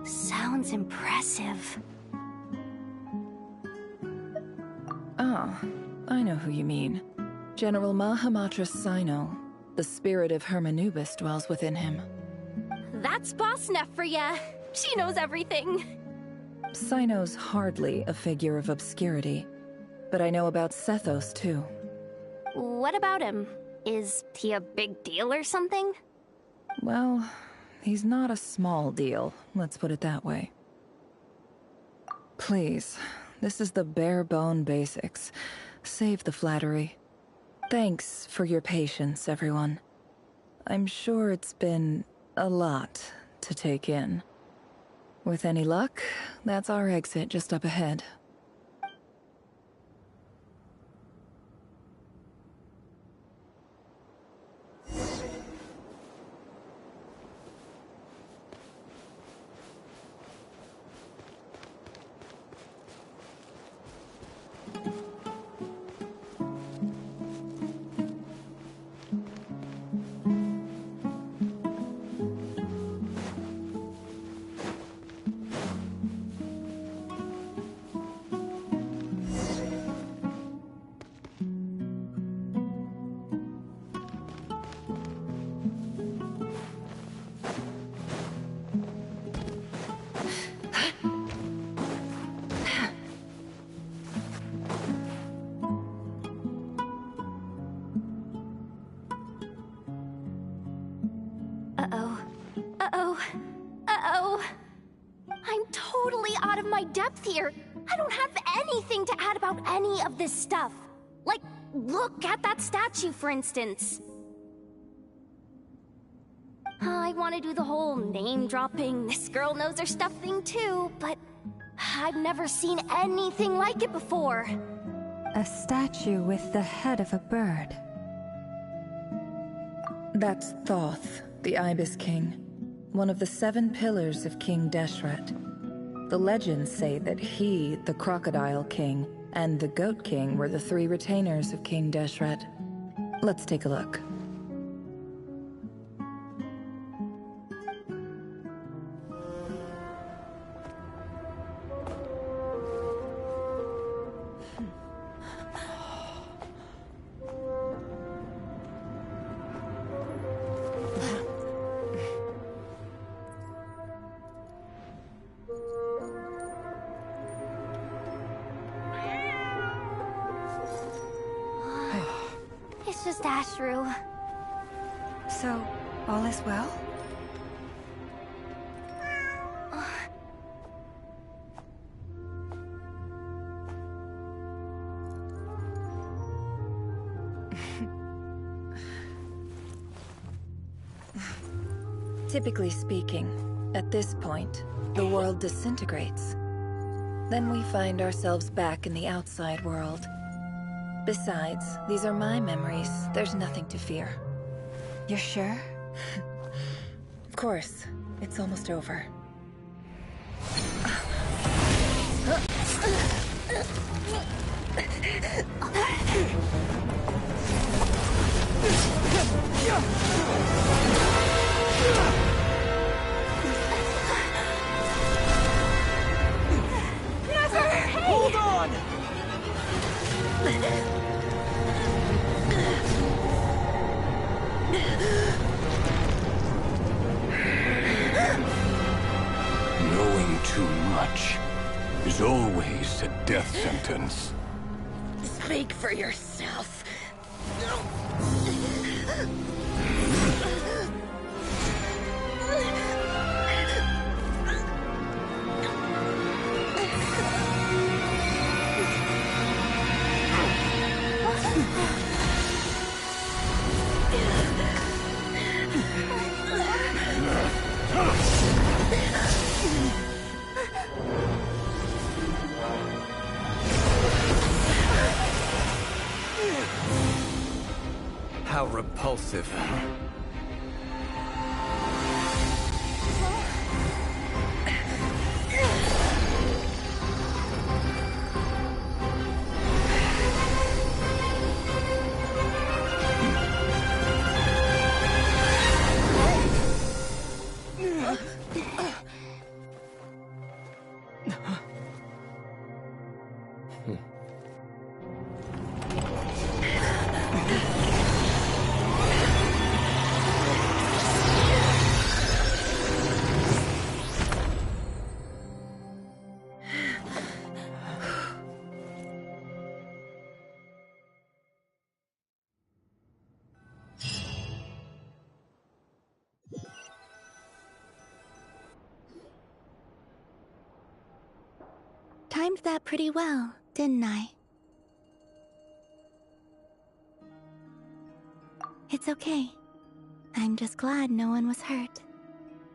Sounds impressive. Ah, I know who you mean. General Mahamatra Sino. The spirit of Hermanubis dwells within him. That's Boss Neff for ya. She knows everything. Sino's hardly a figure of obscurity, but I know about Sethos too. What about him? Is he a big deal or something? Well, he's not a small deal, let's put it that way. Please, This is the bare-bone basics. Save the flattery. Thanks for your patience, everyone. I'm sure it's been a lot to take in. With any luck, that's our exit just up ahead. I'm totally out of my depth here. I don't have anything to add about any of this stuff. Like, look at that statue, for instance. I want to do the whole name-dropping, this girl knows her stuff thing too, but I've never seen anything like it before. A statue with the head of a bird. That's Thoth, the Ibis King, one of the 7 pillars of King Deshret. The legends say that he, the Crocodile King, and the Goat King were the 3 retainers of King Deshret. Let's take a look. It's just Ashru. So, all is well? Typically speaking, at this point, the world disintegrates. Then we find ourselves back in the outside world. Besides, these are my memories. There's nothing to fear. You're sure? Of course. It's almost over. Never! Hold on! Knowing too much is always a death sentence. Speak for yourself. How repulsive. timed that pretty well, didn't I? It's okay. I'm just glad no one was hurt.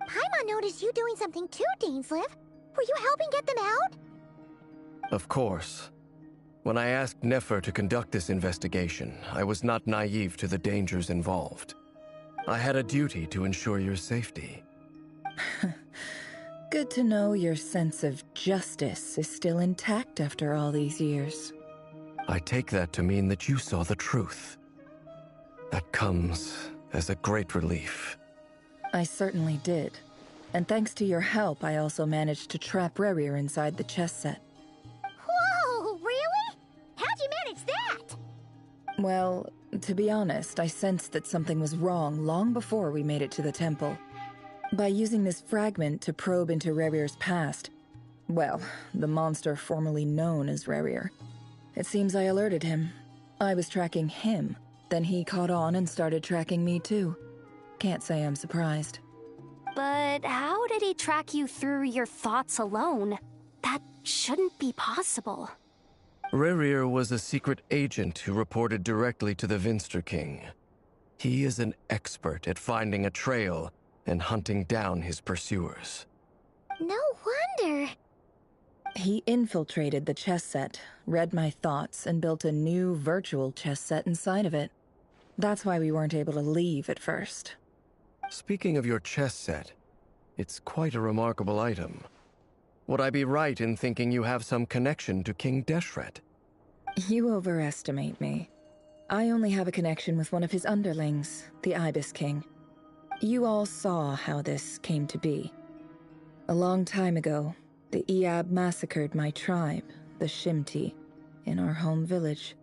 Paimon noticed you doing something too, Dainsleif. Were you helping get them out? Of course. When I asked Nefer to conduct this investigation, I was not naive to the dangers involved. I had a duty to ensure your safety. Good to know your sense of justice is still intact after all these years. I take that to mean that you saw the truth. That comes as a great relief. I certainly did. And thanks to your help, I also managed to trap Rerir inside the chess set. Whoa, really? How'd you manage that? Well, to be honest, I sensed that something was wrong long before we made it to the temple. By using this fragment to probe into Rerir's past, well, the monster formerly known as Rerir, it seems I alerted him. I was tracking him, then he caught on and started tracking me too. Can't say I'm surprised. But how did he track you through your thoughts alone? That shouldn't be possible. Rerir was a secret agent who reported directly to the Vinster King. He is an expert at finding a trail and hunting down his pursuers. No wonder. He infiltrated the chess set, read my thoughts, and built a new virtual chess set inside of it. That's why we weren't able to leave at first. Speaking of your chess set, it's quite a remarkable item. Would I be right in thinking you have some connection to King Deshret? You overestimate me. I only have a connection with one of his underlings, the Ibis King. You all saw how this came to be. A long time ago, the Eab massacred my tribe, the Shimti, in our home village.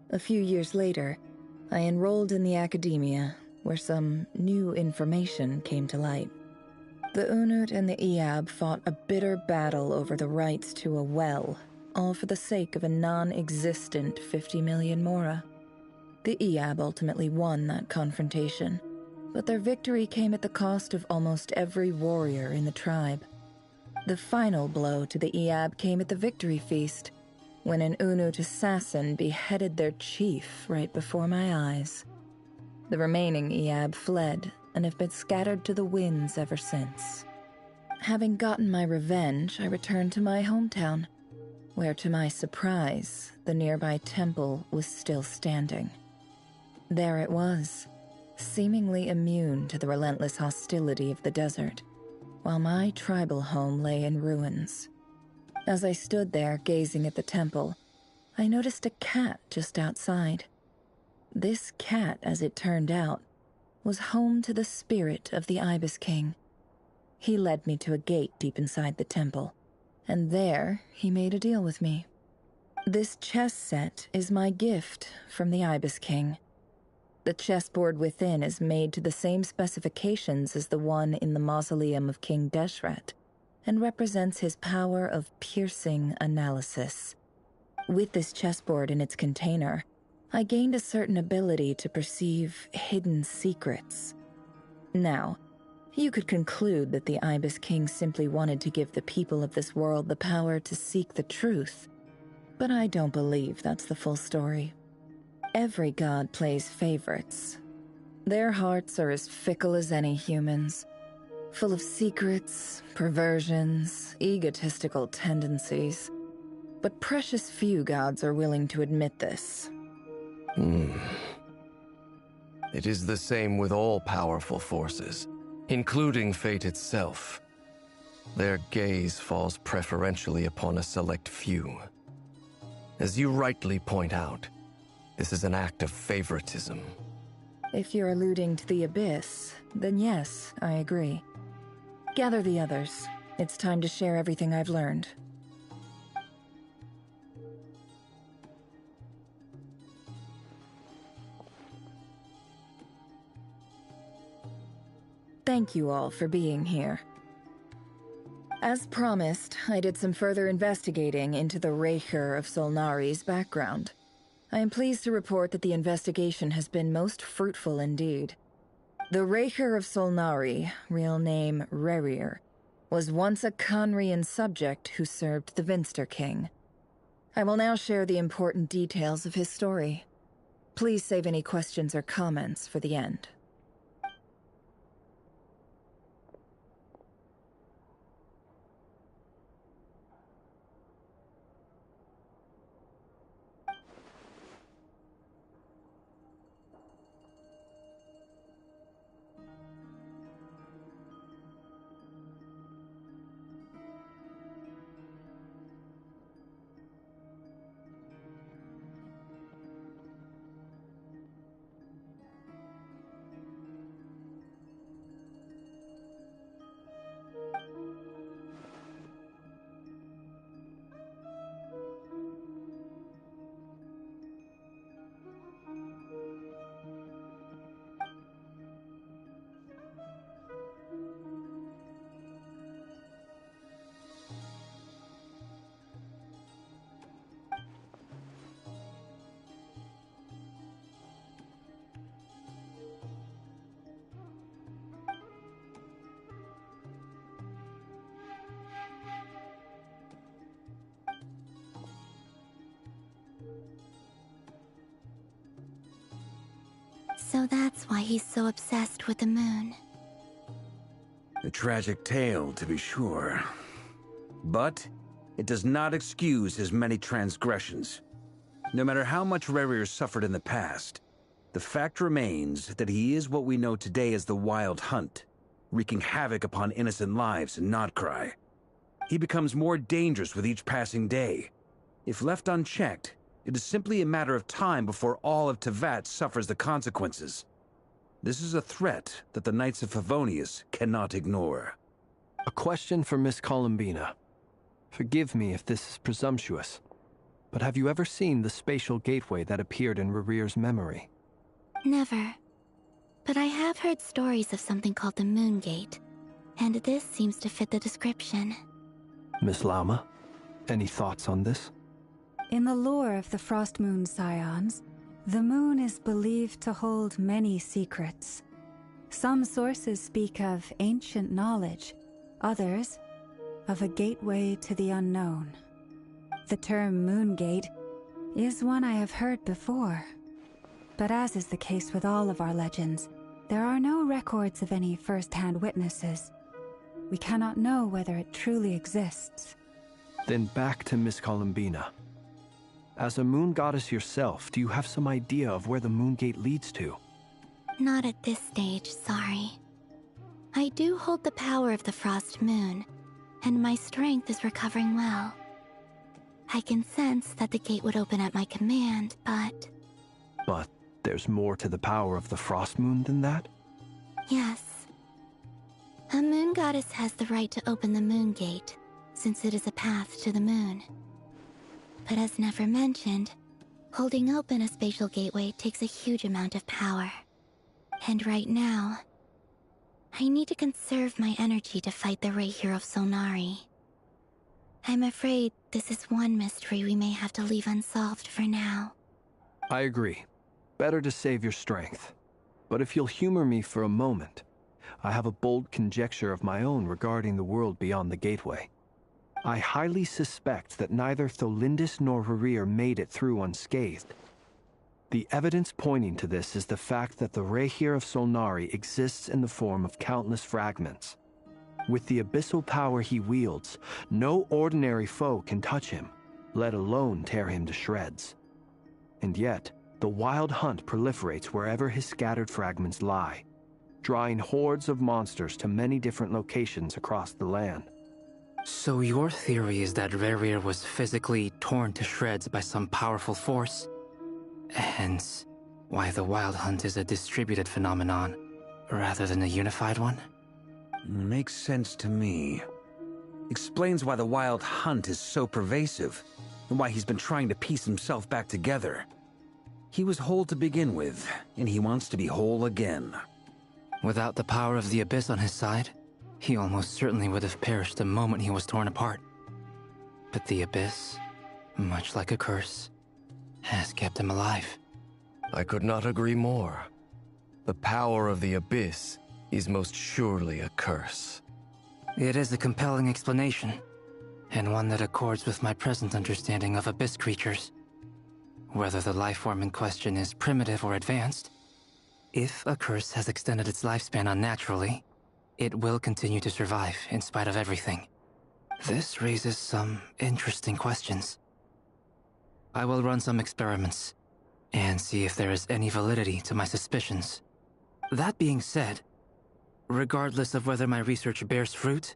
A few years later, I enrolled in the academia, where some new information came to light. The Unut and the Eab fought a bitter battle over the rights to a well, all for the sake of a non-existent 50 million Mora. The Eab ultimately won that confrontation, but their victory came at the cost of almost every warrior in the tribe. The final blow to the Eab came at the victory feast, when an Unut assassin beheaded their chief right before my eyes. The remaining Eab fled and have been scattered to the winds ever since. Having gotten my revenge, I returned to my hometown, where to my surprise, the nearby temple was still standing. There it was, seemingly immune to the relentless hostility of the desert, while my tribal home lay in ruins. As I stood there gazing at the temple, I noticed a cat just outside. This cat, as it turned out, was home to the spirit of the Ibis King. He led me to a gate deep inside the temple, and there he made a deal with me. This chess set is my gift from the Ibis King. The chessboard within is made to the same specifications as the one in the mausoleum of King Deshret, and represents his power of piercing analysis. With this chessboard in its container, I gained a certain ability to perceive hidden secrets. Now, you could conclude that the Ibis King simply wanted to give the people of this world the power to seek the truth, but I don't believe that's the full story. Every god plays favorites. Their hearts are as fickle as any human's, full of secrets, perversions, egotistical tendencies. But precious few gods are willing to admit this. It is the same with all powerful forces, including fate itself. Their gaze falls preferentially upon a select few. As you rightly point out, this is an act of favoritism. If you're alluding to the Abyss, then yes, I agree. Gather the others. It's time to share everything I've learned. Thank you all for being here. As promised, I did some further investigating into the Raker of Solnari's background. I am pleased to report that the investigation has been most fruitful indeed. The Raker of Solnari, real name Rerir, was once a Conrian subject who served the Vinster King. I will now share the important details of his story. Please save any questions or comments for the end. So that's why he's so obsessed with the moon. A tragic tale, to be sure. But it does not excuse his many transgressions. No matter how much Rerir suffered in the past, the fact remains that he is what we know today as the Wild Hunt, wreaking havoc upon innocent lives in Notcry. He becomes more dangerous with each passing day. If left unchecked, it is simply a matter of time before all of Teyvat suffers the consequences. This is a threat that the Knights of Favonius cannot ignore. A question for Miss Columbina. Forgive me if this is presumptuous, but have you ever seen the spatial gateway that appeared in Rerir's memory? Never. But I have heard stories of something called the Moon Gate, and this seems to fit the description. Miss Lauma, any thoughts on this? In the lore of the Frost Moon Scions, the moon is believed to hold many secrets. Some sources speak of ancient knowledge, others of a gateway to the unknown. The term Moon Gate is one I have heard before, but as is the case with all of our legends, there are no records of any first-hand witnesses. We cannot know whether it truly exists. Then back to Miss Columbina. As a moon goddess yourself, do you have some idea of where the Moon Gate leads to? Not at this stage, sorry. I do hold the power of the Frost Moon, and my strength is recovering well. I can sense that the gate would open at my command, but... But there's more to the power of the Frost Moon than that? Yes. A moon goddess has the right to open the Moon Gate, since it is a path to the moon. But as never mentioned, holding open a spatial gateway takes a huge amount of power. And right now, I need to conserve my energy to fight the Reihir of Solnari. I'm afraid this is one mystery we may have to leave unsolved for now. I agree. Better to save your strength. But if you'll humor me for a moment, I have a bold conjecture of my own regarding the world beyond the gateway. I highly suspect that neither Tholindis nor Rerir made it through unscathed. The evidence pointing to this is the fact that the Reihir of Solnari exists in the form of countless fragments. With the abyssal power he wields, no ordinary foe can touch him, let alone tear him to shreds. And yet, the Wild Hunt proliferates wherever his scattered fragments lie, drawing hordes of monsters to many different locations across the land. So your theory is that Rerir was physically torn to shreds by some powerful force? Hence, why the Wild Hunt is a distributed phenomenon, rather than a unified one? Makes sense to me. Explains why the Wild Hunt is so pervasive, and why he's been trying to piece himself back together. He was whole to begin with, and he wants to be whole again. Without the power of the Abyss on his side, he almost certainly would have perished the moment he was torn apart. But the Abyss, much like a curse, has kept him alive. I could not agree more. The power of the Abyss is most surely a curse. It is a compelling explanation, and one that accords with my present understanding of abyss creatures. Whether the life form in question is primitive or advanced, if a curse has extended its lifespan unnaturally, it will continue to survive in spite of everything. This raises some interesting questions. I will run some experiments and see if there is any validity to my suspicions. That being said, regardless of whether my research bears fruit,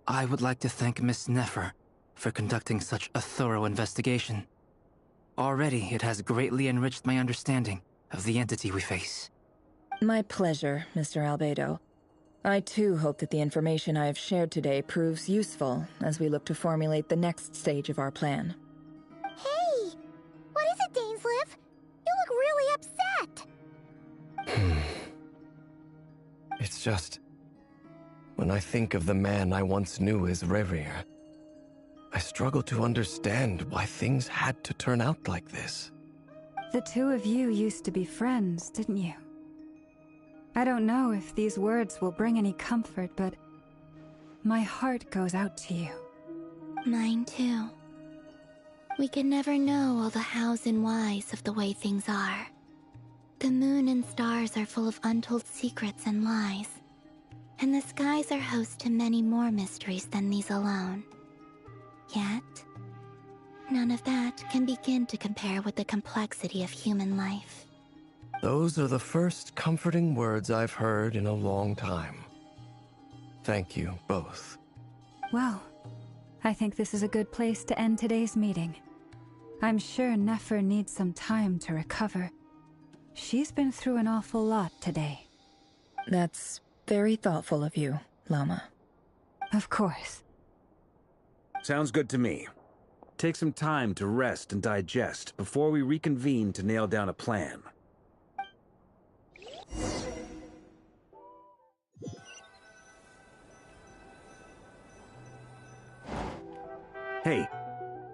I would like to thank Miss Nefer for conducting such a thorough investigation. Already, it has greatly enriched my understanding of the entity we face. My pleasure, Mr. Albedo. I too hope that the information I have shared today proves useful as we look to formulate the next stage of our plan. Hey! What is it, Dainsleif? You look really upset! It's just... when I think of the man I once knew as Rerir, I struggle to understand why things had to turn out like this. The two of you used to be friends, didn't you? I don't know if these words will bring any comfort, but my heart goes out to you. Mine too. We can never know all the hows and whys of the way things are. The moon and stars are full of untold secrets and lies, and the skies are host to many more mysteries than these alone. Yet, none of that can begin to compare with the complexity of human life. Those are the first comforting words I've heard in a long time. Thank you, both. Well, I think this is a good place to end today's meeting. I'm sure Nefer needs some time to recover. She's been through an awful lot today. That's very thoughtful of you, Llama. Of course. Sounds good to me. Take some time to rest and digest before we reconvene to nail down a plan. Hey,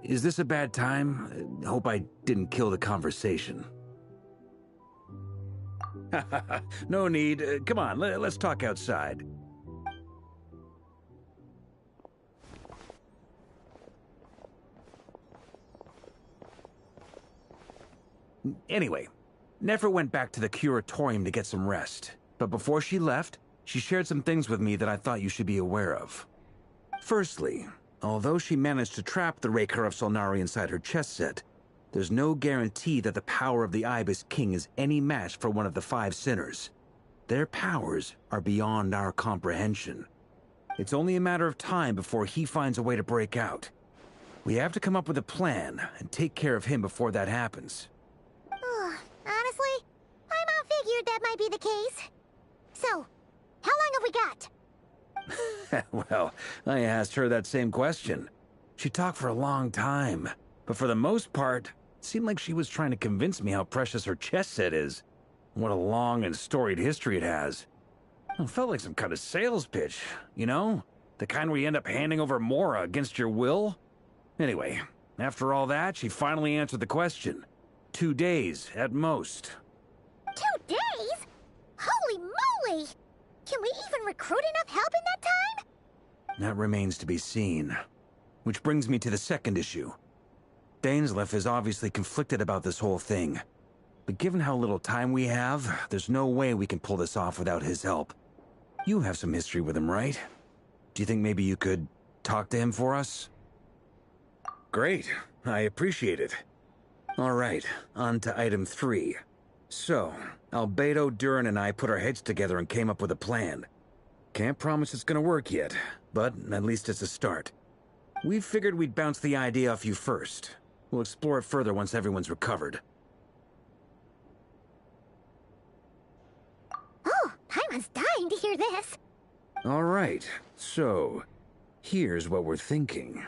is this a bad time? Hope I didn't kill the conversation. No need. Come on, let's talk outside. Anyway, Nefer went back to the curatorium to get some rest. But before she left, she shared some things with me that I thought you should be aware of. Firstly, although she managed to trap the Raker of Solnari inside her chest set, there's no guarantee that the power of the Ibis King is any match for one of the 5 sinners. Their powers are beyond our comprehension. It's only a matter of time before he finds a way to break out. We have to come up with a plan and take care of him before that happens. Honestly, my mom figured that might be the case. So, how long have we got? Well, I asked her that same question. She talked for a long time, but for the most part, it seemed like she was trying to convince me how precious her chess set is. What a long and storied history it has. It felt like some kind of sales pitch, you know? The kind where you end up handing over Mora against your will? Anyway, after all that, she finally answered the question. 2 days, at most. 2 days? Holy moly! Can we even recruit enough help in that time? That remains to be seen. Which brings me to the second issue. Dainsleif is obviously conflicted about this whole thing. But given how little time we have, there's no way we can pull this off without his help. You have some history with him, right? Do you think maybe you could talk to him for us? Great. I appreciate it. All right, on to item 3. So, Albedo, Duran, and I put our heads together and came up with a plan. Can't promise it's gonna work yet, but at least it's a start. We figured we'd bounce the idea off you first. We'll explore it further once everyone's recovered. Oh, Paimon's dying to hear this. All right, so here's what we're thinking.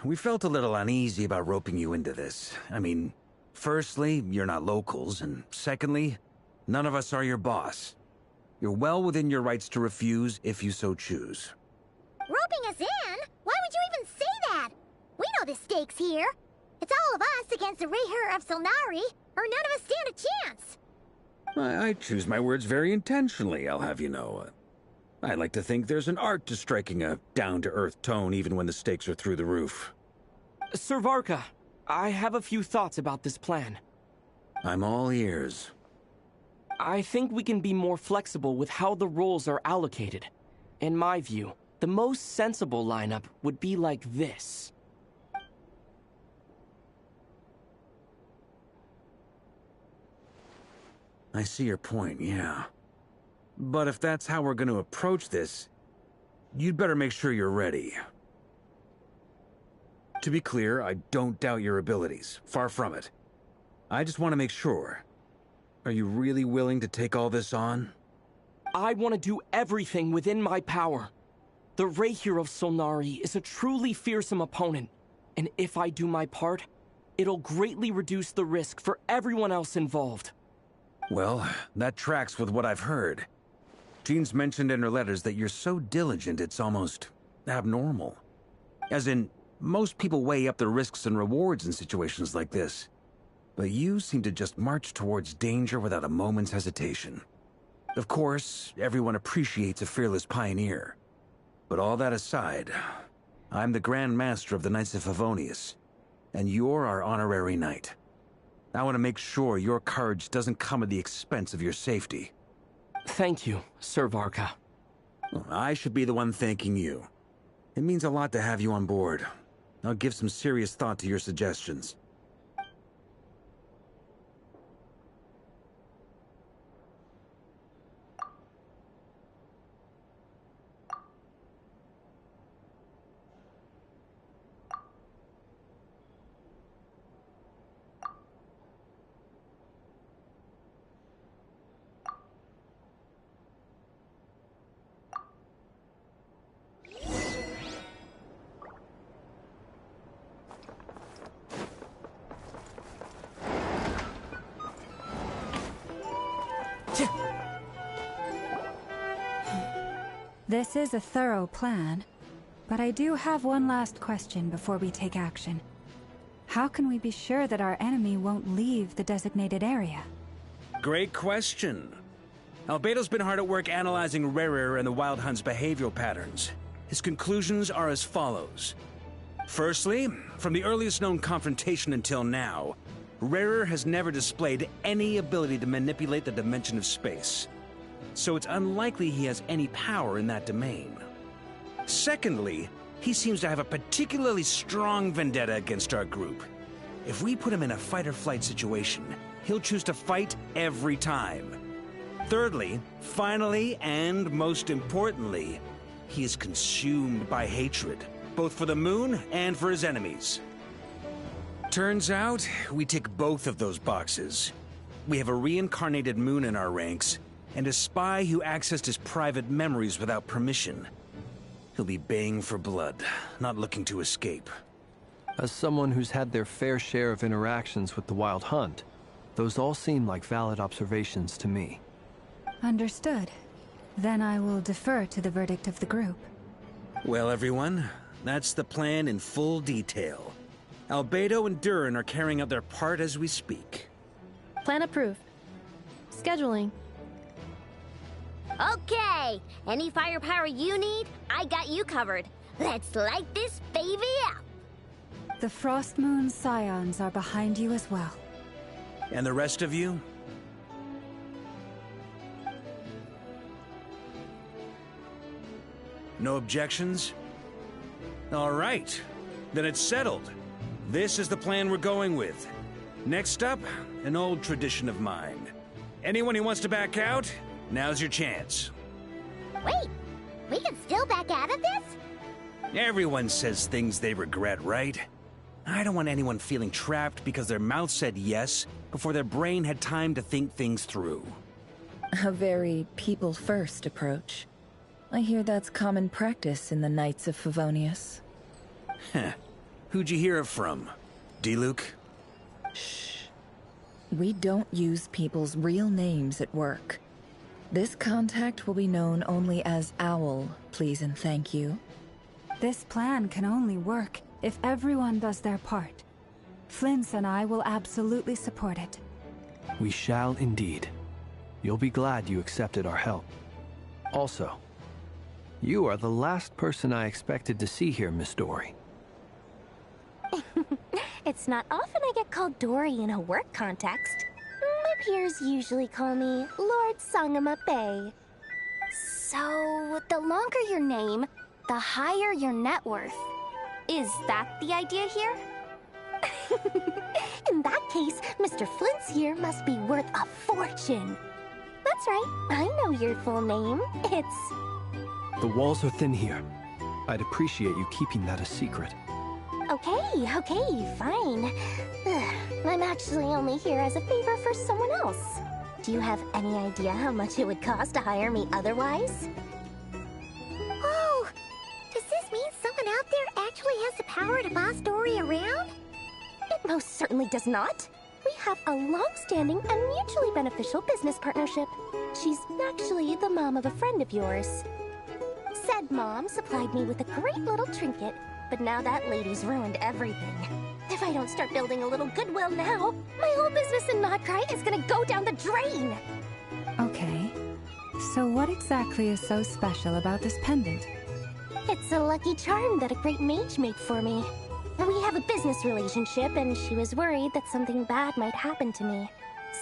we felt a little uneasy about roping you into this. I mean, firstly, you're not locals, and secondly, none of us are your boss. You're well within your rights to refuse if you so choose. Roping us in? Why would you even say that? We know the stakes here. It's all of us against the Rayher of Solnari, or none of us stand a chance. I choose my words very intentionally, I'll have you know. I like to think there's an art to striking a down-to-earth tone even when the stakes are through the roof. Sir Varka, I have a few thoughts about this plan. I'm all ears. I think we can be more flexible with how the roles are allocated. In my view, the most sensible lineup would be like this. I see your point, yeah. But if that's how we're going to approach this, you'd better make sure you're ready. To be clear, I don't doubt your abilities. Far from it. I just want to make sure. Are you really willing to take all this on? I want to do everything within my power. The Rayher of Solnari is a truly fearsome opponent, and if I do my part, it'll greatly reduce the risk for everyone else involved. Well, that tracks with what I've heard. Jean's mentioned in her letters that you're so diligent it's almost abnormal. As in, most people weigh up the risks and rewards in situations like this. But you seem to just march towards danger without a moment's hesitation. Of course, everyone appreciates a fearless pioneer. But all that aside, I'm the Grand Master of the Knights of Favonius, and you're our honorary knight. I want to make sure your courage doesn't come at the expense of your safety. Thank you, Sir Varka. Well, I should be the one thanking you. It means a lot to have you on board. I'll give some serious thought to your suggestions. This is a thorough plan, but I do have one last question before we take action. How can we be sure that our enemy won't leave the designated area? Great question. Albedo's been hard at work analyzing Rayher and the Wild Hunt's behavioral patterns. His conclusions are as follows. Firstly, from the earliest known confrontation until now, Rayher has never displayed any ability to manipulate the dimension of space. So it's unlikely he has any power in that domain. Secondly, he seems to have a particularly strong vendetta against our group. If we put him in a fight-or-flight situation, he'll choose to fight every time. Thirdly, finally, and most importantly, he is consumed by hatred, both for the moon and for his enemies. Turns out, we tick both of those boxes. We have a reincarnated moon in our ranks, and a spy who accessed his private memories without permission. He'll be baying for blood, not looking to escape. As someone who's had their fair share of interactions with the Wild Hunt, those all seem like valid observations to me. Understood. Then I will defer to the verdict of the group. Well, everyone, that's the plan in full detail. Albedo and Durin are carrying out their part as we speak. Plan approved. Scheduling. Okay, any firepower you need, I got you covered. Let's light this baby up. The Frostmoon Scions are behind you as well. And the rest of you? No objections? All right, then it's settled. This is the plan we're going with. Next up, an old tradition of mine. Anyone who wants to back out, now's your chance. Wait, we can still back out of this? Everyone says things they regret, right? I don't want anyone feeling trapped because their mouth said yes before their brain had time to think things through. A very people-first approach. I hear that's common practice in the Knights of Favonius. Heh. Who'd you hear it from? D-Luke? Shh. We don't use people's real names at work. This contact will be known only as Owl, please and thank you. This plan can only work if everyone does their part. Flint's and I will absolutely support it. We shall indeed. You'll be glad you accepted our help. Also, you are the last person I expected to see here, Miss Dory. It's not often I get called Dory in a work context. My peers usually call me Lord Sangama Bay. So, the longer your name, the higher your net worth. Is that the idea here? In that case, Mr. Flint's here must be worth a fortune. That's right, I know your full name. It's... The walls are thin here. I'd appreciate you keeping that a secret. Okay, fine. I'm actually only here as a favor for someone else. Do you have any idea how much it would cost to hire me otherwise? Oh! Does this mean someone out there actually has the power to boss Dory around? It most certainly does not. We have a long-standing and mutually beneficial business partnership. She's actually the mom of a friend of yours. Said mom supplied me with a great little trinket, but now that lady's ruined everything. If I don't start building a little goodwill now, my whole business in Nakai is gonna go down the drain! Okay. So what exactly is so special about this pendant? It's a lucky charm that a great mage made for me. We have a business relationship, and she was worried that something bad might happen to me.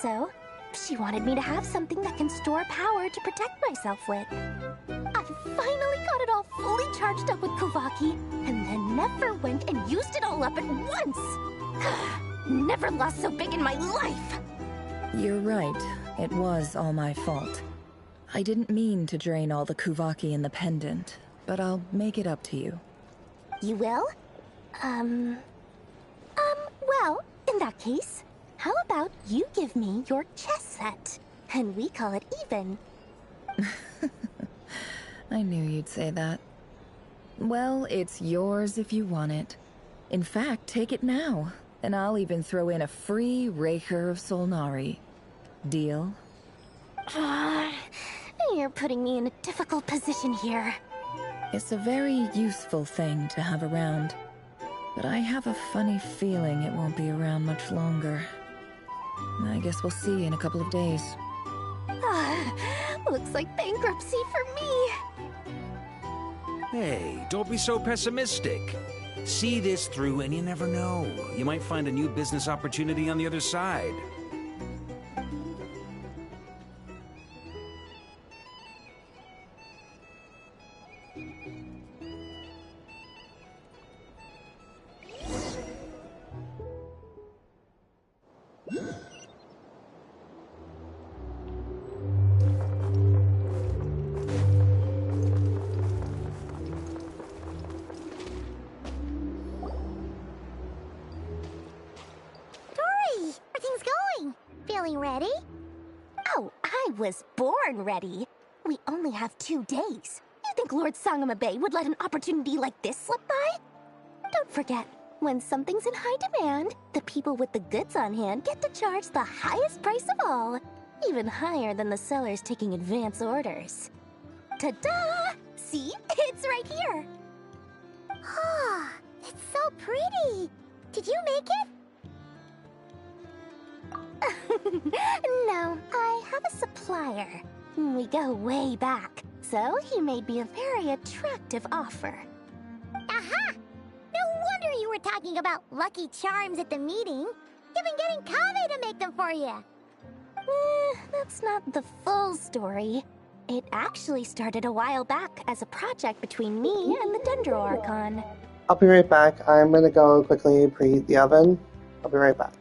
So, she wanted me to have something that can store power to protect myself with. I finally got it all fully charged up with Kovaki, and then never went and used it all up at once! Never lost so big in my life! You're right. It was all my fault. I didn't mean to drain all the Kuvaki in the pendant, but I'll make it up to you. You will? Well, in that case, how about you give me your chess set? And we call it even. I knew you'd say that. Well, it's yours if you want it. In fact, take it now, and I'll even throw in a free Raker of Solnari. Deal? You're putting me in a difficult position here. It's a very useful thing to have around, but I have a funny feeling it won't be around much longer. I guess we'll see in a couple of days. Looks like bankruptcy for me. Hey, don't be so pessimistic. See this through and you never know. You might find a new business opportunity on the other side. Ready? Oh, I was born ready. We only have 2 days. You think Lord Sangama Bay would let an opportunity like this slip by? Don't forget, when something's in high demand, the people with the goods on hand get to charge the highest price of all. Even higher than the sellers taking advance orders. Ta-da! See? It's right here! Ah, it's so pretty! Did you make it? No, I have a supplier. We go way back, so he made me a very attractive offer. Aha! No wonder you were talking about lucky charms at the meeting. You've been getting Kave to make them for you. That's not the full story. It actually started a while back as a project between me and the Dendro Archon. I'll be right back. I'm gonna go quickly preheat the oven. I'll be right back.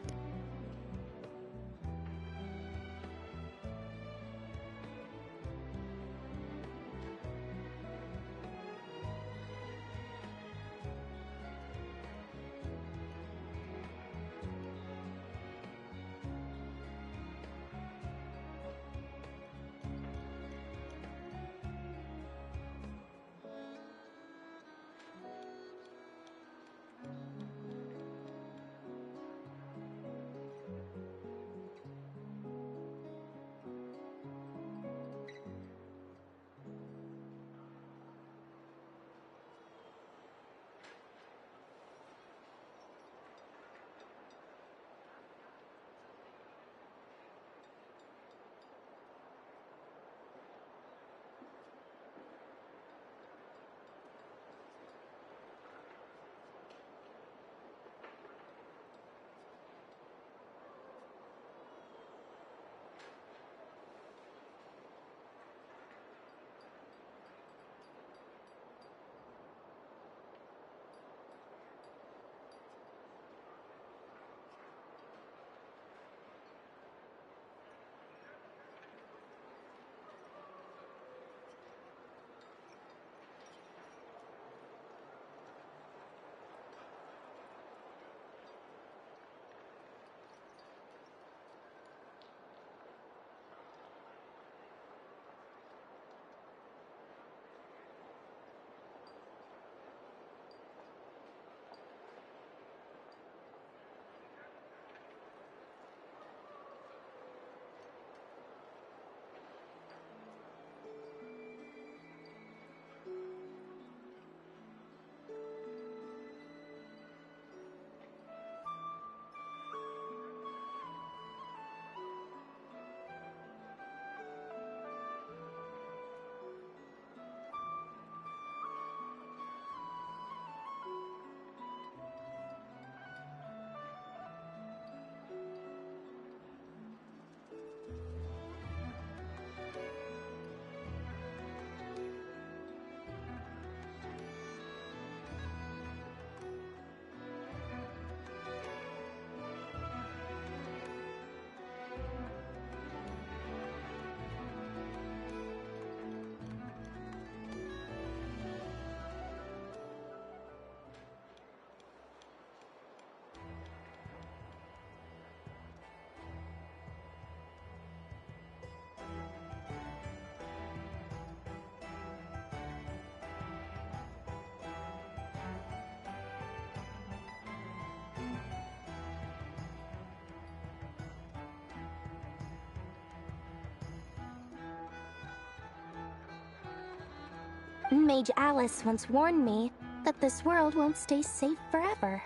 Mage Alice once warned me that this world won't stay safe forever.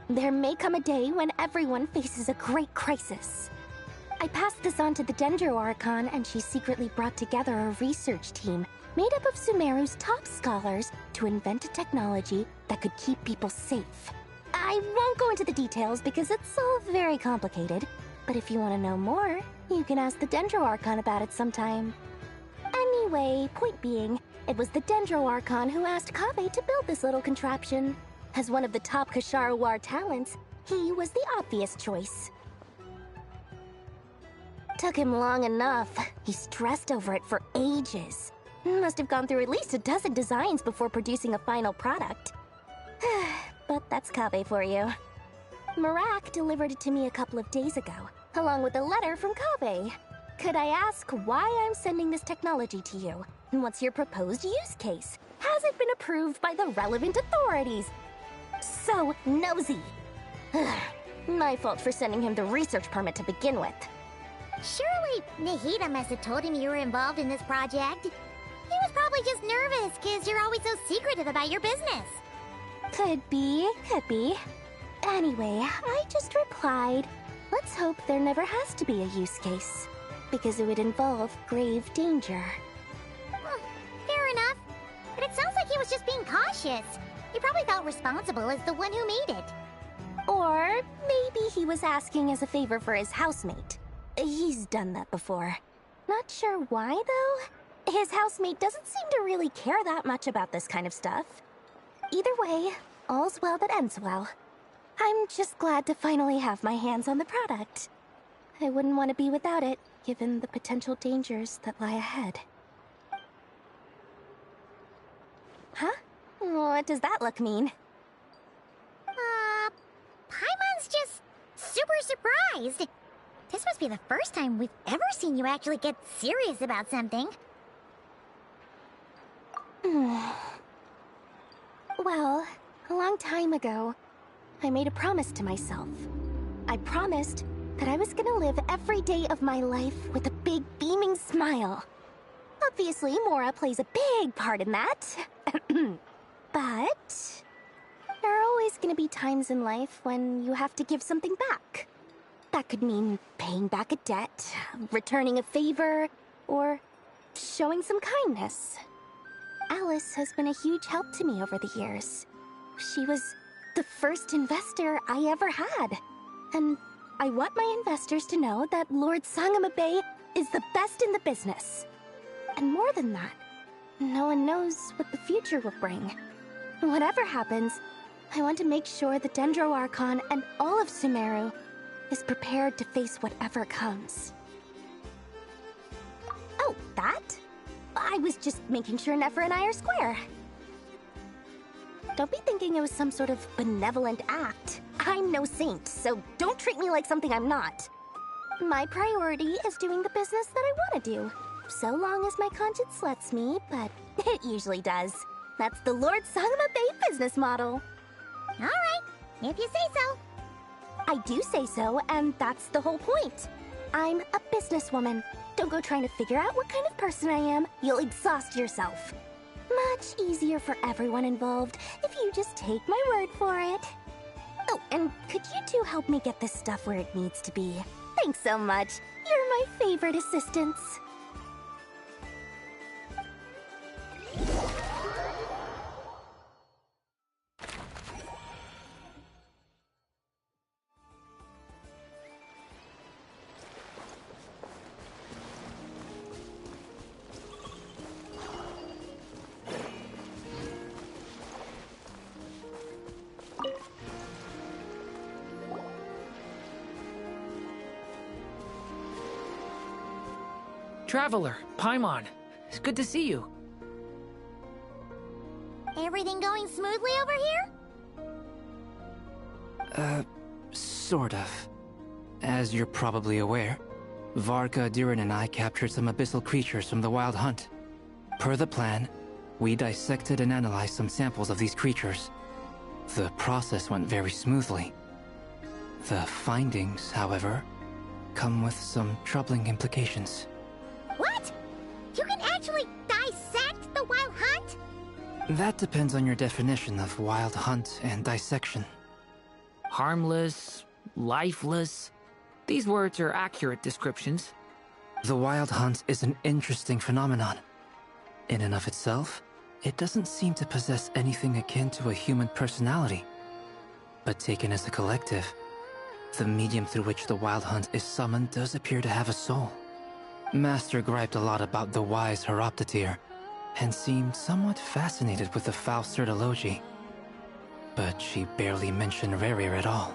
There may come a day when everyone faces a great crisis. I passed this on to the Dendro Archon, and she secretly brought together a research team made up of Sumeru's top scholars to invent a technology that could keep people safe. I won't go into the details because it's all very complicated, but if you want to know more, you can ask the Dendro Archon about it sometime. Anyway, point being, it was the Dendro Archon who asked Kaveh to build this little contraption. As one of the top Kashara War talents, he was the obvious choice. Took him long enough. He stressed over it for ages. Must have gone through at least a dozen designs before producing a final product. But that's Kaveh for you. Marak delivered it to me a couple of days ago, along with a letter from Kaveh. Could I ask why I'm sending this technology to you? And what's your proposed use case? Has it been approved by the relevant authorities? So nosy. My fault for sending him the research permit to begin with. Surely Nahida must have told him you were involved in this project. He was probably just nervous because you're always so secretive about your business. Could be. Anyway, I just replied, let's hope there never has to be a use case, because it would involve grave danger. Fair enough. But it sounds like he was just being cautious. He probably felt responsible as the one who made it. Or maybe he was asking as a favor for his housemate. He's done that before. Not sure why, though. His housemate doesn't seem to really care that much about this kind of stuff. Either way, all's well that ends well. I'm just glad to finally have my hands on the product. I wouldn't want to be without it, given the potential dangers that lie ahead. Huh? What does that look mean? Paimon's just super surprised. This must be the first time we've ever seen you actually get serious about something. Well, a long time ago, I made a promise to myself. I promised that I was gonna live every day of my life with a big beaming smile. Obviously, Mora plays a big part in that. But there are always gonna be times in life when you have to give something back. That could mean paying back a debt, returning a favor, or showing some kindness. Alice has been a huge help to me over the years. She was the first investor I ever had. And I want my investors to know that Lord Sangamabe is the best in the business. And more than that, no one knows what the future will bring. Whatever happens, I want to make sure the Dendro Archon and all of Sumeru is prepared to face whatever comes. Oh, that? I was just making sure Nefer and I are square. Don't be thinking it was some sort of benevolent act. I'm no saint, so don't treat me like something I'm not. My priority is doing the business that I want to do, so long as my conscience lets me, but it usually does. That's the Lord Sangamabe business model. Alright, if you say so. I do say so, and that's the whole point. I'm a businesswoman. Don't go trying to figure out what kind of person I am. You'll exhaust yourself. Much easier for everyone involved if you just take my word for it. Oh, and could you two help me get this stuff where it needs to be? Thanks so much. You're my favorite assistants. Traveler, Paimon, it's good to see you. Everything going smoothly over here? Sort of. As you're probably aware, Varka, Diren, and I captured some abyssal creatures from the Wild Hunt. Per the plan, we dissected and analyzed some samples of these creatures. The process went very smoothly. The findings, however, come with some troubling implications. What? You can actually dissect the Wild Hunt? That depends on your definition of wild hunt and dissection. Harmless, lifeless. These words are accurate descriptions. The wild hunt is an interesting phenomenon. In and of itself, it doesn't seem to possess anything akin to a human personality. But taken as a collective, the medium through which the wild hunt is summoned does appear to have a soul. Master griped a lot about the wise Horoptotire, and seemed somewhat fascinated with the foul Certology. But she barely mentioned Rerir at all.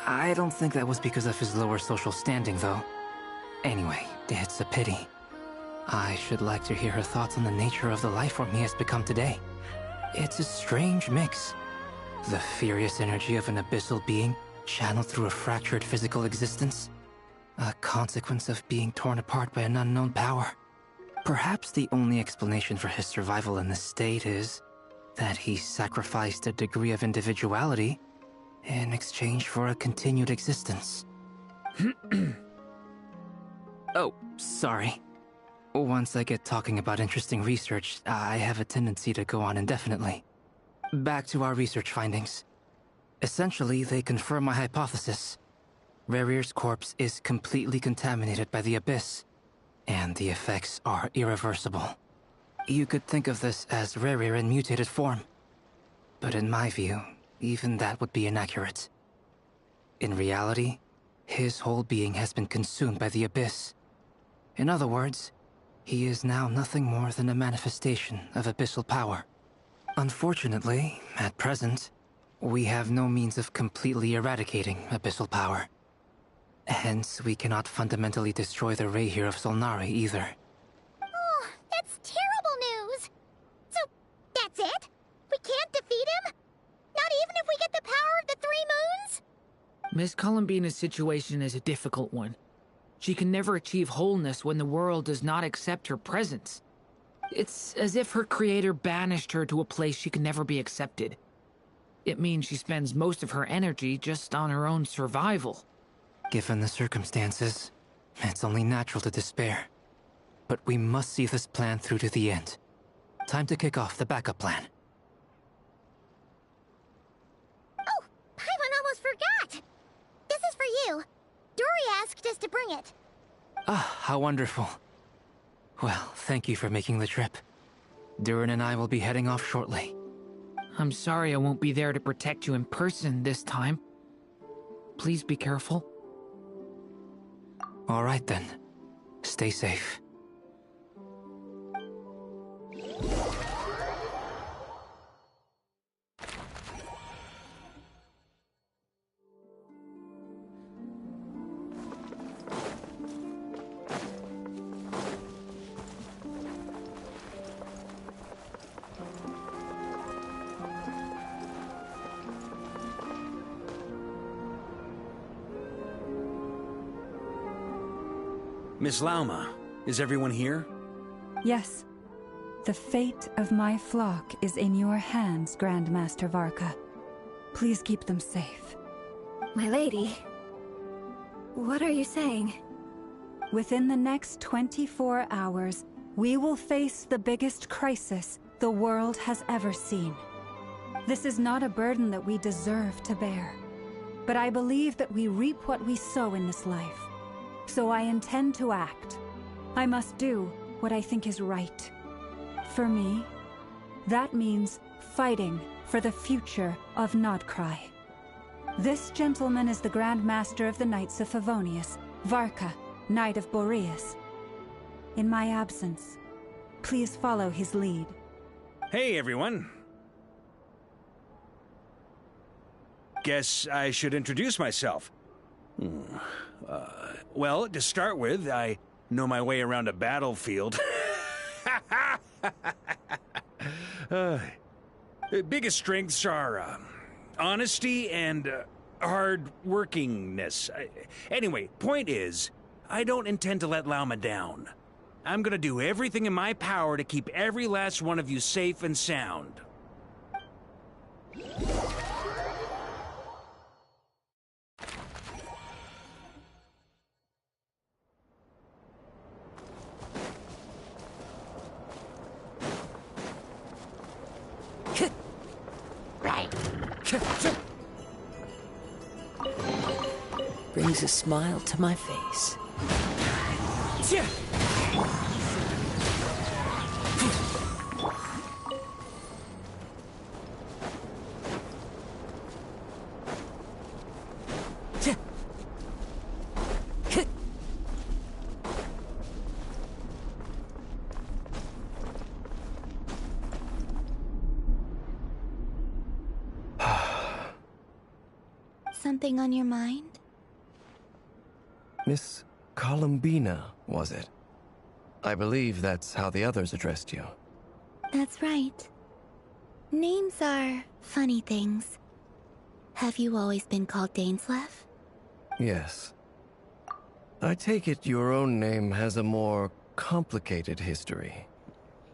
I don't think that was because of his lower social standing, though. Anyway, it's a pity. I should like to hear her thoughts on the nature of the life form he has become today. It's a strange mix. The furious energy of an abyssal being channeled through a fractured physical existence. A consequence of being torn apart by an unknown power. Perhaps the only explanation for his survival in this state is that he sacrificed a degree of individuality in exchange for a continued existence. Oh, sorry. Once I get talking about interesting research, I have a tendency to go on indefinitely. Back to our research findings. Essentially, they confirm my hypothesis. Rerir's corpse is completely contaminated by the Abyss, and the effects are irreversible. You could think of this as Rerir in mutated form. But in my view, even that would be inaccurate. In reality, his whole being has been consumed by the Abyss. In other words, he is now nothing more than a manifestation of abyssal power. Unfortunately, at present, we have no means of completely eradicating abyssal power. Hence, we cannot fundamentally destroy the Rayhir of Solnari either. Oh, that's terrible news! So, that's it? We can't defeat him? Not even if we get the power of the Three Moons? Miss Columbina's situation is a difficult one. She can never achieve wholeness when the world does not accept her presence. It's as if her creator banished her to a place she can never be accepted. It means she spends most of her energy just on her own survival. Given the circumstances, it's only natural to despair. But we must see this plan through to the end. Time to kick off the backup plan. Oh, Paimon almost forgot! This is for you. Dory asked us to bring it. Ah, how wonderful. Well, thank you for making the trip. Durin and I will be heading off shortly. I'm sorry I won't be there to protect you in person this time. Please be careful. All right then. Stay safe. Miss Lauma, is everyone here? Yes. The fate of my flock is in your hands, Grandmaster Varka. Please keep them safe. My lady, what are you saying? Within the next 24 hours, we will face the biggest crisis the world has ever seen. This is not a burden that we deserve to bear, but I believe that we reap what we sow in this life. So I intend to act. I must do what I think is right. For me, that means fighting for the future of Nodcry. This gentleman is the Grand Master of the Knights of Favonius, Varka, Knight of Boreas. In my absence, please follow his lead. Hey, everyone. Guess I should introduce myself. Well, to start with, I know my way around a battlefield. Biggest strengths are honesty and hard-workingness. Anyway, point is, I don't intend to let Lauma down. I'm gonna do everything in my power to keep every last one of you safe and sound. brings a smile to my face. Something on your mind? Miss Columbina, was it? I believe that's how the others addressed you. That's right. Names are funny things. Have you always been called Dainsleif? Yes. I take it your own name has a more complicated history.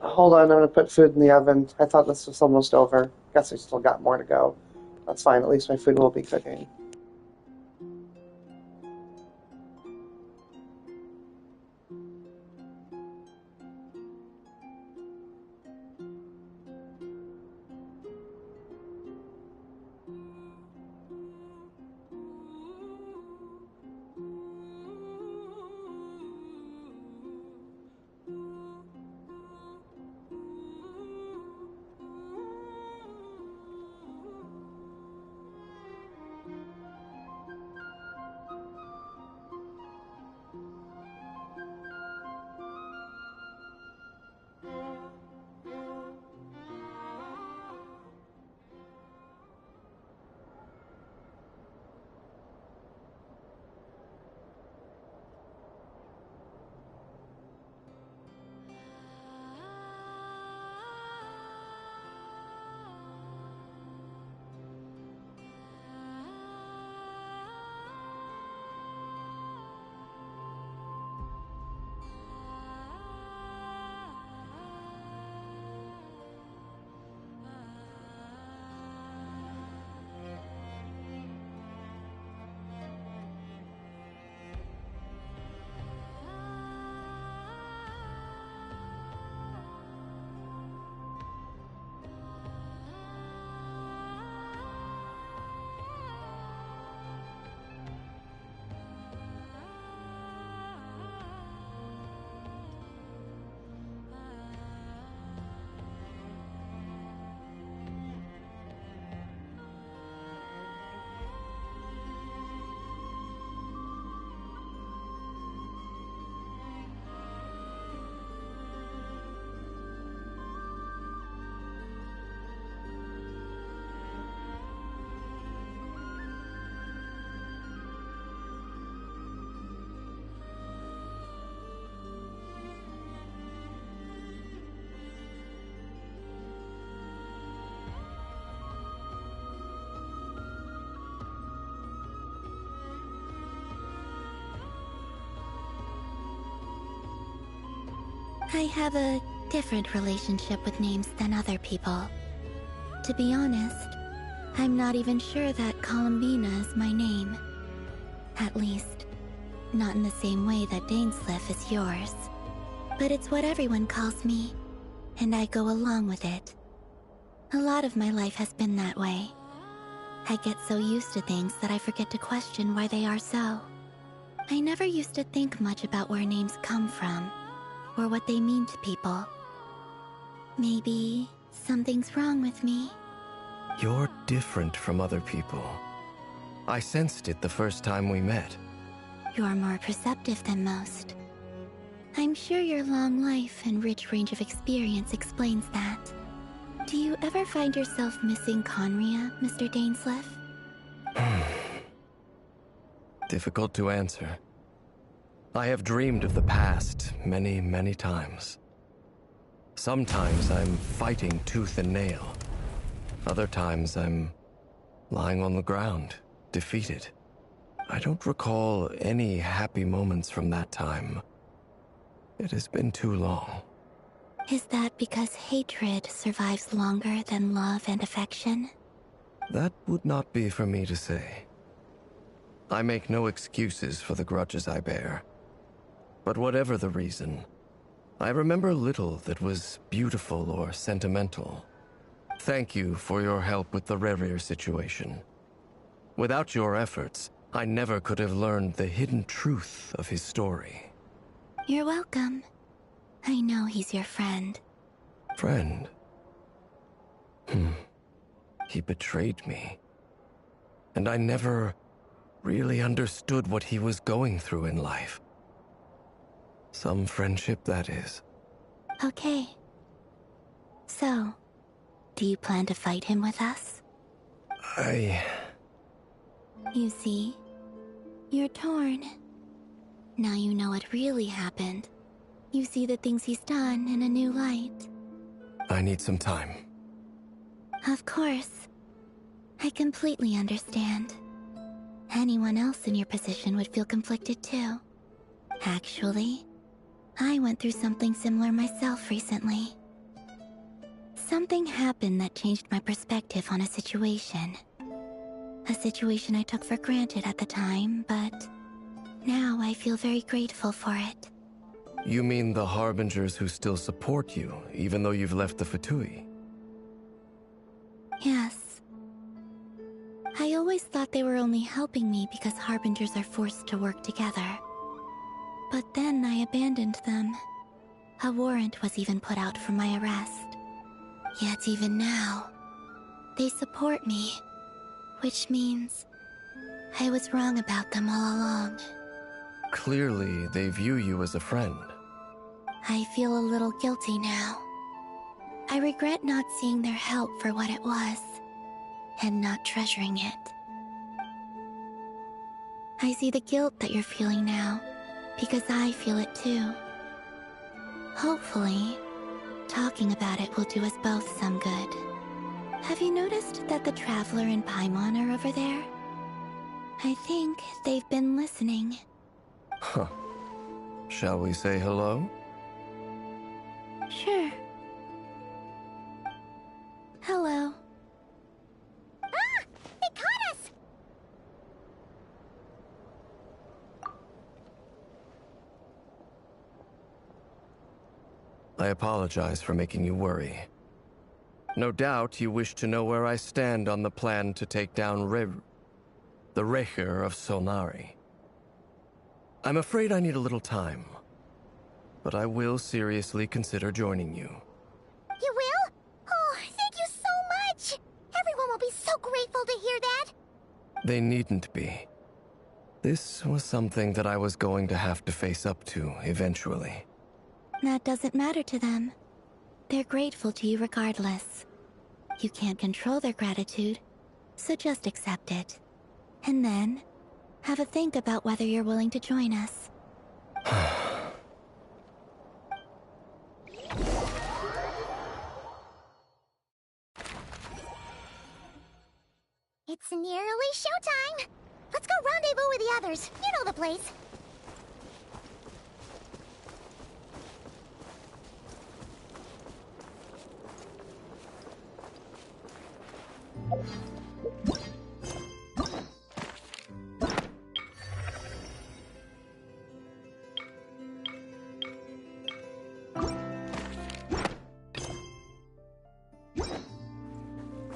Hold on, I'm gonna put food in the oven. I thought this was almost over. Guess we still got more to go. That's fine, at least my food will be cooking. I have a different relationship with names than other people. To be honest, I'm not even sure that Columbina is my name. At least, not in the same way that Dainsleif is yours. But it's what everyone calls me, and I go along with it. A lot of my life has been that way. I get so used to things that I forget to question why they are so. I never used to think much about where names come from, or what they mean to people. Maybe something's wrong with me. You're different from other people. I sensed it the first time we met. You're more perceptive than most. I'm sure your long life and rich range of experience explains that. Do you ever find yourself missing Conria, Mr. Dainsleif? Difficult to answer. I have dreamed of the past many, many times. Sometimes I'm fighting tooth and nail. Other times I'm lying on the ground, defeated. I don't recall any happy moments from that time. It has been too long. Is that because hatred survives longer than love and affection? That would not be for me to say. I make no excuses for the grudges I bear. But whatever the reason, I remember little that was beautiful or sentimental. Thank you for your help with the Rerir situation. Without your efforts, I never could have learned the hidden truth of his story. You're welcome. I know he's your friend. Friend? He betrayed me. And I never really understood what he was going through in life. Some friendship, that is. Okay. So, do you plan to fight him with us? You see, you're torn. Now you know what really happened. You see the things he's done in a new light. I need some time. Of course. I completely understand. Anyone else in your position would feel conflicted too. Actually, I went through something similar myself recently. Something happened that changed my perspective on a situation. A situation I took for granted at the time, but now I feel very grateful for it. You mean the Harbingers who still support you, even though you've left the Fatui? Yes. I always thought they were only helping me because Harbingers are forced to work together. But then I abandoned them. A warrant was even put out for my arrest. Yet even now, they support me. Which means I was wrong about them all along. Clearly, they view you as a friend. I feel a little guilty now. I regret not seeing their help for what it was, and not treasuring it. I see the guilt that you're feeling now, because I feel it too. Hopefully, talking about it will do us both some good. Have you noticed that the Traveler and Paimon are over there? I think they've been listening. Huh. Shall we say hello? Sure. Hello. Ah! They caught us! I apologize for making you worry. No doubt you wish to know where I stand on the plan to take down the Recher of Solnari. I'm afraid I need a little time, but I will seriously consider joining you. You will? Oh, thank you so much! Everyone will be so grateful to hear that! They needn't be. This was something that I was going to have to face up to eventually. That doesn't matter to them. They're grateful to you regardless. You can't control their gratitude, so just accept it. And then, have a think about whether you're willing to join us. It's nearly showtime! Let's go rendezvous with the others. You know the place.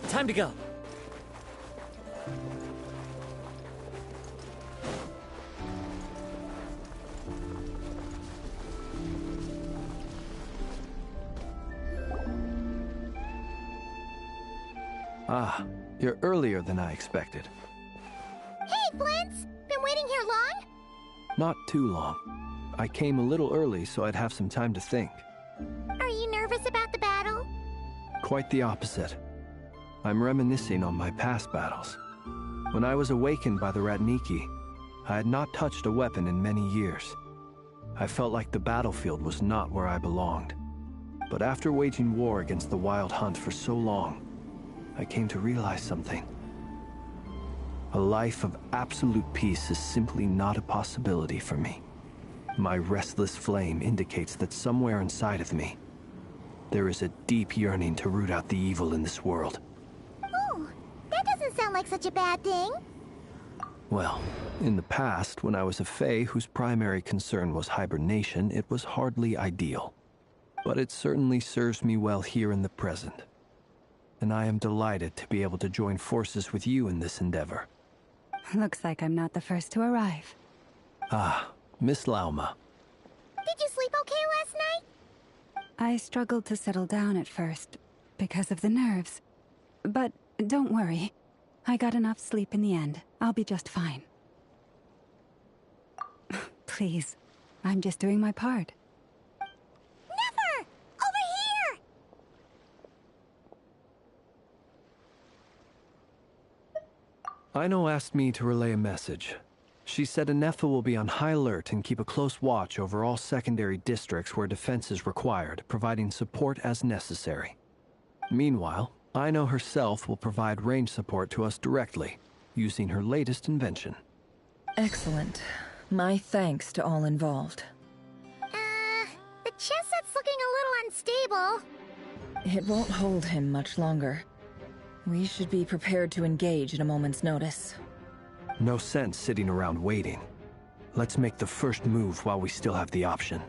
Time to go. Ah, you're earlier than I expected. Hey, Flint's! Been waiting here long? Not too long. I came a little early so I'd have some time to think. Are you nervous about the battle? Quite the opposite. I'm reminiscing on my past battles. When I was awakened by the rat Nikki, I had not touched a weapon in many years. I felt like the battlefield was not where I belonged. But after waging war against the Wild Hunt for so long, I came to realize something. A life of absolute peace is simply not a possibility for me. My restless flame indicates that somewhere inside of me, there is a deep yearning to root out the evil in this world. Oh, that doesn't sound like such a bad thing. Well, in the past, when I was a Fae whose primary concern was hibernation, it was hardly ideal. But it certainly serves me well here in the present. And I am delighted to be able to join forces with you in this endeavor. Looks like I'm not the first to arrive. Ah, Miss Lauma. Did you sleep okay last night? I struggled to settle down at first, because of the nerves. But don't worry. I got enough sleep in the end. I'll be just fine. Please, I'm just doing my part. Never! Over here! Ino asked me to relay a message. She said Anefa will be on high alert and keep a close watch over all secondary districts where defense is required, providing support as necessary. Meanwhile, Ino herself will provide range support to us directly, using her latest invention. Excellent. My thanks to all involved. The chess set's looking a little unstable. It won't hold him much longer. We should be prepared to engage at a moment's notice. No sense sitting around waiting. Let's make the first move while we still have the option.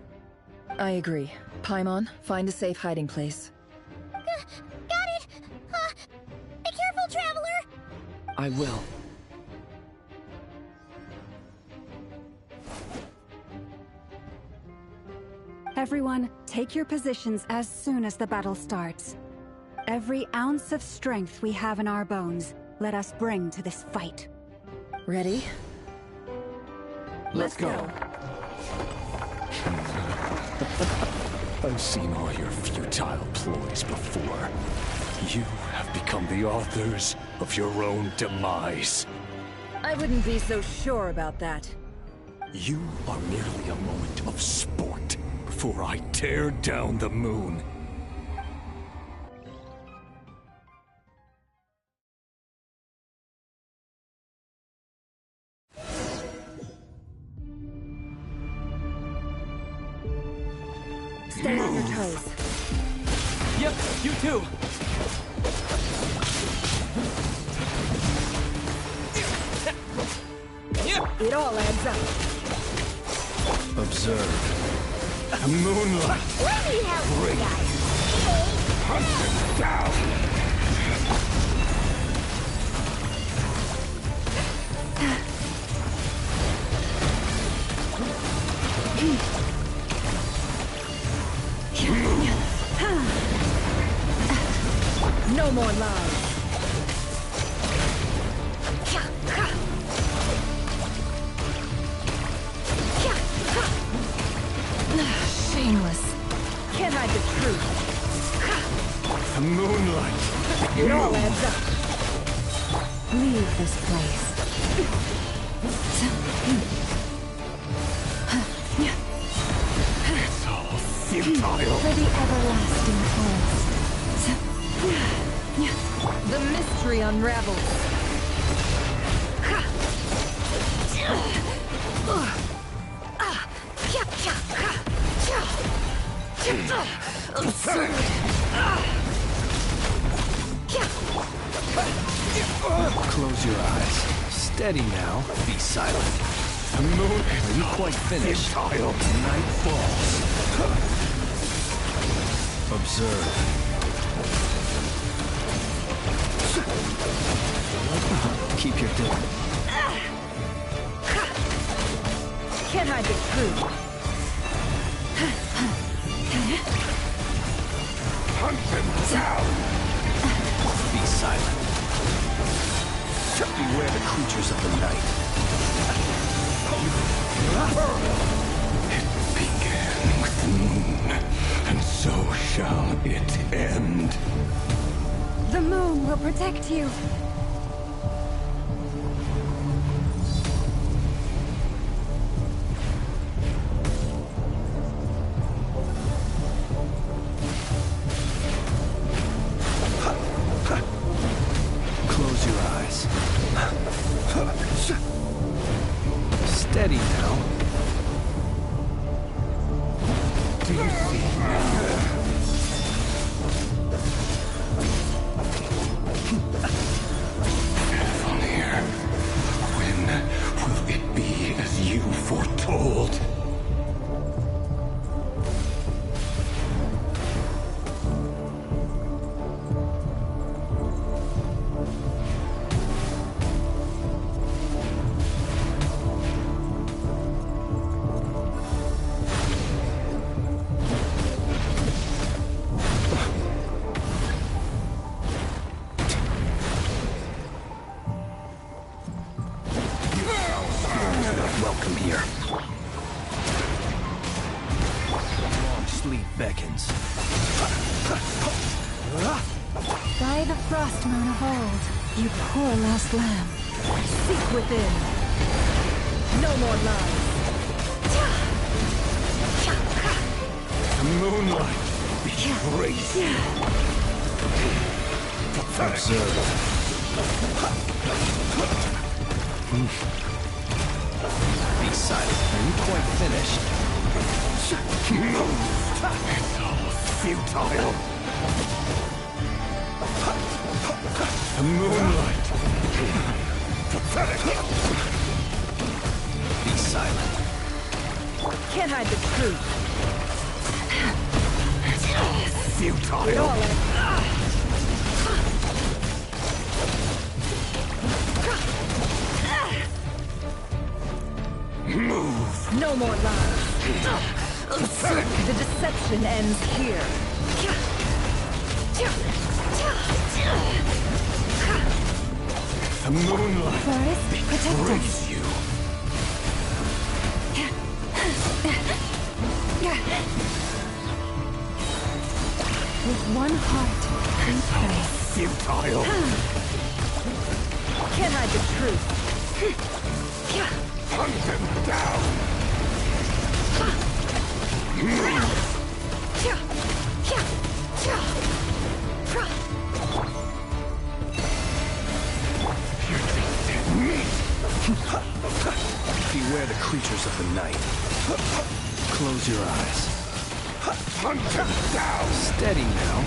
I agree. Paimon, find a safe hiding place. Got it! Be careful, Traveler! I will. Everyone, take your positions as soon as the battle starts. Every ounce of strength we have in our bones, let us bring to this fight. Ready? Let's go. I've seen all your futile ploys before. You have become the authors of your own demise. I wouldn't be so sure about that. You are merely a moment of sport before I tear down the moon. Stay on your toes. Yep, you too. It all adds up. Observe. Moonlight. Let me help you guys. Hunt them down. No more lies. Shameless. Can't hide the truth. Moonlight. It all adds up. Leave this place. It's all futile. For the everlasting forest. The mystery unravels. Close your eyes. Steady now. Be silent. The moon Are you quite finished? futile. Night falls. Observe. Keep your distance. Can't hide the truth. Hunt them down. Be silent. Beware the creatures of the night. It began with the moon, and so shall it end. The moon will protect you. Close your eyes. Steady now. Do you see? Here. When will it be as you foretold? welcome here. Long sleep beckons. By the frost moon of old, you poor lost lamb. Seek within. No more lies. The moonlight betrays you. Observe. Be silent. Are you quite finished? It's all futile. The moonlight. Pathetic. Be silent. Can't hide the truth. It's all futile. Move. No more lies. The deception ends here. The moonlight Forest, protect us. betrays you. With one heart, we pray. Futile. Can't hide the truth. Hunt them down. Beware the creatures of the night. Close your eyes. Hunt them down. Steady now.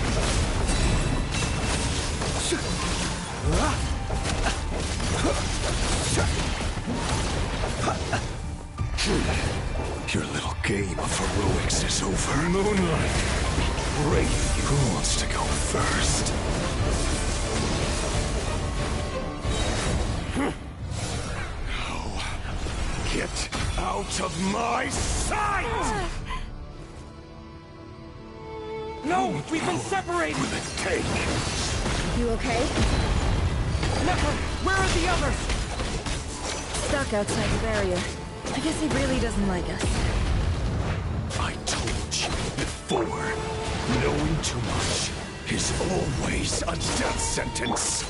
Your little game of heroics is over. Moonlight, betray you. Who wants to go first? No. Get out of my sight! No! We've been separated! Will it take? You okay? Never! Where are the others? Stuck outside the barrier. I guess he really doesn't like us. I told you before, knowing too much is always a death sentence.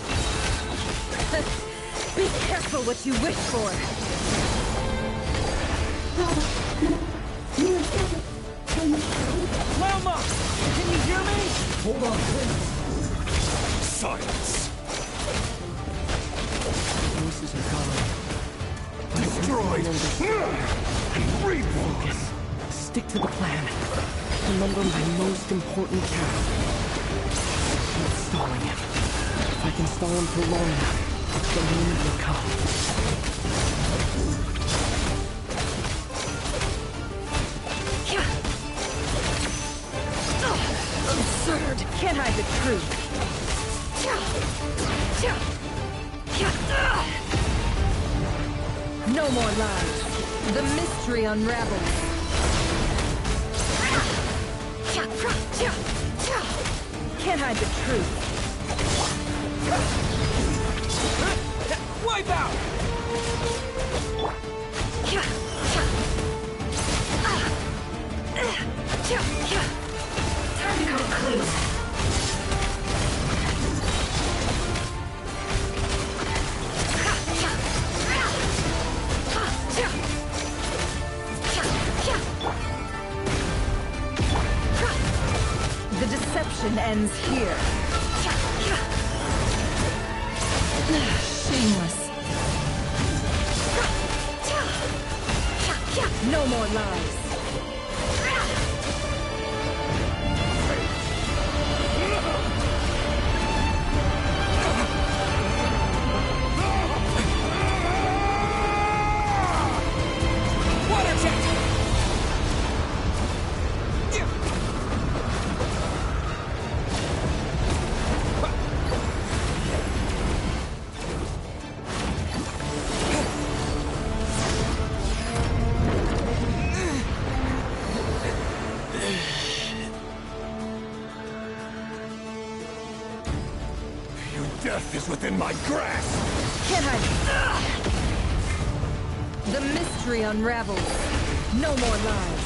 Be careful what you wish for. Mama! Can you hear me? Hold on, please. Silence. Voices are gone. Destroyed. Reborn. Stick to the plan. Remember my most important task. Keep stalling him. If I can stall him for long enough, the moment will come. Absurd! Can't hide the truth. No more lies. The mystery unravels. Can't hide the truth. Wipe out! Time to conclude. The deception ends here. Shameless. No more lies. Water jet! Death is within my grasp! Can't hide. The mystery mystery unravels. No more lies.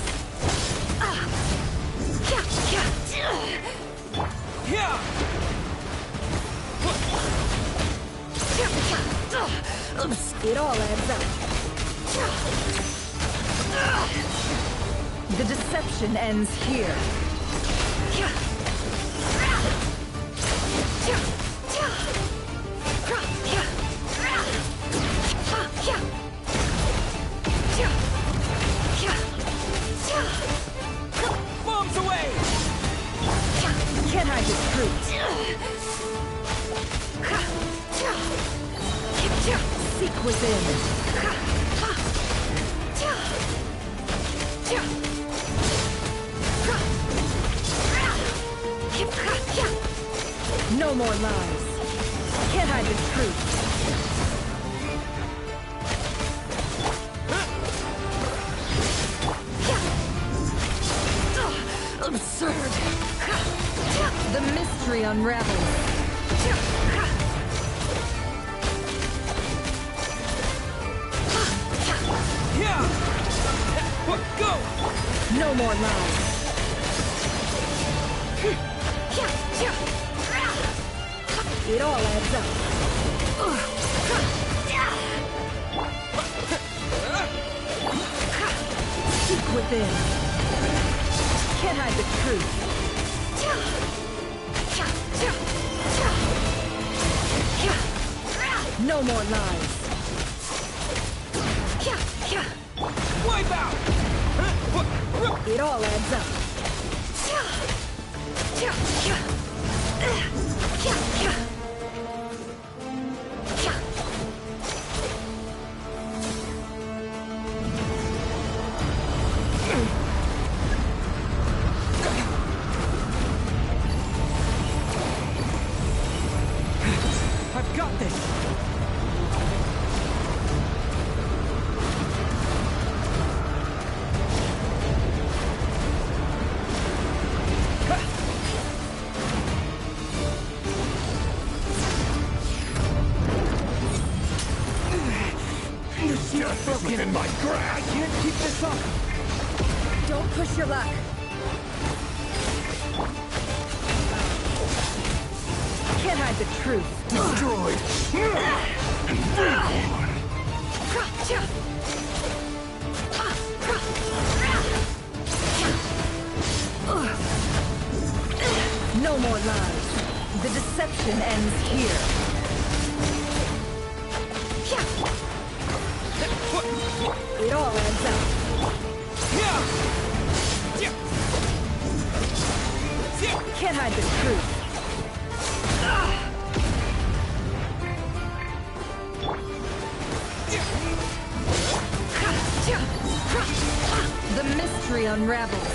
It all adds up. The deception ends here. Bombs away! Can't hide the truth. Seek within. No more lies. Can't hide the truth. Absurd. The mystery unravels. Go! No more lies. It all adds up. Seek within. Can't hide the truth. No more lies. Wipe out! It all adds up. I've got this! Within my grasp! I can't keep this up! Don't push your luck. Can't hide the truth. Destroyed! No more lies. The deception ends here. It all adds up. Can't hide the truth. The mystery unravels.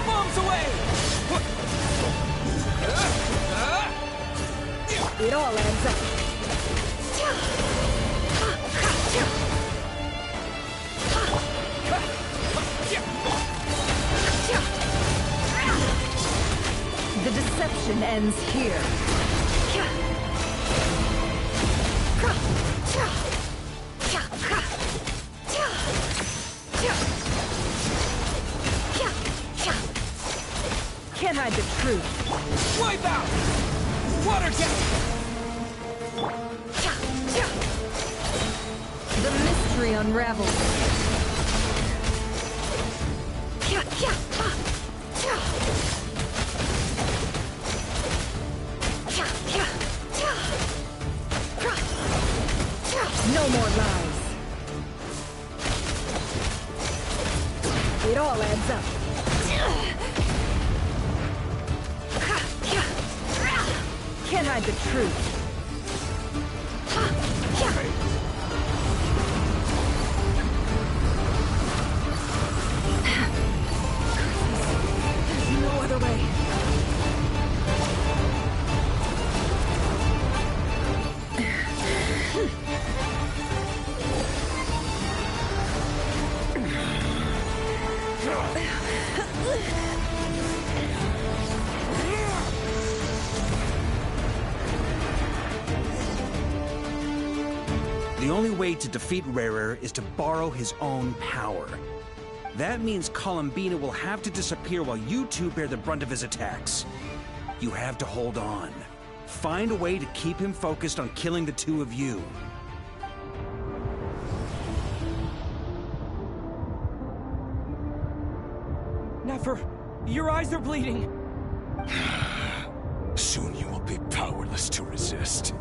Bombs away! It all adds up. The deception ends here. Can't hide the truth. Wipe out! Water jet! The mystery unravels. No more lies. It all adds up. Can't hide the truth. There's no other way. The only way to defeat Rarer is to borrow his own power. That means Columbina will have to disappear while you two bear the brunt of his attacks. You have to hold on. Find a way to keep him focused on killing the two of you. Never! Your eyes are bleeding! Soon you will be powerless to resist.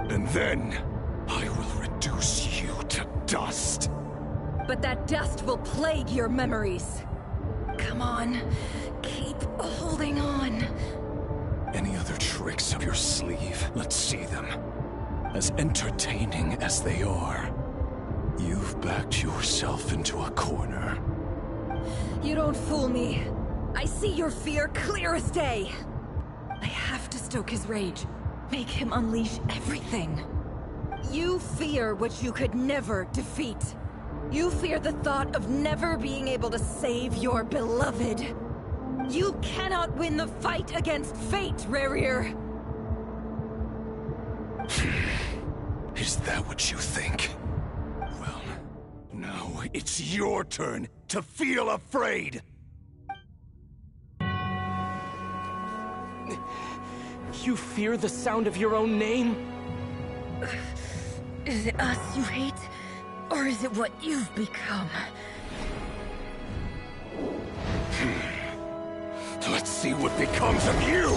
And then, I will reduce you to dust. But that dust will plague your memories. Come on, keep holding on. Any other tricks up your sleeve? Let's see them. As entertaining as they are, you've backed yourself into a corner. You don't fool me. I see your fear clear as day. I have to stoke his rage. Make him unleash everything. You fear what you could never defeat. You fear the thought of never being able to save your beloved. You cannot win the fight against fate, Rarir. Is that what you think? Well, now it's your turn to feel afraid! You fear the sound of your own name? Is it us you hate? Or is it what you've become? Let's see what becomes of you!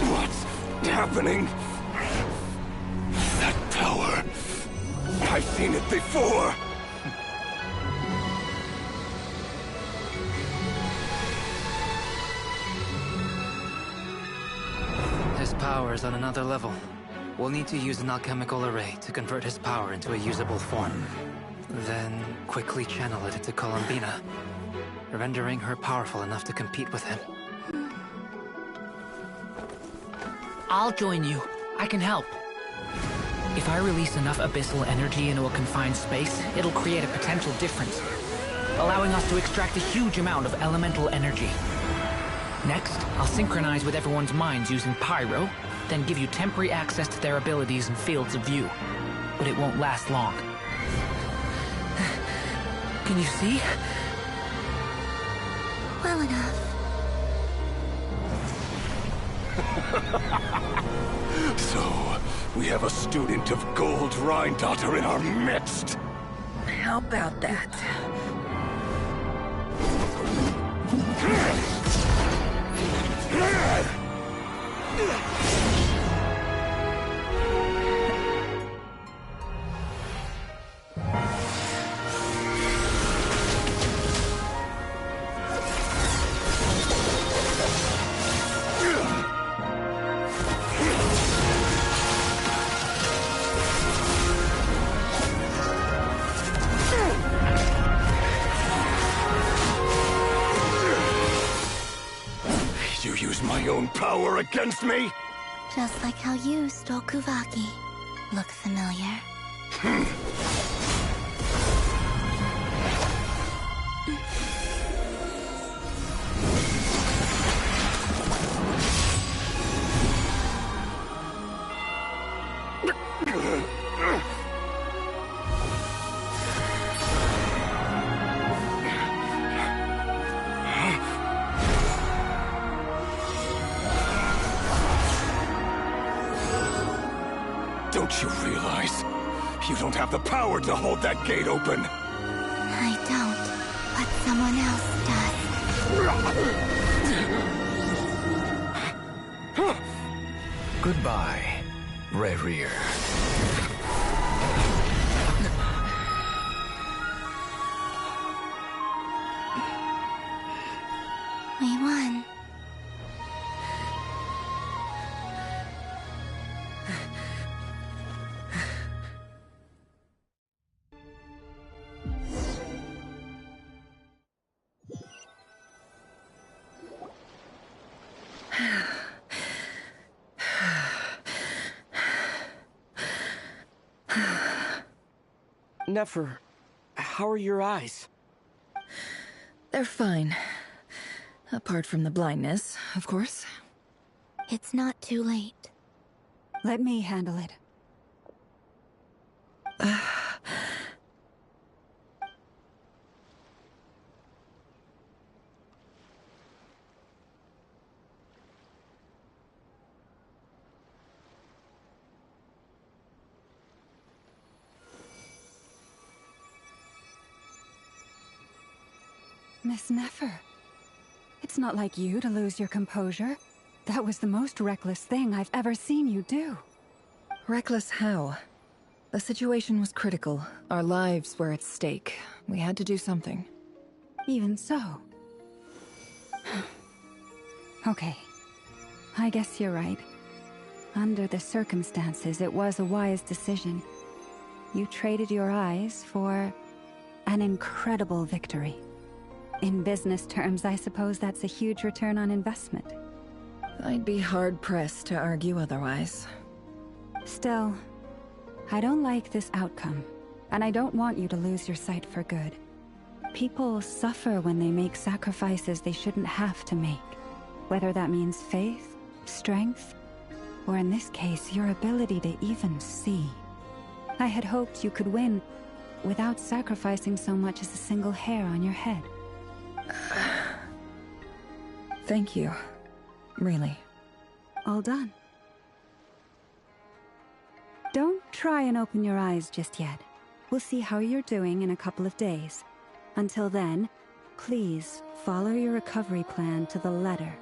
What's happening? That power... I've seen it before! His power is on another level. We'll need to use an alchemical array to convert his power into a usable form. Then quickly channel it into Columbina, rendering her powerful enough to compete with him. I'll join you. I can help. If I release enough abyssal energy into a confined space, it'll create a potential difference, allowing us to extract a huge amount of elemental energy. Next, I'll synchronize with everyone's minds using Pyro, then give you temporary access to their abilities and fields of view. But it won't last long. Can you see? Well enough. So, we have a student of Gold Rhine-Daughter in our midst. How about that? You use my own power against me? Just like how you stole Kuvaki. Look familiar? Don't you realize? You don't have the power to hold that gate open! I don't, but someone else does. Goodbye, Rarir. We won. Nefer, how are your eyes? They're fine. Apart from the blindness, of course. It's not too late. Let me handle it. Miss Nefer, it's not like you to lose your composure. That was the most reckless thing I've ever seen you do. Reckless how? The situation was critical. Our lives were at stake. We had to do something. Even so. Okay. I guess you're right. Under the circumstances, it was a wise decision. You traded your eyes for an incredible victory. In business terms, I suppose that's a huge return on investment. I'd be hard-pressed to argue otherwise. Still, I don't like this outcome, and I don't want you to lose your sight for good. People suffer when they make sacrifices they shouldn't have to make, whether that means faith, strength, or in this case, your ability to even see. I had hoped you could win without sacrificing so much as a single hair on your head. Thank you. Really. All done. Don't try and open your eyes just yet. We'll see how you're doing in a couple of days. Until then, please follow your recovery plan to the letter.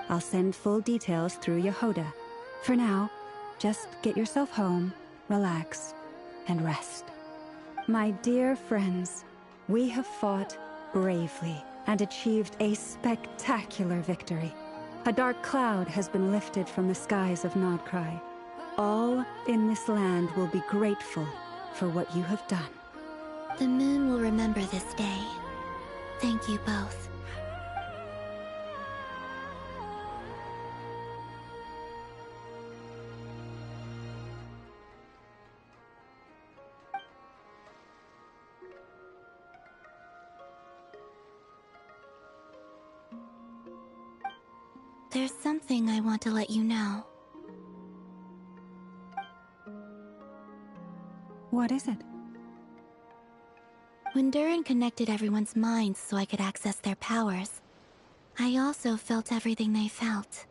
I'll send full details through Yehoda. For now, just get yourself home, relax, and rest. My dear friends, we have fought bravely and achieved a spectacular victory. A dark cloud has been lifted from the skies of Nodcry. All in this land will be grateful for what you have done. The moon will remember this day. Thank you both. There's something I want to let you know. What is it? When Durin connected everyone's minds so I could access their powers, I also felt everything they felt.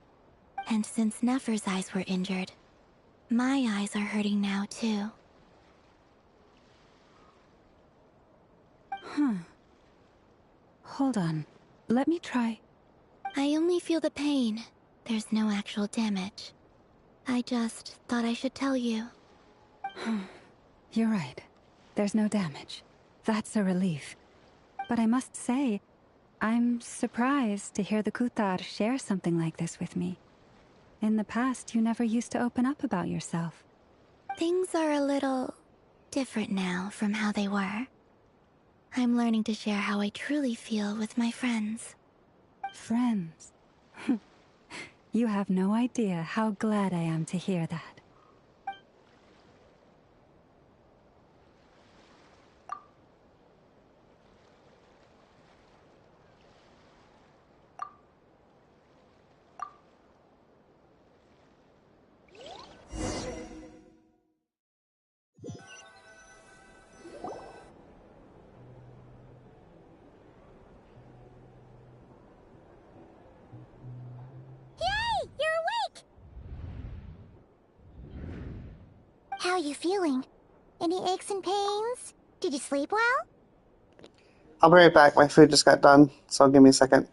And since Nefer's eyes were injured, my eyes are hurting now too. Hold on. Let me try. I only feel the pain. There's no actual damage. I just thought I should tell you. You're right. There's no damage. That's a relief. But I must say, I'm surprised to hear the Kuthar share something like this with me. In the past, you never used to open up about yourself. Things are a little different now from how they were. I'm learning to share how I truly feel with my friends. Friends? You have no idea how glad I am to hear that. How are you feeling? Any aches and pains? Did you sleep well? I'll be right back. My food just got done, so give me a second.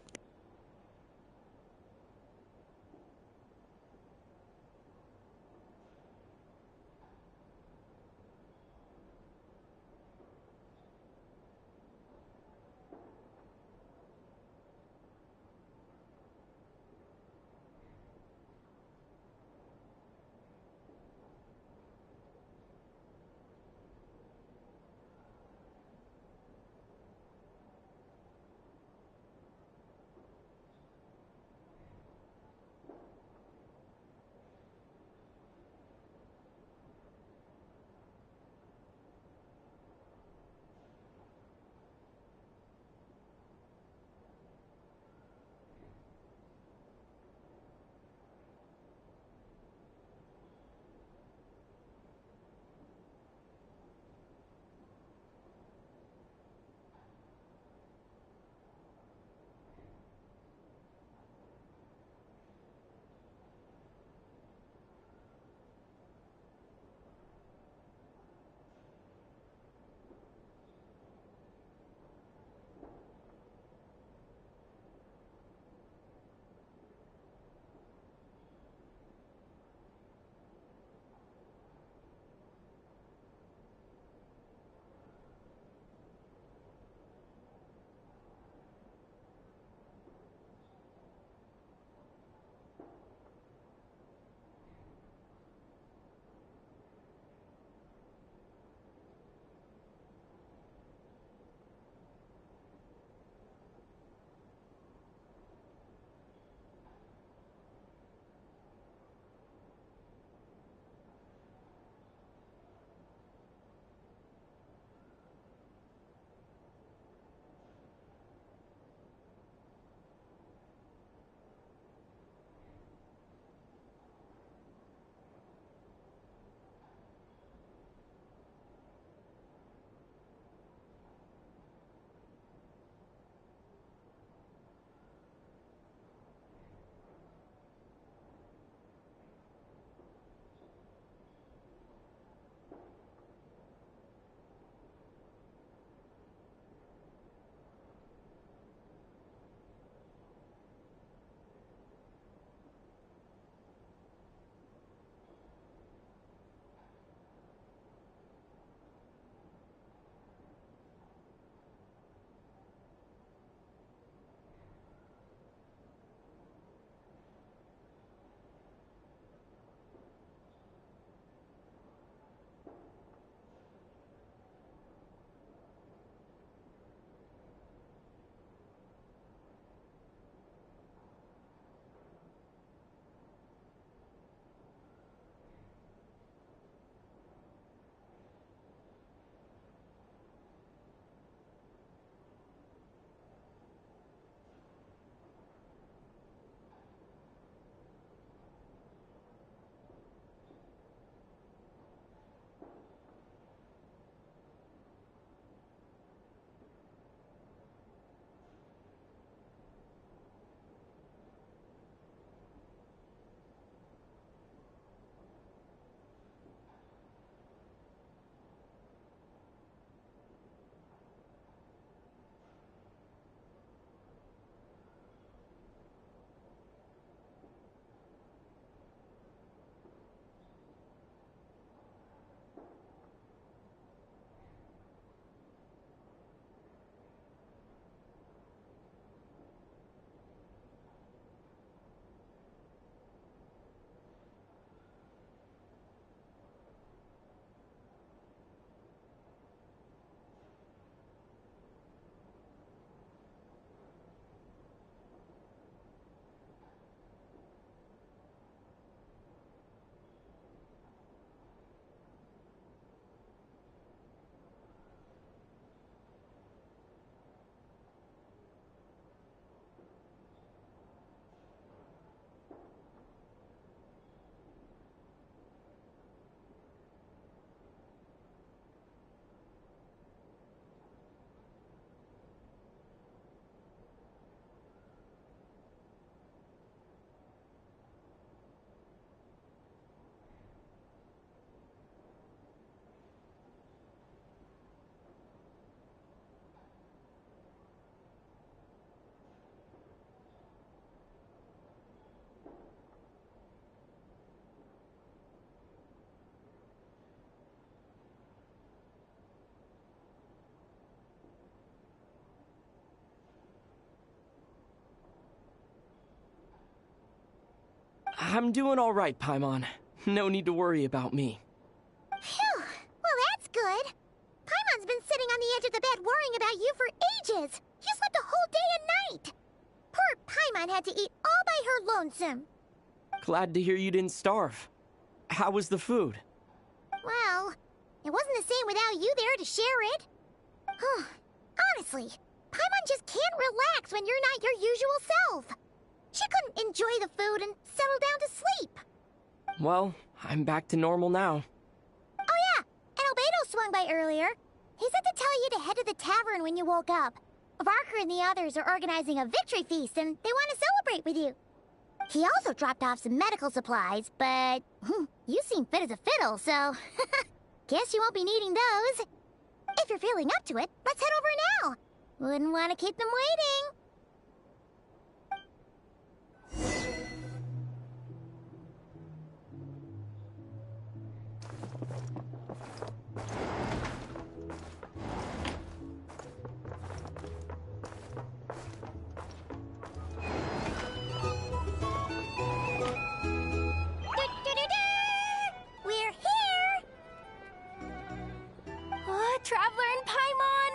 I'm doing all right, Paimon. No need to worry about me. Phew. Well, that's good. Paimon's been sitting on the edge of the bed worrying about you for ages. You slept a whole day and night. Poor Paimon had to eat all by her lonesome. Glad to hear you didn't starve. How was the food? Well, it wasn't the same without you there to share it. Honestly, Paimon just can't relax when you're not your usual self. She couldn't enjoy the food and settle down to sleep. Well, I'm back to normal now. Oh yeah, and Albedo swung by earlier. He said to tell you to head to the tavern when you woke up. Varker and the others are organizing a victory feast and they want to celebrate with you. He also dropped off some medical supplies, but you seem fit as a fiddle, so guess you won't be needing those. If you're feeling up to it, let's head over now. Wouldn't want to keep them waiting. We're here! Traveler and Paimon!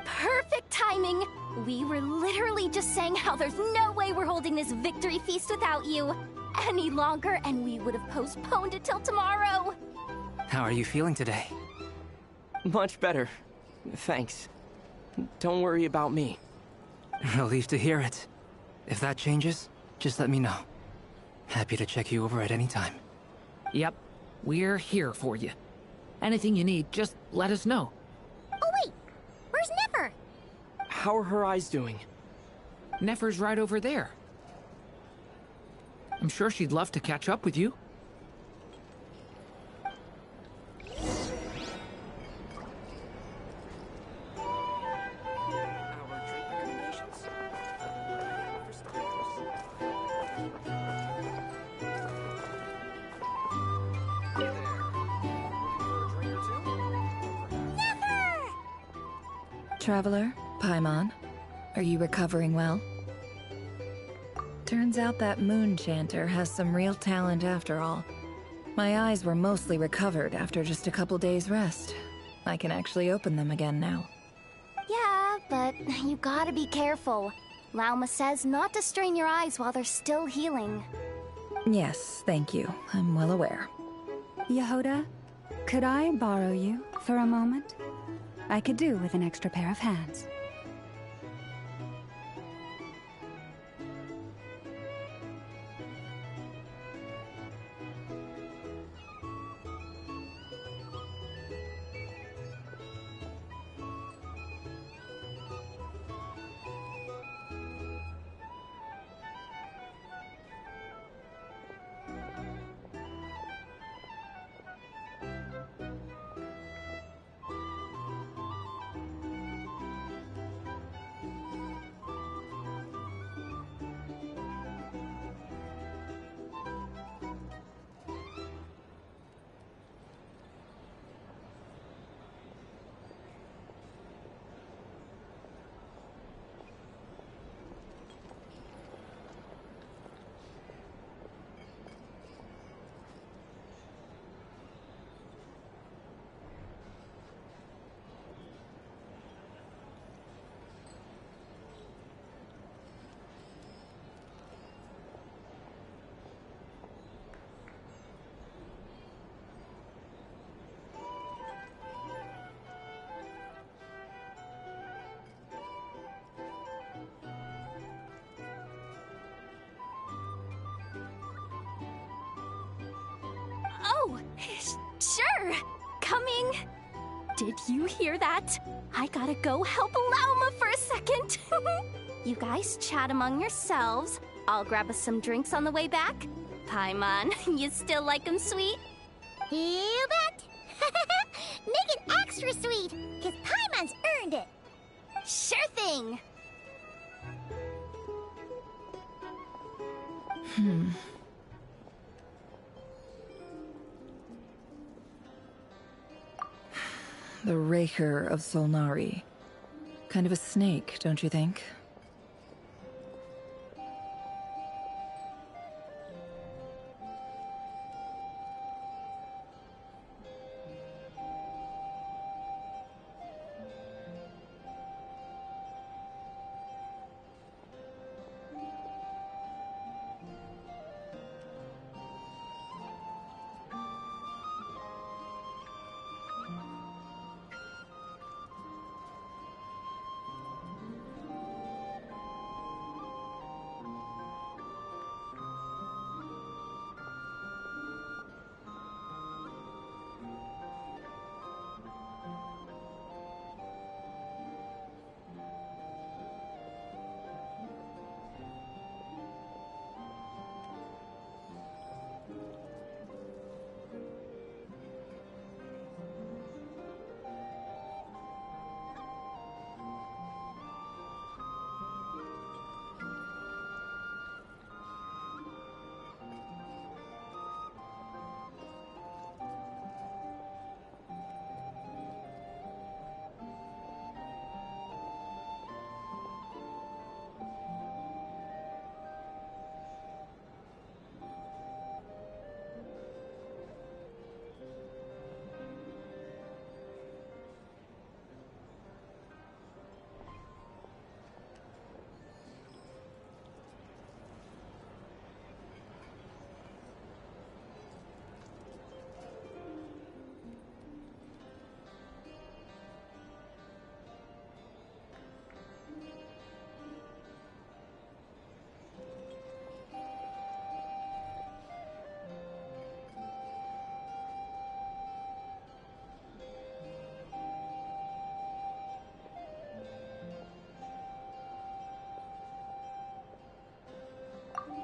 Perfect timing! We were literally just saying how there's no way we're holding this victory feast without you any longer, and we would have postponed it till tomorrow. How are you feeling today? Much better. Thanks. Don't worry about me. Relieved to hear it. If that changes, just let me know. Happy to check you over at any time. Yep, we're here for you. Anything you need, just let us know. Oh wait, where's Nefer? How are her eyes doing? Nefer's right over there. I'm sure she'd love to catch up with you. Traveler, Paimon, are you recovering well? Turns out that moon chanter has some real talent after all. My eyes were mostly recovered after just a couple days rest. I can actually open them again now. Yeah, but you gotta be careful. Lauma says not to strain your eyes while they're still healing. Yes, thank you. I'm well aware. Yehoda, could I borrow you for a moment? I could do with an extra pair of hands. Oh, sure. Coming. Did you hear that? I gotta go help Lauma for a second. You guys chat among yourselves. I'll grab us some drinks on the way back. Paimon, you still like 'em sweet? You bet. Make it extra sweet, because Paimon's earned it. Sure thing. The Raker of Solnari. Kind of a snake, don't you think?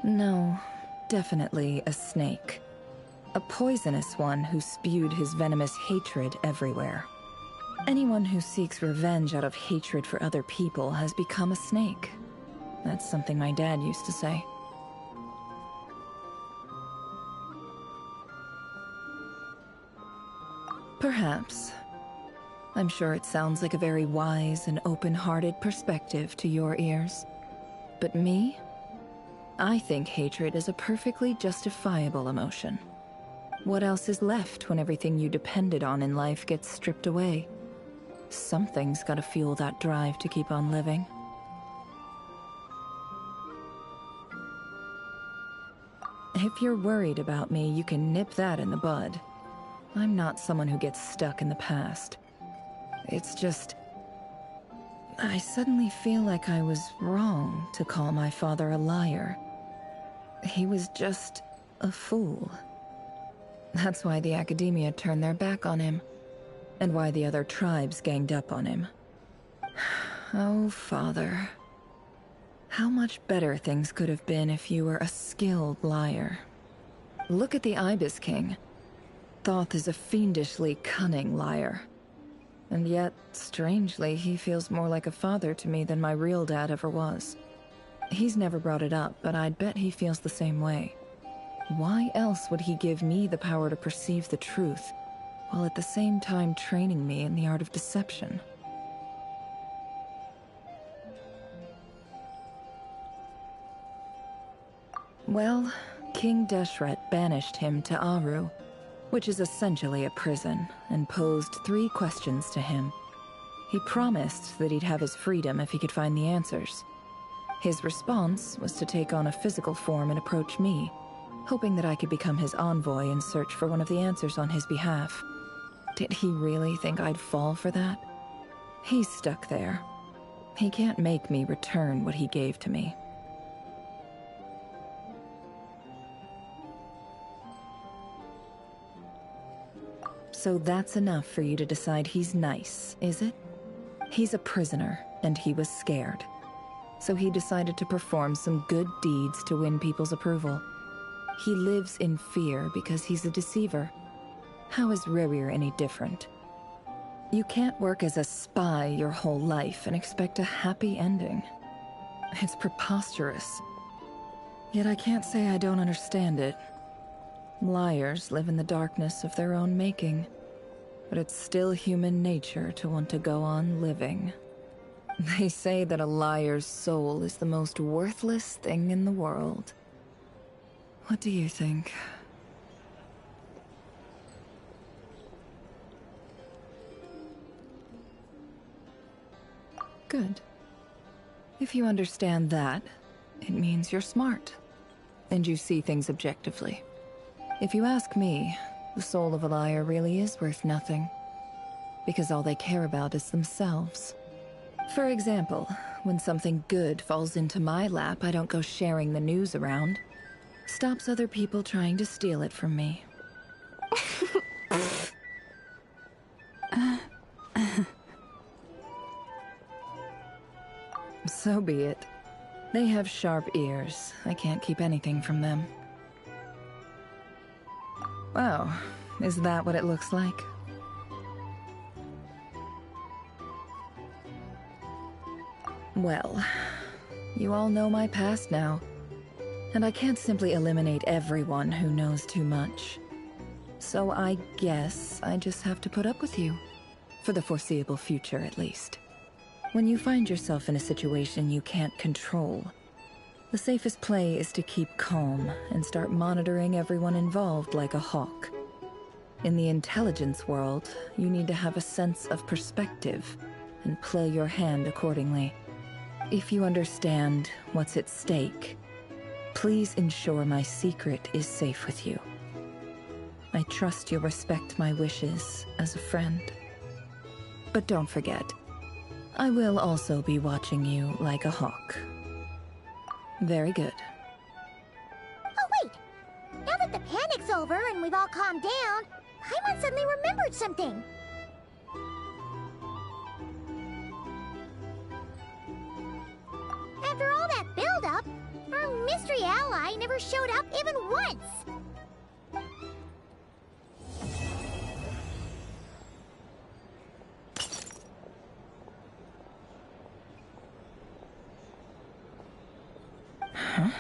No, definitely a snake. A poisonous one who spewed his venomous hatred everywhere. Anyone who seeks revenge out of hatred for other people has become a snake. That's something my dad used to say. Perhaps. I'm sure it sounds like a very wise and open-hearted perspective to your ears. But me? I think hatred is a perfectly justifiable emotion. What else is left when everything you depended on in life gets stripped away? Something's gotta fuel that drive to keep on living. If you're worried about me, you can nip that in the bud. I'm not someone who gets stuck in the past. It's just... I suddenly feel like I was wrong to call my father a liar. He was just a fool. That's why the Academia turned their back on him, and why the other tribes ganged up on him. Oh, Father. How much better things could have been if you were a skilled liar. Look at the Ibis King. Thoth is a fiendishly cunning liar. And yet, strangely, he feels more like a father to me than my real dad ever was. He's never brought it up, but I'd bet he feels the same way. Why else would he give me the power to perceive the truth, while at the same time training me in the art of deception? Well, King Deshret banished him to Aru, which is essentially a prison, and posed 3 questions to him. He promised that he'd have his freedom if he could find the answers. His response was to take on a physical form and approach me, hoping that I could become his envoy and search for one of the answers on his behalf. Did he really think I'd fall for that? He's stuck there. He can't make me return what he gave to me. So that's enough for you to decide he's nice, is it? He's a prisoner, and he was scared. So he decided to perform some good deeds to win people's approval. He lives in fear because he's a deceiver. How is Rerir any different? You can't work as a spy your whole life and expect a happy ending. It's preposterous. Yet I can't say I don't understand it. Liars live in the darkness of their own making, but it's still human nature to want to go on living. They say that a liar's soul is the most worthless thing in the world. What do you think? Good. If you understand that, it means you're smart, and you see things objectively. If you ask me, the soul of a liar really is worth nothing, because all they care about is themselves. For example, when something good falls into my lap, I don't go sharing the news around. Stops other people trying to steal it from me. So be it. They have sharp ears. I can't keep anything from them. Wow, is that what it looks like? Well, you all know my past now, and I can't simply eliminate everyone who knows too much. So I guess I just have to put up with you, for the foreseeable future at least. When you find yourself in a situation you can't control, the safest play is to keep calm and start monitoring everyone involved like a hawk. In the intelligence world, you need to have a sense of perspective and play your hand accordingly. If you understand what's at stake, please ensure my secret is safe with you. I trust you'll respect my wishes as a friend. But don't forget, I will also be watching you like a hawk. Very good. Oh wait! Now that the panic's over and we've all calmed down, Paimon suddenly remembered something. After all that build-up, our Our mystery ally never showed up even once! Huh?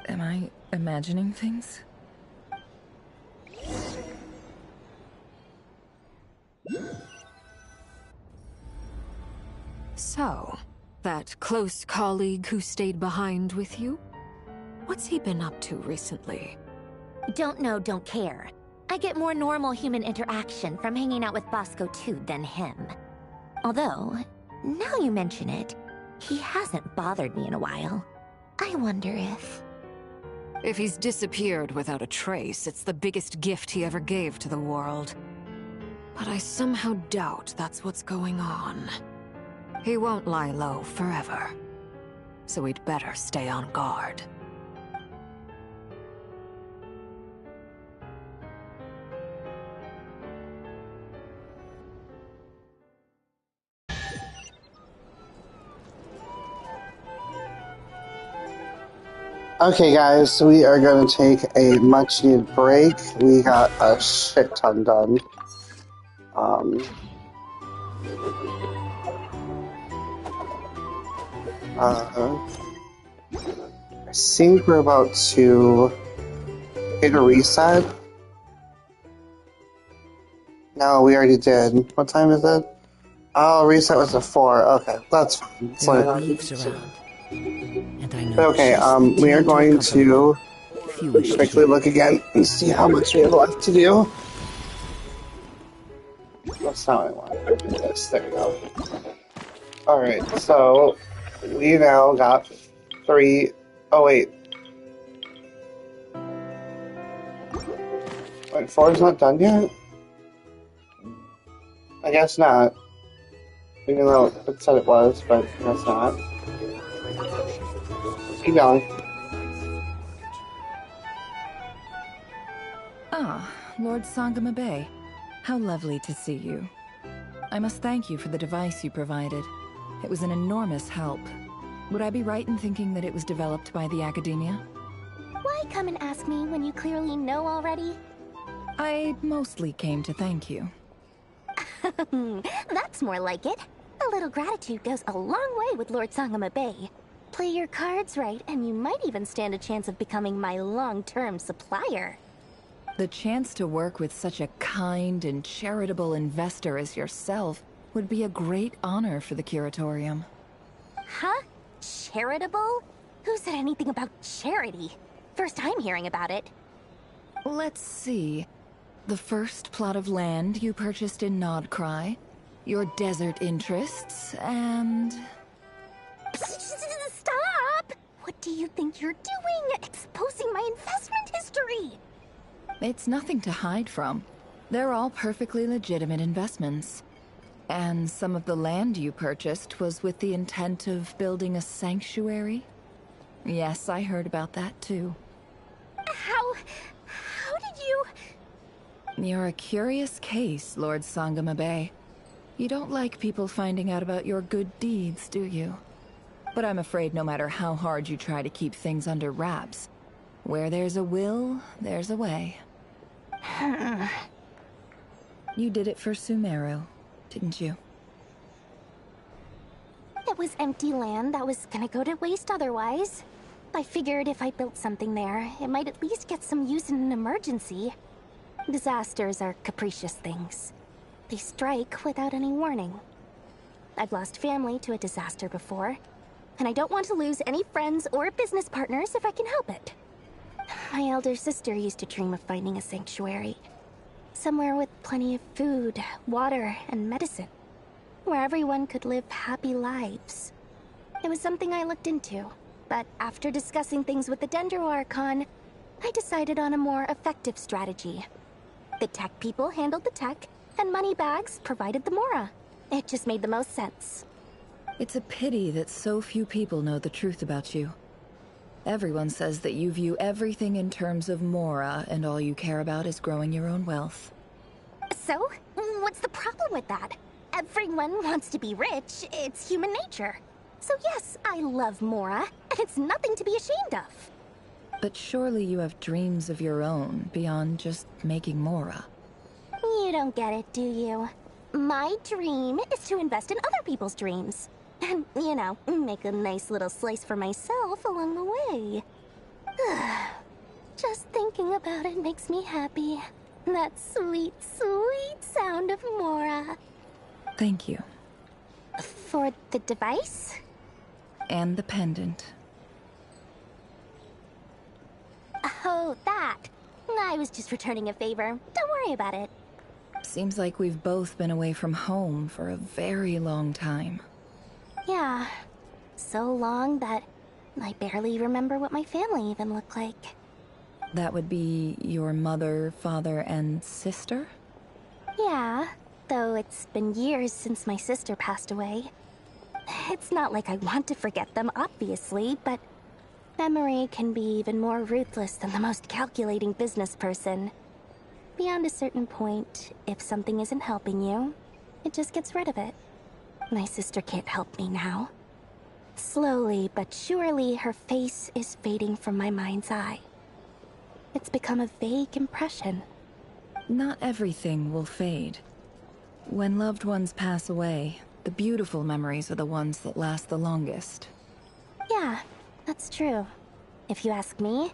Am I imagining things? So, that close colleague who stayed behind with you? What's he been up to recently? Don't know, don't care. I get more normal human interaction from hanging out with Bosco 2 than him. Although, now you mention it, he hasn't bothered me in a while. I wonder if... If he's disappeared without a trace, it's the biggest gift he ever gave to the world. But I somehow doubt that's what's going on. He won't lie low forever. So we'd better stay on guard. Okay, guys, we are going to take a much-needed break. We got a shit ton done. I think we're about to hit a reset. No, we already did. What time is it? Oh, reset was a 4. Okay, that's fine. There are leaves around. And I know Okay, we are going to quickly look again and see how much we have left to do. That's not what I want. This. There we go. Alright, so we now got 3. Oh, wait. Wait, 4 is not done yet? I guess not. Even though it said it was, but I guess not. Keep going. Ah, Lord Sangama Bay. How lovely to see you. I must thank you for the device you provided. It was an enormous help. Would I be right in thinking that it was developed by the Academia? Why come and ask me when you clearly know already? I mostly came to thank you. That's more like it. A little gratitude goes a long way with Lord Sangama Bay. Play your cards right, and you might even stand a chance of becoming my long-term supplier. The chance to work with such a kind and charitable investor as yourself would be a great honor for the Curatorium. Huh? Charitable? Who said anything about charity? First time hearing about it. Let's see. The first plot of land you purchased in Nodcry, your desert interests, and... Stop! What do you think you're doing? Exposing my investment history! It's nothing to hide from. They're all perfectly legitimate investments. And some of the land you purchased was with the intent of building a sanctuary? Yes, I heard about that too. How did you... You're a curious case, Lord Sangama Bay. You don't like people finding out about your good deeds, do you? But I'm afraid no matter how hard you try to keep things under wraps, where there's a will, there's a way. You did it for Sumeru, didn't you? It was empty land that was gonna go to waste otherwise. I figured if I built something there, it might at least get some use in an emergency. Disasters are capricious things. They strike without any warning. I've lost family to a disaster before, and I don't want to lose any friends or business partners if I can help it. My elder sister used to dream of finding a sanctuary. Somewhere with plenty of food, water, and medicine. Where everyone could live happy lives. It was something I looked into, but after discussing things with the Dendro Archon, I decided on a more effective strategy. The tech people handled the tech, and Moneybags provided the Mora. It just made the most sense. It's a pity that so few people know the truth about you. Everyone says that you view everything in terms of Mora, and all you care about is growing your own wealth. So, what's the problem with that? Everyone wants to be rich. It's human nature. So yes, I love Mora, and it's nothing to be ashamed of. But surely you have dreams of your own beyond just making Mora. You don't get it, do you? My dream is to invest in other people's dreams. And, you know, make a nice little slice for myself along the way. Just thinking about it makes me happy. That sweet, sweet sound of Mora. Thank you. For the device? And the pendant. Oh, that. I was just returning a favor. Don't worry about it. Seems like we've both been away from home for a very long time. Yeah. So long that I barely remember what my family even looked like. That would be your mother, father, and sister? Yeah, though it's been years since my sister passed away. It's not like I want to forget them, obviously, but memory can be even more ruthless than the most calculating business person. Beyond a certain point, if something isn't helping you, it just gets rid of it. My sister can't help me now. Slowly but surely, her face is fading from my mind's eye. It's become a vague impression. Not everything will fade. When loved ones pass away, the beautiful memories are the ones that last the longest. Yeah, that's true. If you ask me,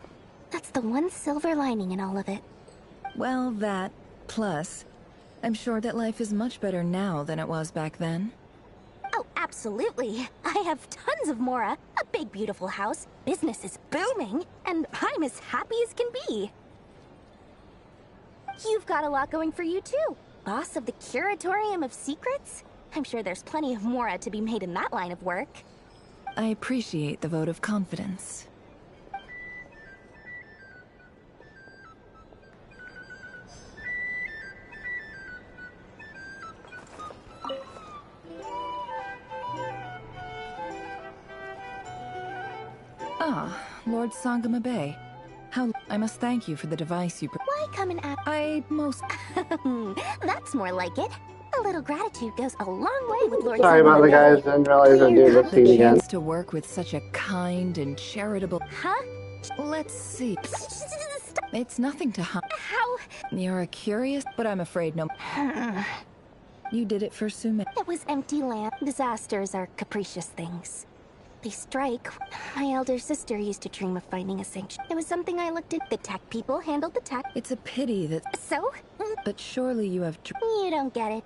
that's the one silver lining in all of it. Well, that, plus, I'm sure that life is much better now than it was back then. Oh, absolutely. I have tons of Mora, a big beautiful house, business is booming, and I'm as happy as can be. You've got a lot going for you too. Boss of the Curatorium of Secrets? I'm sure there's plenty of Mora to be made in that line of work. I appreciate the vote of confidence. Ah, Lord Sangama Bay. How I must thank you for the device you Why come and ask? That's more like it. A little gratitude goes a long way with Lord Sorry about the guys, didn't realize I'd do this scene again. To work with such a kind and charitable... Huh? Let's see. It's nothing to How? You're a curious, but I'm afraid no... You did it for Sume. It was empty land. Disasters are capricious things. They strike. My elder sister used to dream of finding a sanctuary. It was something I looked at. The tech people handled the tech. It's a pity that... So? But surely you have... You don't get it.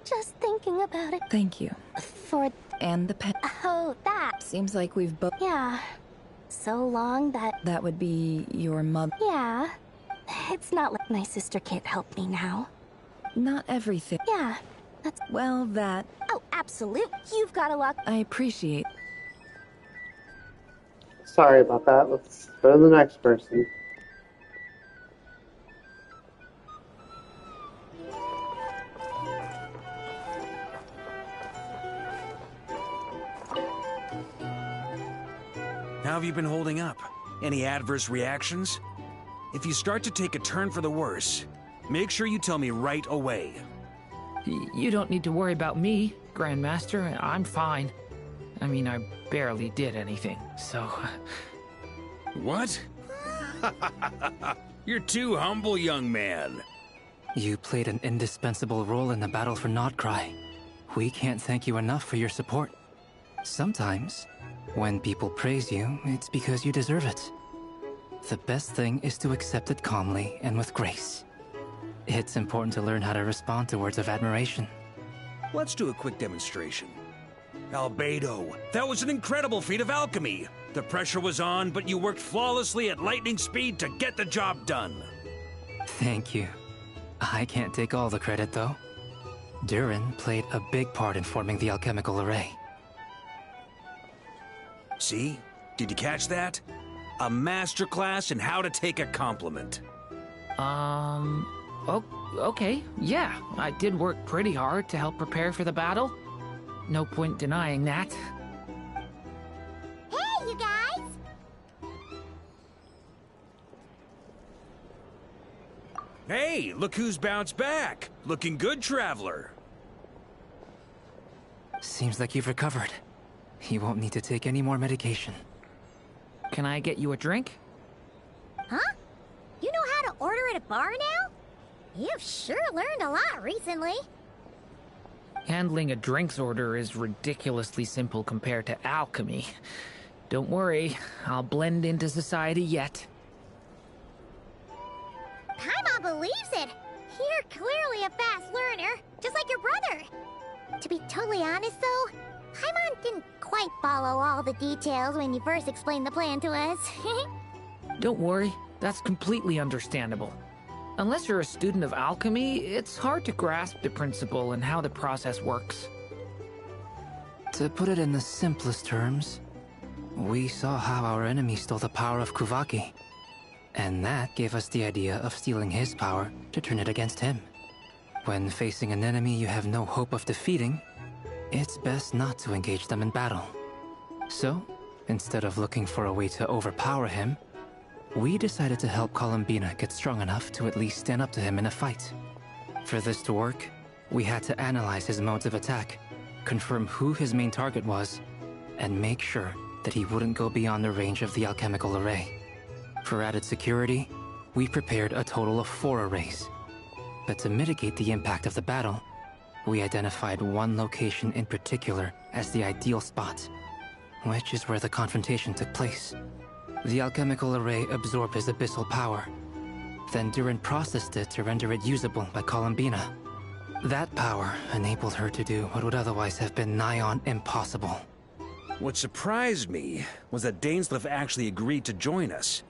Just thinking about it. Thank you. For... And the pet... Oh, that. Seems like we've both... Yeah. So long that... That would be your mother... Yeah. It's not like my sister can't help me now. Not everything... Yeah. That's... Well, that... Oh, absolute. You've got a lot... I appreciate... Sorry about that. Let's go to the next person. How have you been holding up? Any adverse reactions? If you start to take a turn for the worse, make sure you tell me right away. You don't need to worry about me, Grandmaster. I'm fine. I mean, I barely did anything, so... What? You're too humble, young man. You played an indispensable role in the battle for Notcry. We can't thank you enough for your support. Sometimes, when people praise you, it's because you deserve it. The best thing is to accept it calmly and with grace. It's important to learn how to respond to words of admiration. Let's do a quick demonstration. Albedo, that was an incredible feat of alchemy. The pressure was on, but you worked flawlessly at lightning speed to get the job done. Thank you. I can't take all the credit, though. Durin played a big part in forming the alchemical array. See? Did you catch that? A masterclass in how to take a compliment. Okay, yeah. I did work pretty hard to help prepare for the battle. No point denying that. Hey, you guys! Hey, look who's bounced back. Looking good, Traveler. Seems like you've recovered. He won't need to take any more medication. Can I get you a drink? Huh? You know how to order at a bar now? You've sure learned a lot recently. Handling a drinks order is ridiculously simple compared to alchemy. Don't worry, I'll blend into society yet. Paimon believes it. You're clearly a fast learner, just like your brother. To be totally honest though, Paimon didn't quite follow all the details when you first explained the plan to us. Don't worry, that's completely understandable. Unless you're a student of alchemy, it's hard to grasp the principle and how the process works. To put it in the simplest terms, we saw how our enemy stole the power of Kuvaki. And that gave us the idea of stealing his power to turn it against him. When facing an enemy you have no hope of defeating, it's best not to engage them in battle. So, instead of looking for a way to overpower him, we decided to help Columbina get strong enough to at least stand up to him in a fight. For this to work, we had to analyze his modes of attack, confirm who his main target was, and make sure that he wouldn't go beyond the range of the alchemical array. For added security, we prepared a total of 4 arrays. But to mitigate the impact of the battle, we identified one location in particular as the ideal spot, which is where the confrontation took place. The alchemical array absorbed his abyssal power. Then Durin processed it to render it usable by Columbina. That power enabled her to do what would otherwise have been nigh on impossible. What surprised me was that Dainsleif actually agreed to join us.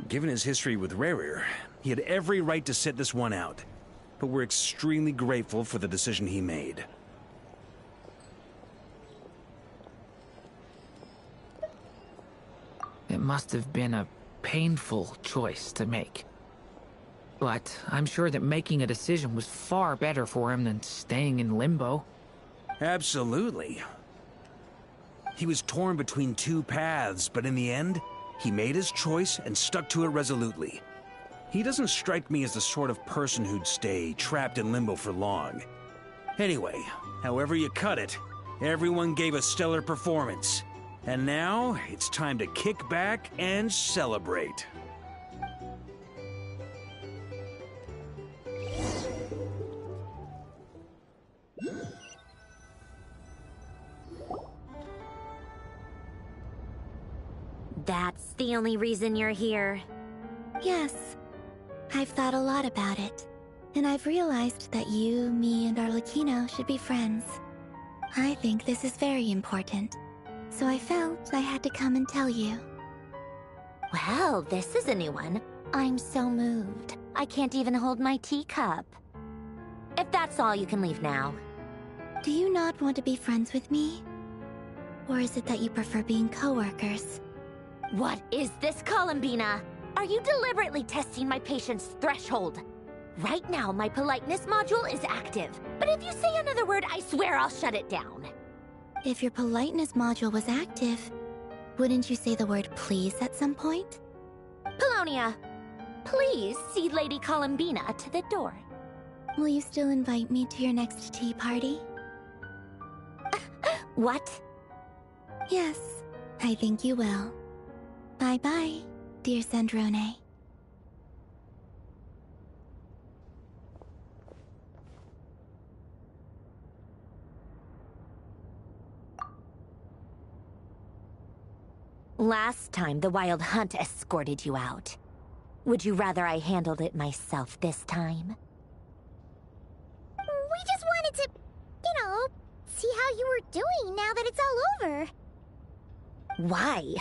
Given his history with Rerir, he had every right to sit this one out. But we're extremely grateful for the decision he made. It must have been a painful choice to make. But I'm sure that making a decision was far better for him than staying in limbo. Absolutely. He was torn between 2 paths, but in the end, he made his choice and stuck to it resolutely. He doesn't strike me as the sort of person who'd stay trapped in limbo for long. Anyway, however you cut it, everyone gave a stellar performance. And now, it's time to kick back and celebrate. That's the only reason you're here. Yes. I've thought a lot about it. And I've realized that you, me, and Arlecchino should be friends. I think this is very important. So I felt I had to come and tell you. Well, this is a new one. I'm so moved. I can't even hold my teacup. If that's all, you can leave now. Do you not want to be friends with me? Or is it that you prefer being co-workers? What is this, Columbina? Are you deliberately testing my patience threshold? Right now, my politeness module is active. But if you say another word, I swear I'll shut it down. If your politeness module was active, wouldn't you say the word please at some point? Polonia, please see Lady Columbina to the door. Will you still invite me to your next tea party? What? Yes, I think you will. Bye-bye, dear Sandrone. Last time, the Wild Hunt escorted you out. Would you rather I handled it myself this time? We just wanted to, see how you were doing now that it's all over. Why?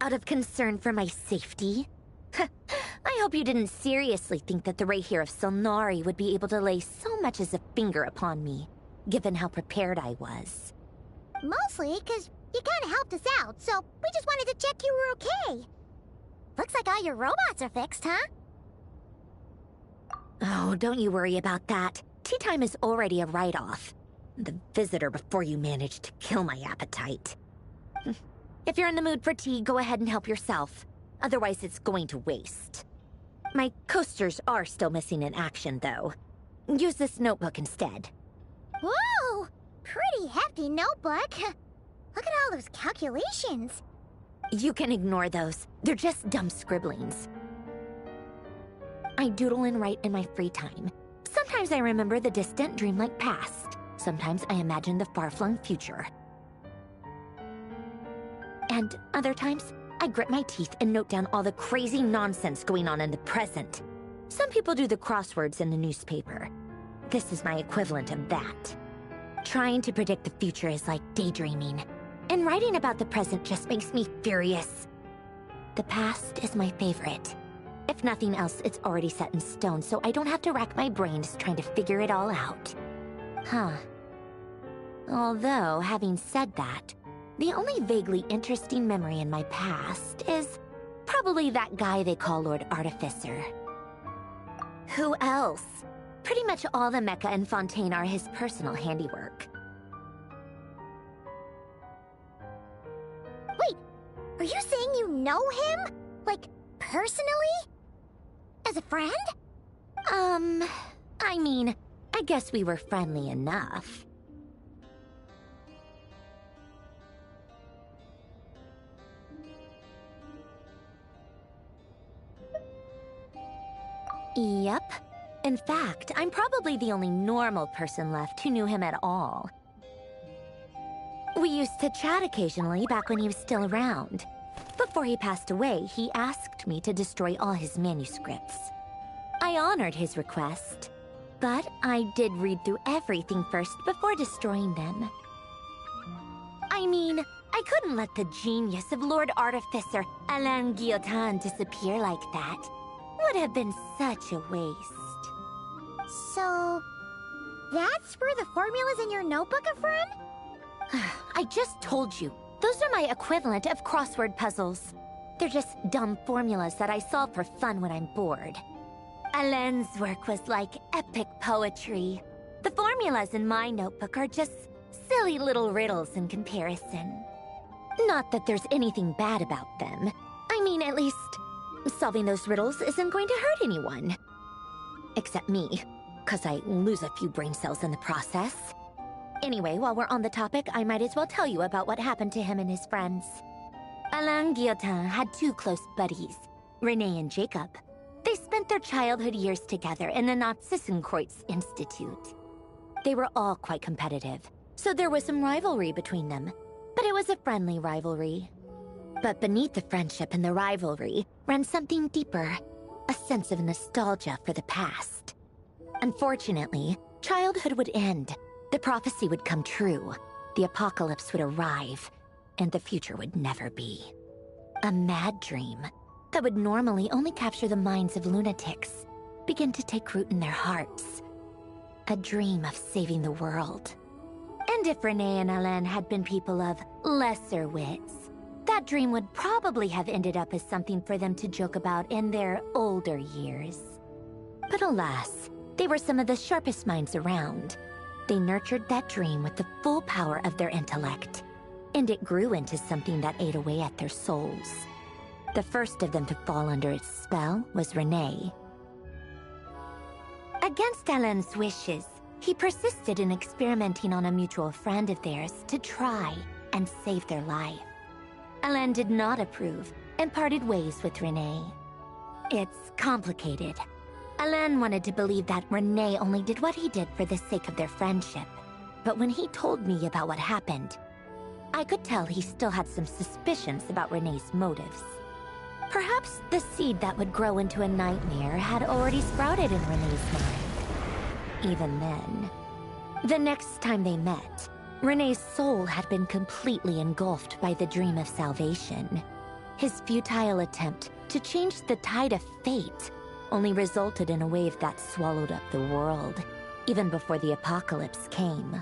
Out of concern for my safety? I hope you didn't seriously think that the Rayhir of Solnari would be able to lay so much as a finger upon me, given how prepared I was. Mostly because you kinda helped us out, so we just wanted to check you were okay. Looks like all your robots are fixed, huh? Oh, don't you worry about that. Tea time is already a write-off. The visitor before you managed to kill my appetite. If you're in the mood for tea, go ahead and help yourself. Otherwise, it's going to waste. My coasters are still missing in action, though. Use this notebook instead. Whoa! Pretty hefty notebook. Look at all those calculations. You can ignore those. They're just dumb scribblings. I doodle and write in my free time. Sometimes I remember the distant, dreamlike past. Sometimes I imagine the far-flung future. And other times, I grit my teeth and note down all the crazy nonsense going on in the present. Some people do the crosswords in the newspaper. This is my equivalent of that. Trying to predict the future is like daydreaming. And writing about the present just makes me furious. The past is my favorite. If nothing else, it's already set in stone, so I don't have to rack my brains trying to figure it all out. Huh. Although, having said that, the only vaguely interesting memory in my past is probably that guy they call Lord Artificer. Who else? Pretty much all the mecha in Fontaine are his personal handiwork. Wait, are you saying you know him? Like, personally? As a friend? I mean, I guess we were friendly enough. Yep. In fact, I'm probably the only normal person left who knew him at all. We used to chat occasionally back when he was still around. Before he passed away, he asked me to destroy all his manuscripts. I honored his request, but I did read through everything first before destroying them. I mean, I couldn't let the genius of Lord Artificer Alain Guillotin disappear like that. Would have been such a waste. So, that's where the formulas in your notebook are from? I just told you. Those are my equivalent of crossword puzzles. They're just dumb formulas that I solve for fun when I'm bored. Alain's work was like epic poetry. The formulas in my notebook are just silly little riddles in comparison. Not that there's anything bad about them. I mean, at least, solving those riddles isn't going to hurt anyone. Except me, because I lose a few brain cells in the process. Anyway, while we're on the topic, I might as well tell you about what happened to him and his friends. Alain Guillotin had two close buddies, Renee and Jacob. They spent their childhood years together in the Narzissenkreuz Institute. They were all quite competitive, so there was some rivalry between them, but it was a friendly rivalry. But beneath the friendship and the rivalry ran something deeper, a sense of nostalgia for the past. Unfortunately, childhood would end. The prophecy would come true, the apocalypse would arrive, and the future would never be. A mad dream that would normally only capture the minds of lunatics began to take root in their hearts. A dream of saving the world. And if Renee and Alain had been people of lesser wits, that dream would probably have ended up as something for them to joke about in their older years. But alas, they were some of the sharpest minds around. They nurtured that dream with the full power of their intellect, and it grew into something that ate away at their souls. The first of them to fall under its spell was Renee. Against Alain's wishes, he persisted in experimenting on a mutual friend of theirs to try and save their life. Alain did not approve and parted ways with Renee. It's complicated. Alain wanted to believe that Renee only did what he did for the sake of their friendship. But when he told me about what happened, I could tell he still had some suspicions about Renee's motives. Perhaps the seed that would grow into a nightmare had already sprouted in Renee's mind. Even then, the next time they met, Renee's soul had been completely engulfed by the dream of salvation. His futile attempt to change the tide of fate only resulted in a wave that swallowed up the world, even before the apocalypse came.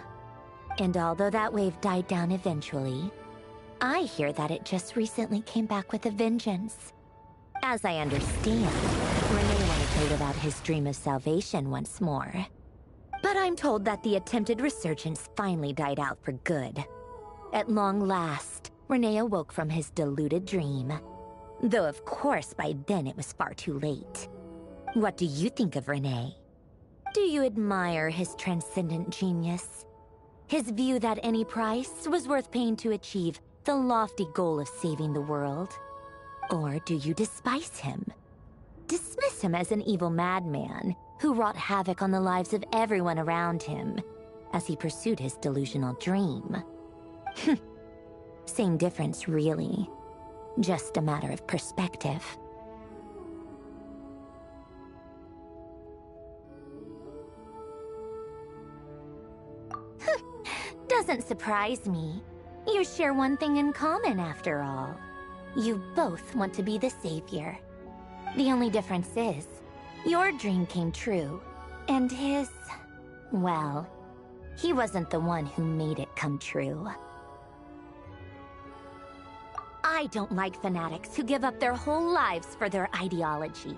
And although that wave died down eventually, I hear that it just recently came back with a vengeance. As I understand, Renee wanted to live out his dream of salvation once more. But I'm told that the attempted resurgence finally died out for good. At long last, Renee awoke from his deluded dream. Though of course by then it was far too late. What do you think of Renee? Do you admire his transcendent genius? His view that any price was worth paying to achieve the lofty goal of saving the world? Or do you despise him? Dismiss him as an evil madman who wrought havoc on the lives of everyone around him as he pursued his delusional dream? Same difference, really. Just a matter of perspective. Doesn't surprise me. You share one thing in common, after all. You both want to be the savior. The only difference is, your dream came true, and his... well, he wasn't the one who made it come true. I don't like fanatics who give up their whole lives for their ideology.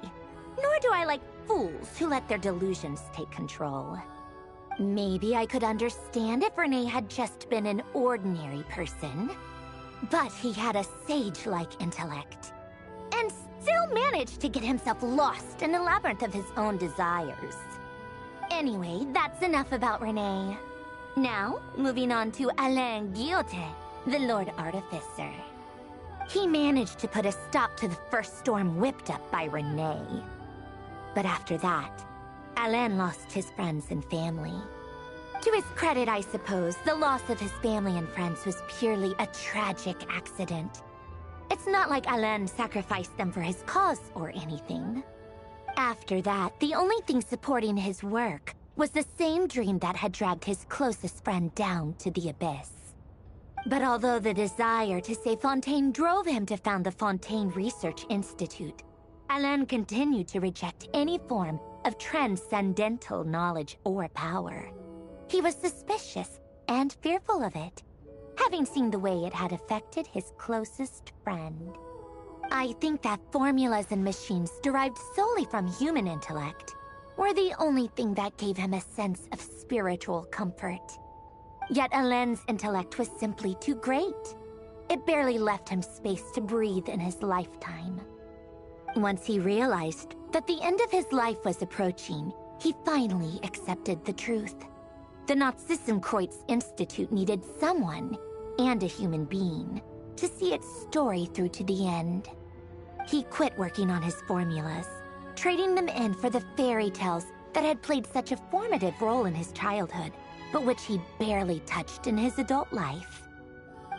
Nor do I like fools who let their delusions take control. Maybe I could understand if Renee had just been an ordinary person. But he had a sage-like intellect. And still managed to get himself lost in the labyrinth of his own desires. Anyway, that's enough about Renee. Now, moving on to Alain Guillotin, the Lord Artificer. He managed to put a stop to the first storm whipped up by Renee. But after that, Alain lost his friends and family. To his credit, I suppose, the loss of his family and friends was purely a tragic accident. It's not like Alain sacrificed them for his cause or anything. After that, the only thing supporting his work was the same dream that had dragged his closest friend down to the abyss. But although the desire to save Fontaine drove him to found the Fontaine Research Institute, Alain continued to reject any form of transcendental knowledge or power. He was suspicious and fearful of it, having seen the way it had affected his closest friend. I think that formulas and machines derived solely from human intellect were the only thing that gave him a sense of spiritual comfort. Yet Alain's intellect was simply too great. It barely left him space to breathe in his lifetime. Once he realized that the end of his life was approaching, he finally accepted the truth. The Nazissenkreuz Institute needed someone, and a human being, to see its story through to the end. He quit working on his formulas, trading them in for the fairy tales that had played such a formative role in his childhood, but which he barely touched in his adult life.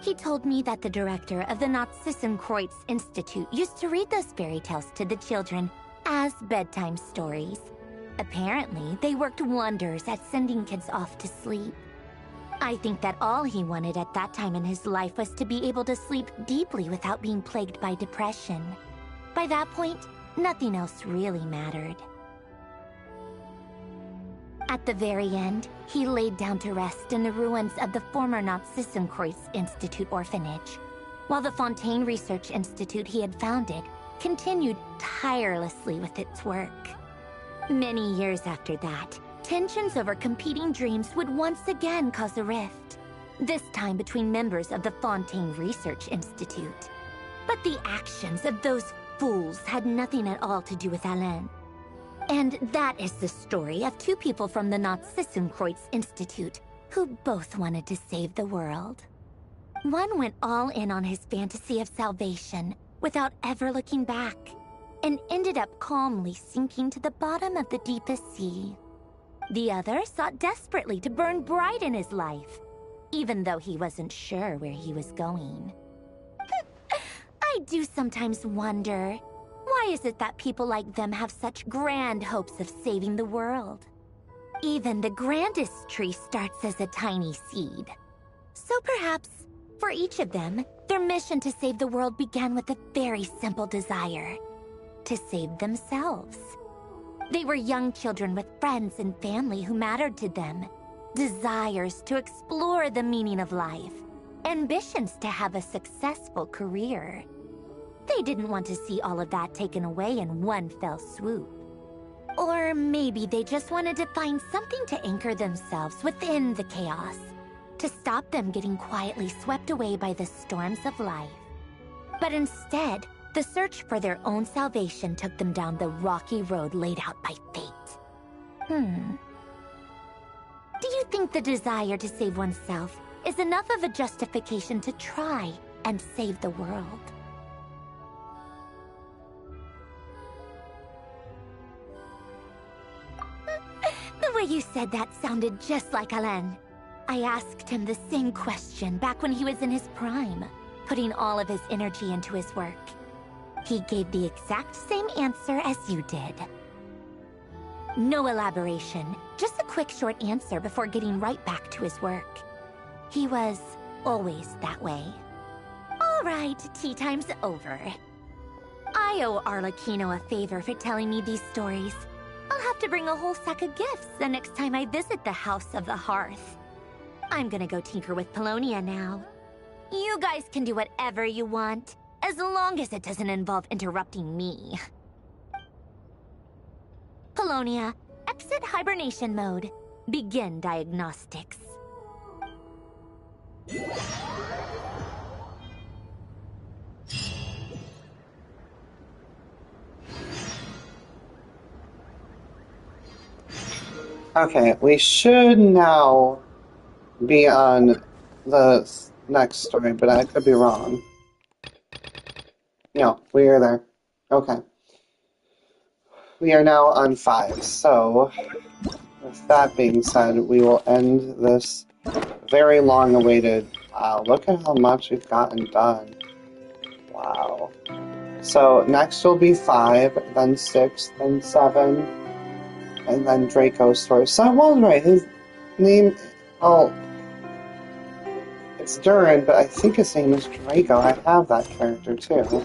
He told me that the director of the Nazissenkreuz Institute used to read those fairy tales to the children as bedtime stories. Apparently, they worked wonders at sending kids off to sleep. I think that all he wanted at that time in his life was to be able to sleep deeply without being plagued by depression. By that point, nothing else really mattered. At the very end, he laid down to rest in the ruins of the former Nazissenkreuz Institute orphanage, while the Fontaine Research Institute he had founded continued tirelessly with its work. Many years after that, tensions over competing dreams would once again cause a rift, this time between members of the Fontaine Research Institute. But the actions of those fools had nothing at all to do with Alain. And that is the story of two people from the Nazissenkreuz Institute who both wanted to save the world. One went all in on his fantasy of salvation without ever looking back, and ended up calmly sinking to the bottom of the deepest sea. The other sought desperately to burn bright in his life, even though he wasn't sure where he was going. I do sometimes wonder, why is it that people like them have such grand hopes of saving the world? Even the grandest tree starts as a tiny seed. So perhaps, for each of them, their mission to save the world began with a very simple desire: to save themselves. They were young children with friends and family who mattered to them, desires to explore the meaning of life, ambitions to have a successful career. They didn't want to see all of that taken away in one fell swoop. Or maybe they just wanted to find something to anchor themselves within the chaos, to stop them getting quietly swept away by the storms of life. But instead, the search for their own salvation took them down the rocky road laid out by fate. Do you think the desire to save oneself is enough of a justification to try and save the world? The way you said that sounded just like Alain. I asked him the same question back when he was in his prime, putting all of his energy into his work. He gave the exact same answer as you did. No elaboration, just a quick short answer before getting right back to his work. He was always that way. All right, tea time's over. I owe Arlecchino a favor for telling me these stories. I'll have to bring a whole sack of gifts the next time I visit the House of the Hearth. I'm gonna go tinker with Polonia now. You guys can do whatever you want, as long as it doesn't involve interrupting me. Polonia, exit hibernation mode. Begin diagnostics. Okay, we should now be on the next story, but I could be wrong. No, we are there. Okay. We are now on 5, so with that being said, we will end this very long-awaited... Wow, look at how much we've gotten done. Wow. So next will be 5, then 6, then 7, and then Draco's story. So I was right, his name... Oh, it's Durin, but I think his name is Draco. I have that character too.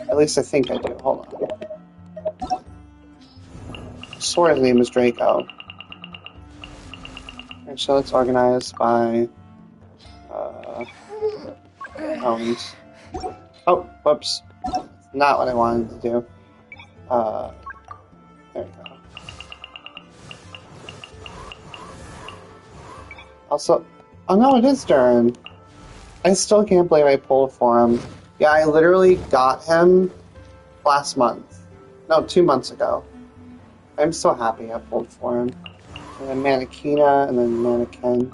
At least I think I do. Hold on. I swear his name is Draco. Alright, so it's organized by... Oh, whoops. Not what I wanted to do. There we go. Also... Oh no, it is Durin. I still can't believe I pulled for him. Yeah, I literally got him last month. No, 2 months ago. I'm so happy I pulled for him. And then Mannequina, and then Mannequin.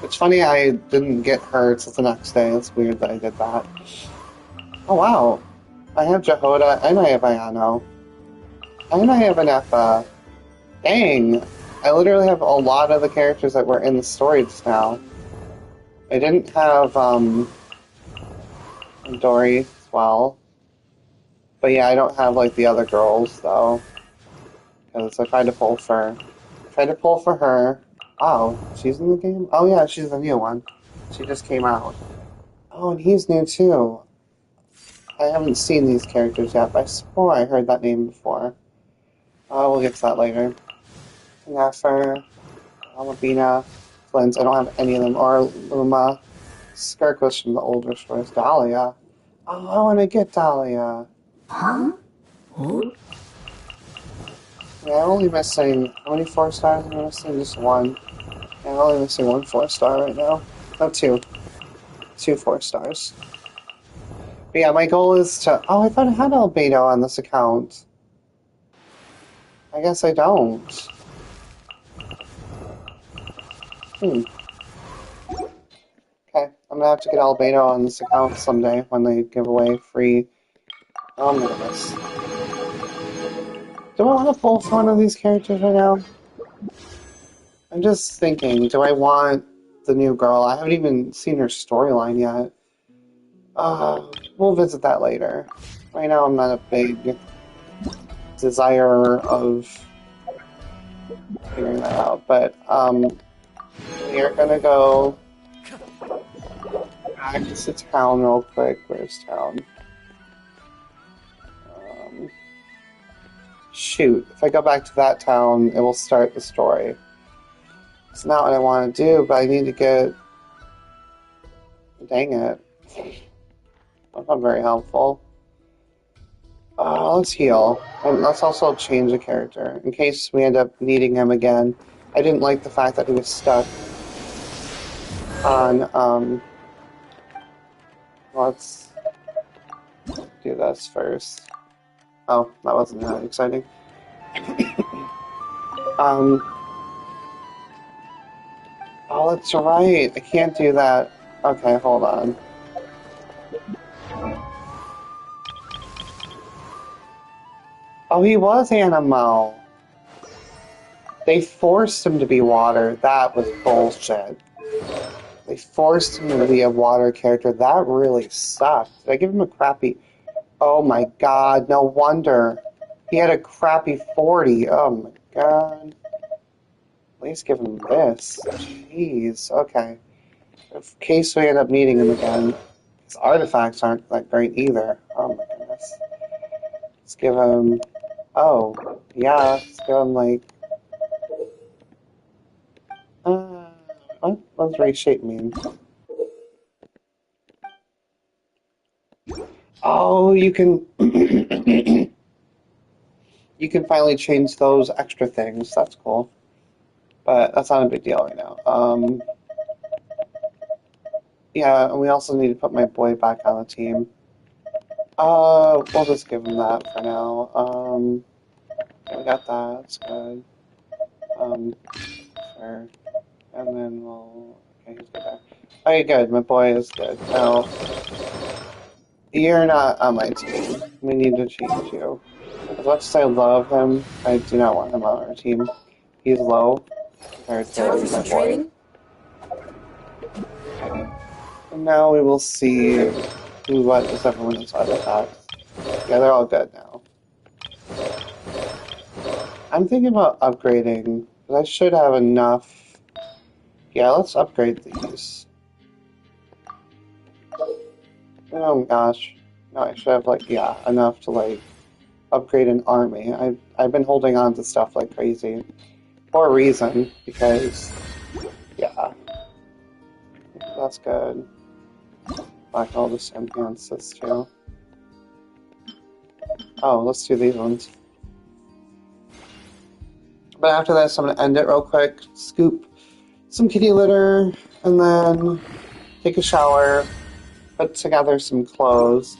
It's funny I didn't get her till the next day. It's weird that I did that. Oh wow. I have Jehoda, and I have Ayano. And I have an Effa. Dang! I literally have a lot of the characters that were in the story just now. I didn't have, Dory as well. But yeah, I don't have, like, the other girls, though. Because I tried to pull for her. Oh, she's in the game? Oh yeah, she's the new one. She just came out. Oh, and he's new, too. I haven't seen these characters yet, but I swore I heard that name before. We'll get to that later. Nefer, Alabina, Flint, I don't have any of them, or Luma. Skirk was from the older stories. Dahlia. Oh, I want to get Dahlia. Huh? Who? Yeah, I'm only missing... How many 4 stars am I missing? Just 1. Yeah, I'm only missing 1 4-star right now. No, 2. 2 4 stars. But yeah, my goal is to... Oh, I thought I had Albedo on this account. I guess I don't. Okay, I'm gonna have to get Albedo on this account someday when they give away free... Oh my goodness. Do I want to pull for one of these characters right now? I'm just thinking, do I want the new girl? I haven't even seen her storyline yet. We'll visit that later. Right now I'm not a big desire of figuring that out, but, we are gonna go back to town real quick. Where's town? Shoot, if I go back to that town, it will start the story. It's not what I want to do, but I need to get... Dang it. That's not very helpful. Let's heal. And let's also change the character, in case we end up needing him again. I didn't like the fact that he was stuck on, Let's do this first. Oh, that wasn't that exciting. Oh, that's right. I can't do that. Okay, hold on. Oh, he was Animo. They forced him to be water. That was bullshit. They forced him to be a water character. That really sucked. Did I give him a crappy... Oh my god, no wonder. He had a crappy 40. Oh my god. At least give him this. Jeez, okay. In case we end up needing him again. His artifacts aren't that great either. Oh my goodness. Let's give him... Oh, yeah, let's give him like... what does reshape mean? Oh, you can... you can finally change those extra things. That's cool. But that's not a big deal right now. Yeah, and we also need to put my boy back on the team. We'll just give him that for now. Yeah, we got that. That's good. Sure. And then we'll... Okay, he's good there. Okay, good. My boy is good. Now, you're not on my team. We need to change you. As much as I love him, I do not want him on our team. He's low compared to my boy. And now we will see what is everyone's artifacts. Yeah, they're all good now. I'm thinking about upgrading, because I should have enough. Yeah, let's upgrade these. Oh gosh. No, I should have, like, yeah, enough to, like, upgrade an army. I've been holding on to stuff like crazy. For a reason, because, yeah. That's good. Like, I'll just enhance this too. Oh, let's do these ones. But after this, I'm going to end it real quick, scoop some kitty litter, and then take a shower, put together some clothes,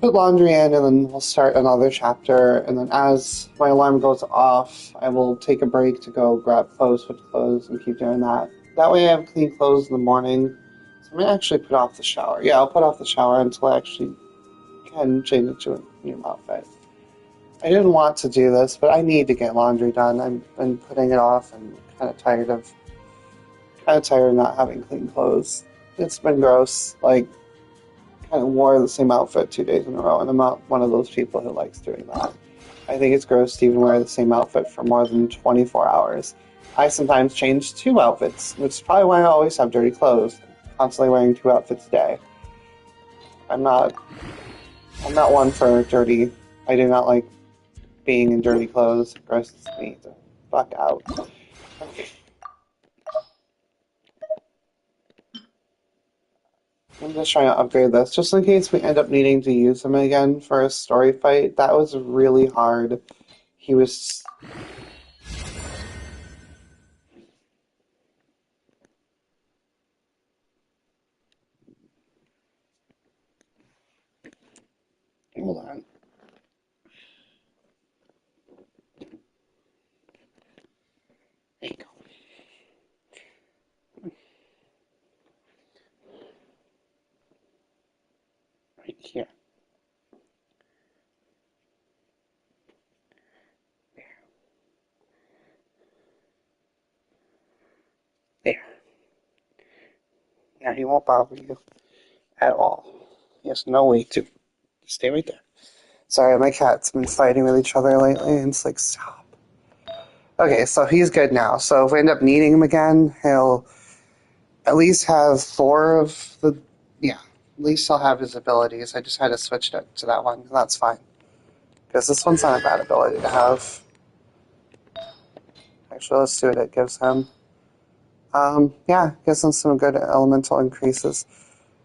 put laundry in, and then we'll start another chapter. And then as my alarm goes off, I will take a break to go grab clothes, put clothes, and keep doing that. That way I have clean clothes in the morning. So I'm going to actually put off the shower. Yeah, I'll put off the shower until I actually can change it to a new outfit. I didn't want to do this, but I need to get laundry done. I've been putting it off and kind of tired of not having clean clothes. It's been gross. Like, kind of wore the same outfit 2 days in a row, and I'm not one of those people who likes doing that. I think it's gross to even wear the same outfit for more than 24 hours. I sometimes change 2 outfits, which is probably why I always have dirty clothes. Constantly wearing 2 outfits a day. I'm not one for dirty. I do not like being in dirty clothes. It grosses me the fuck out. I'm just trying to upgrade this, just in case we end up needing to use him again for a story fight. That was really hard. He was... Hold on. There you go. Right here. There. Now he won't bother you at all. He has no way to. Stay right there. Sorry, my cat's been fighting with each other lately, and it's like, stop. Okay, so he's good now. So if we end up needing him again, he'll at least have 4 of the... Yeah, at least he'll have his abilities. I just had to switch it to that one, and that's fine. Because this one's not a bad ability to have. Actually, let's see what it gives him. Yeah, gives him some good elemental increases.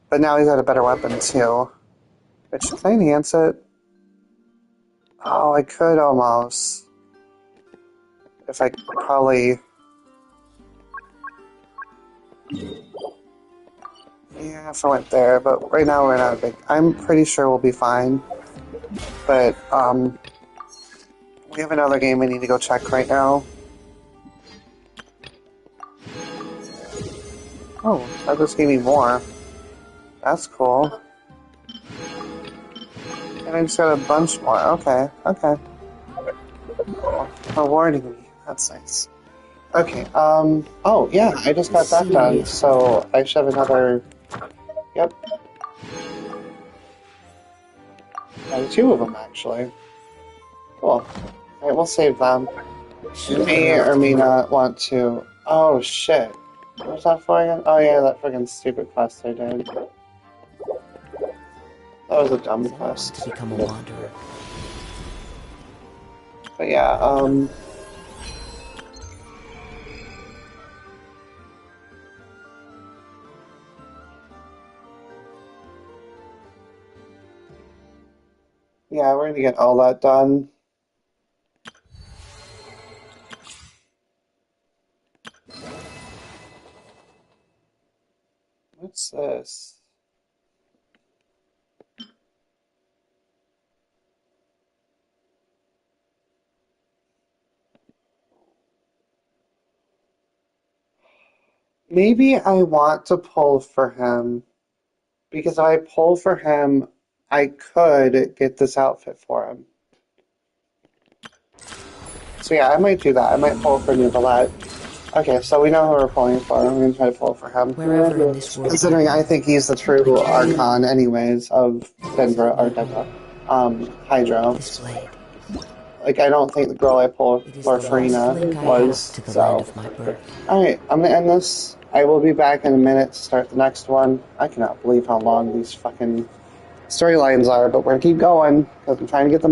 But now he's got a better weapon, too. Which, can I enhance it? Oh, I could almost. If I probably... Yeah, if I went there, but right now we're not a big... I'm pretty sure we'll be fine. But, we have another game we need to go check right now. Oh, that just gave me more. That's cool. And I just got a bunch more. Okay, okay. Rewarding me. That's nice. Okay, oh, yeah, I just got that done, so I should have another... Yep. Two of them, actually. Cool. Alright, we'll save them. You may or may not want to... Oh, shit. What was that for again? Oh, yeah, that friggin' stupid quest I did. That was a dumb quest. To become a wanderer. But yeah, yeah, we're gonna get all that done. What's this? Maybe I want to pull for him, because if I pull for him, I could get this outfit for him. So yeah, I might do that. I might pull for Nuvalette. Okay, so we know who we're pulling for. I'm going to try to pull for him. Wherever in this world, considering I think he's the true Archon anyways of Denver, or Denver, Hydro. Like, I don't think the girl I pulled for Farina was, so... Alright, I'm going to end this. I will be back in a minute to start the next one. I cannot believe how long these fucking storylines are, but we're going to keep going, because I'm trying to get them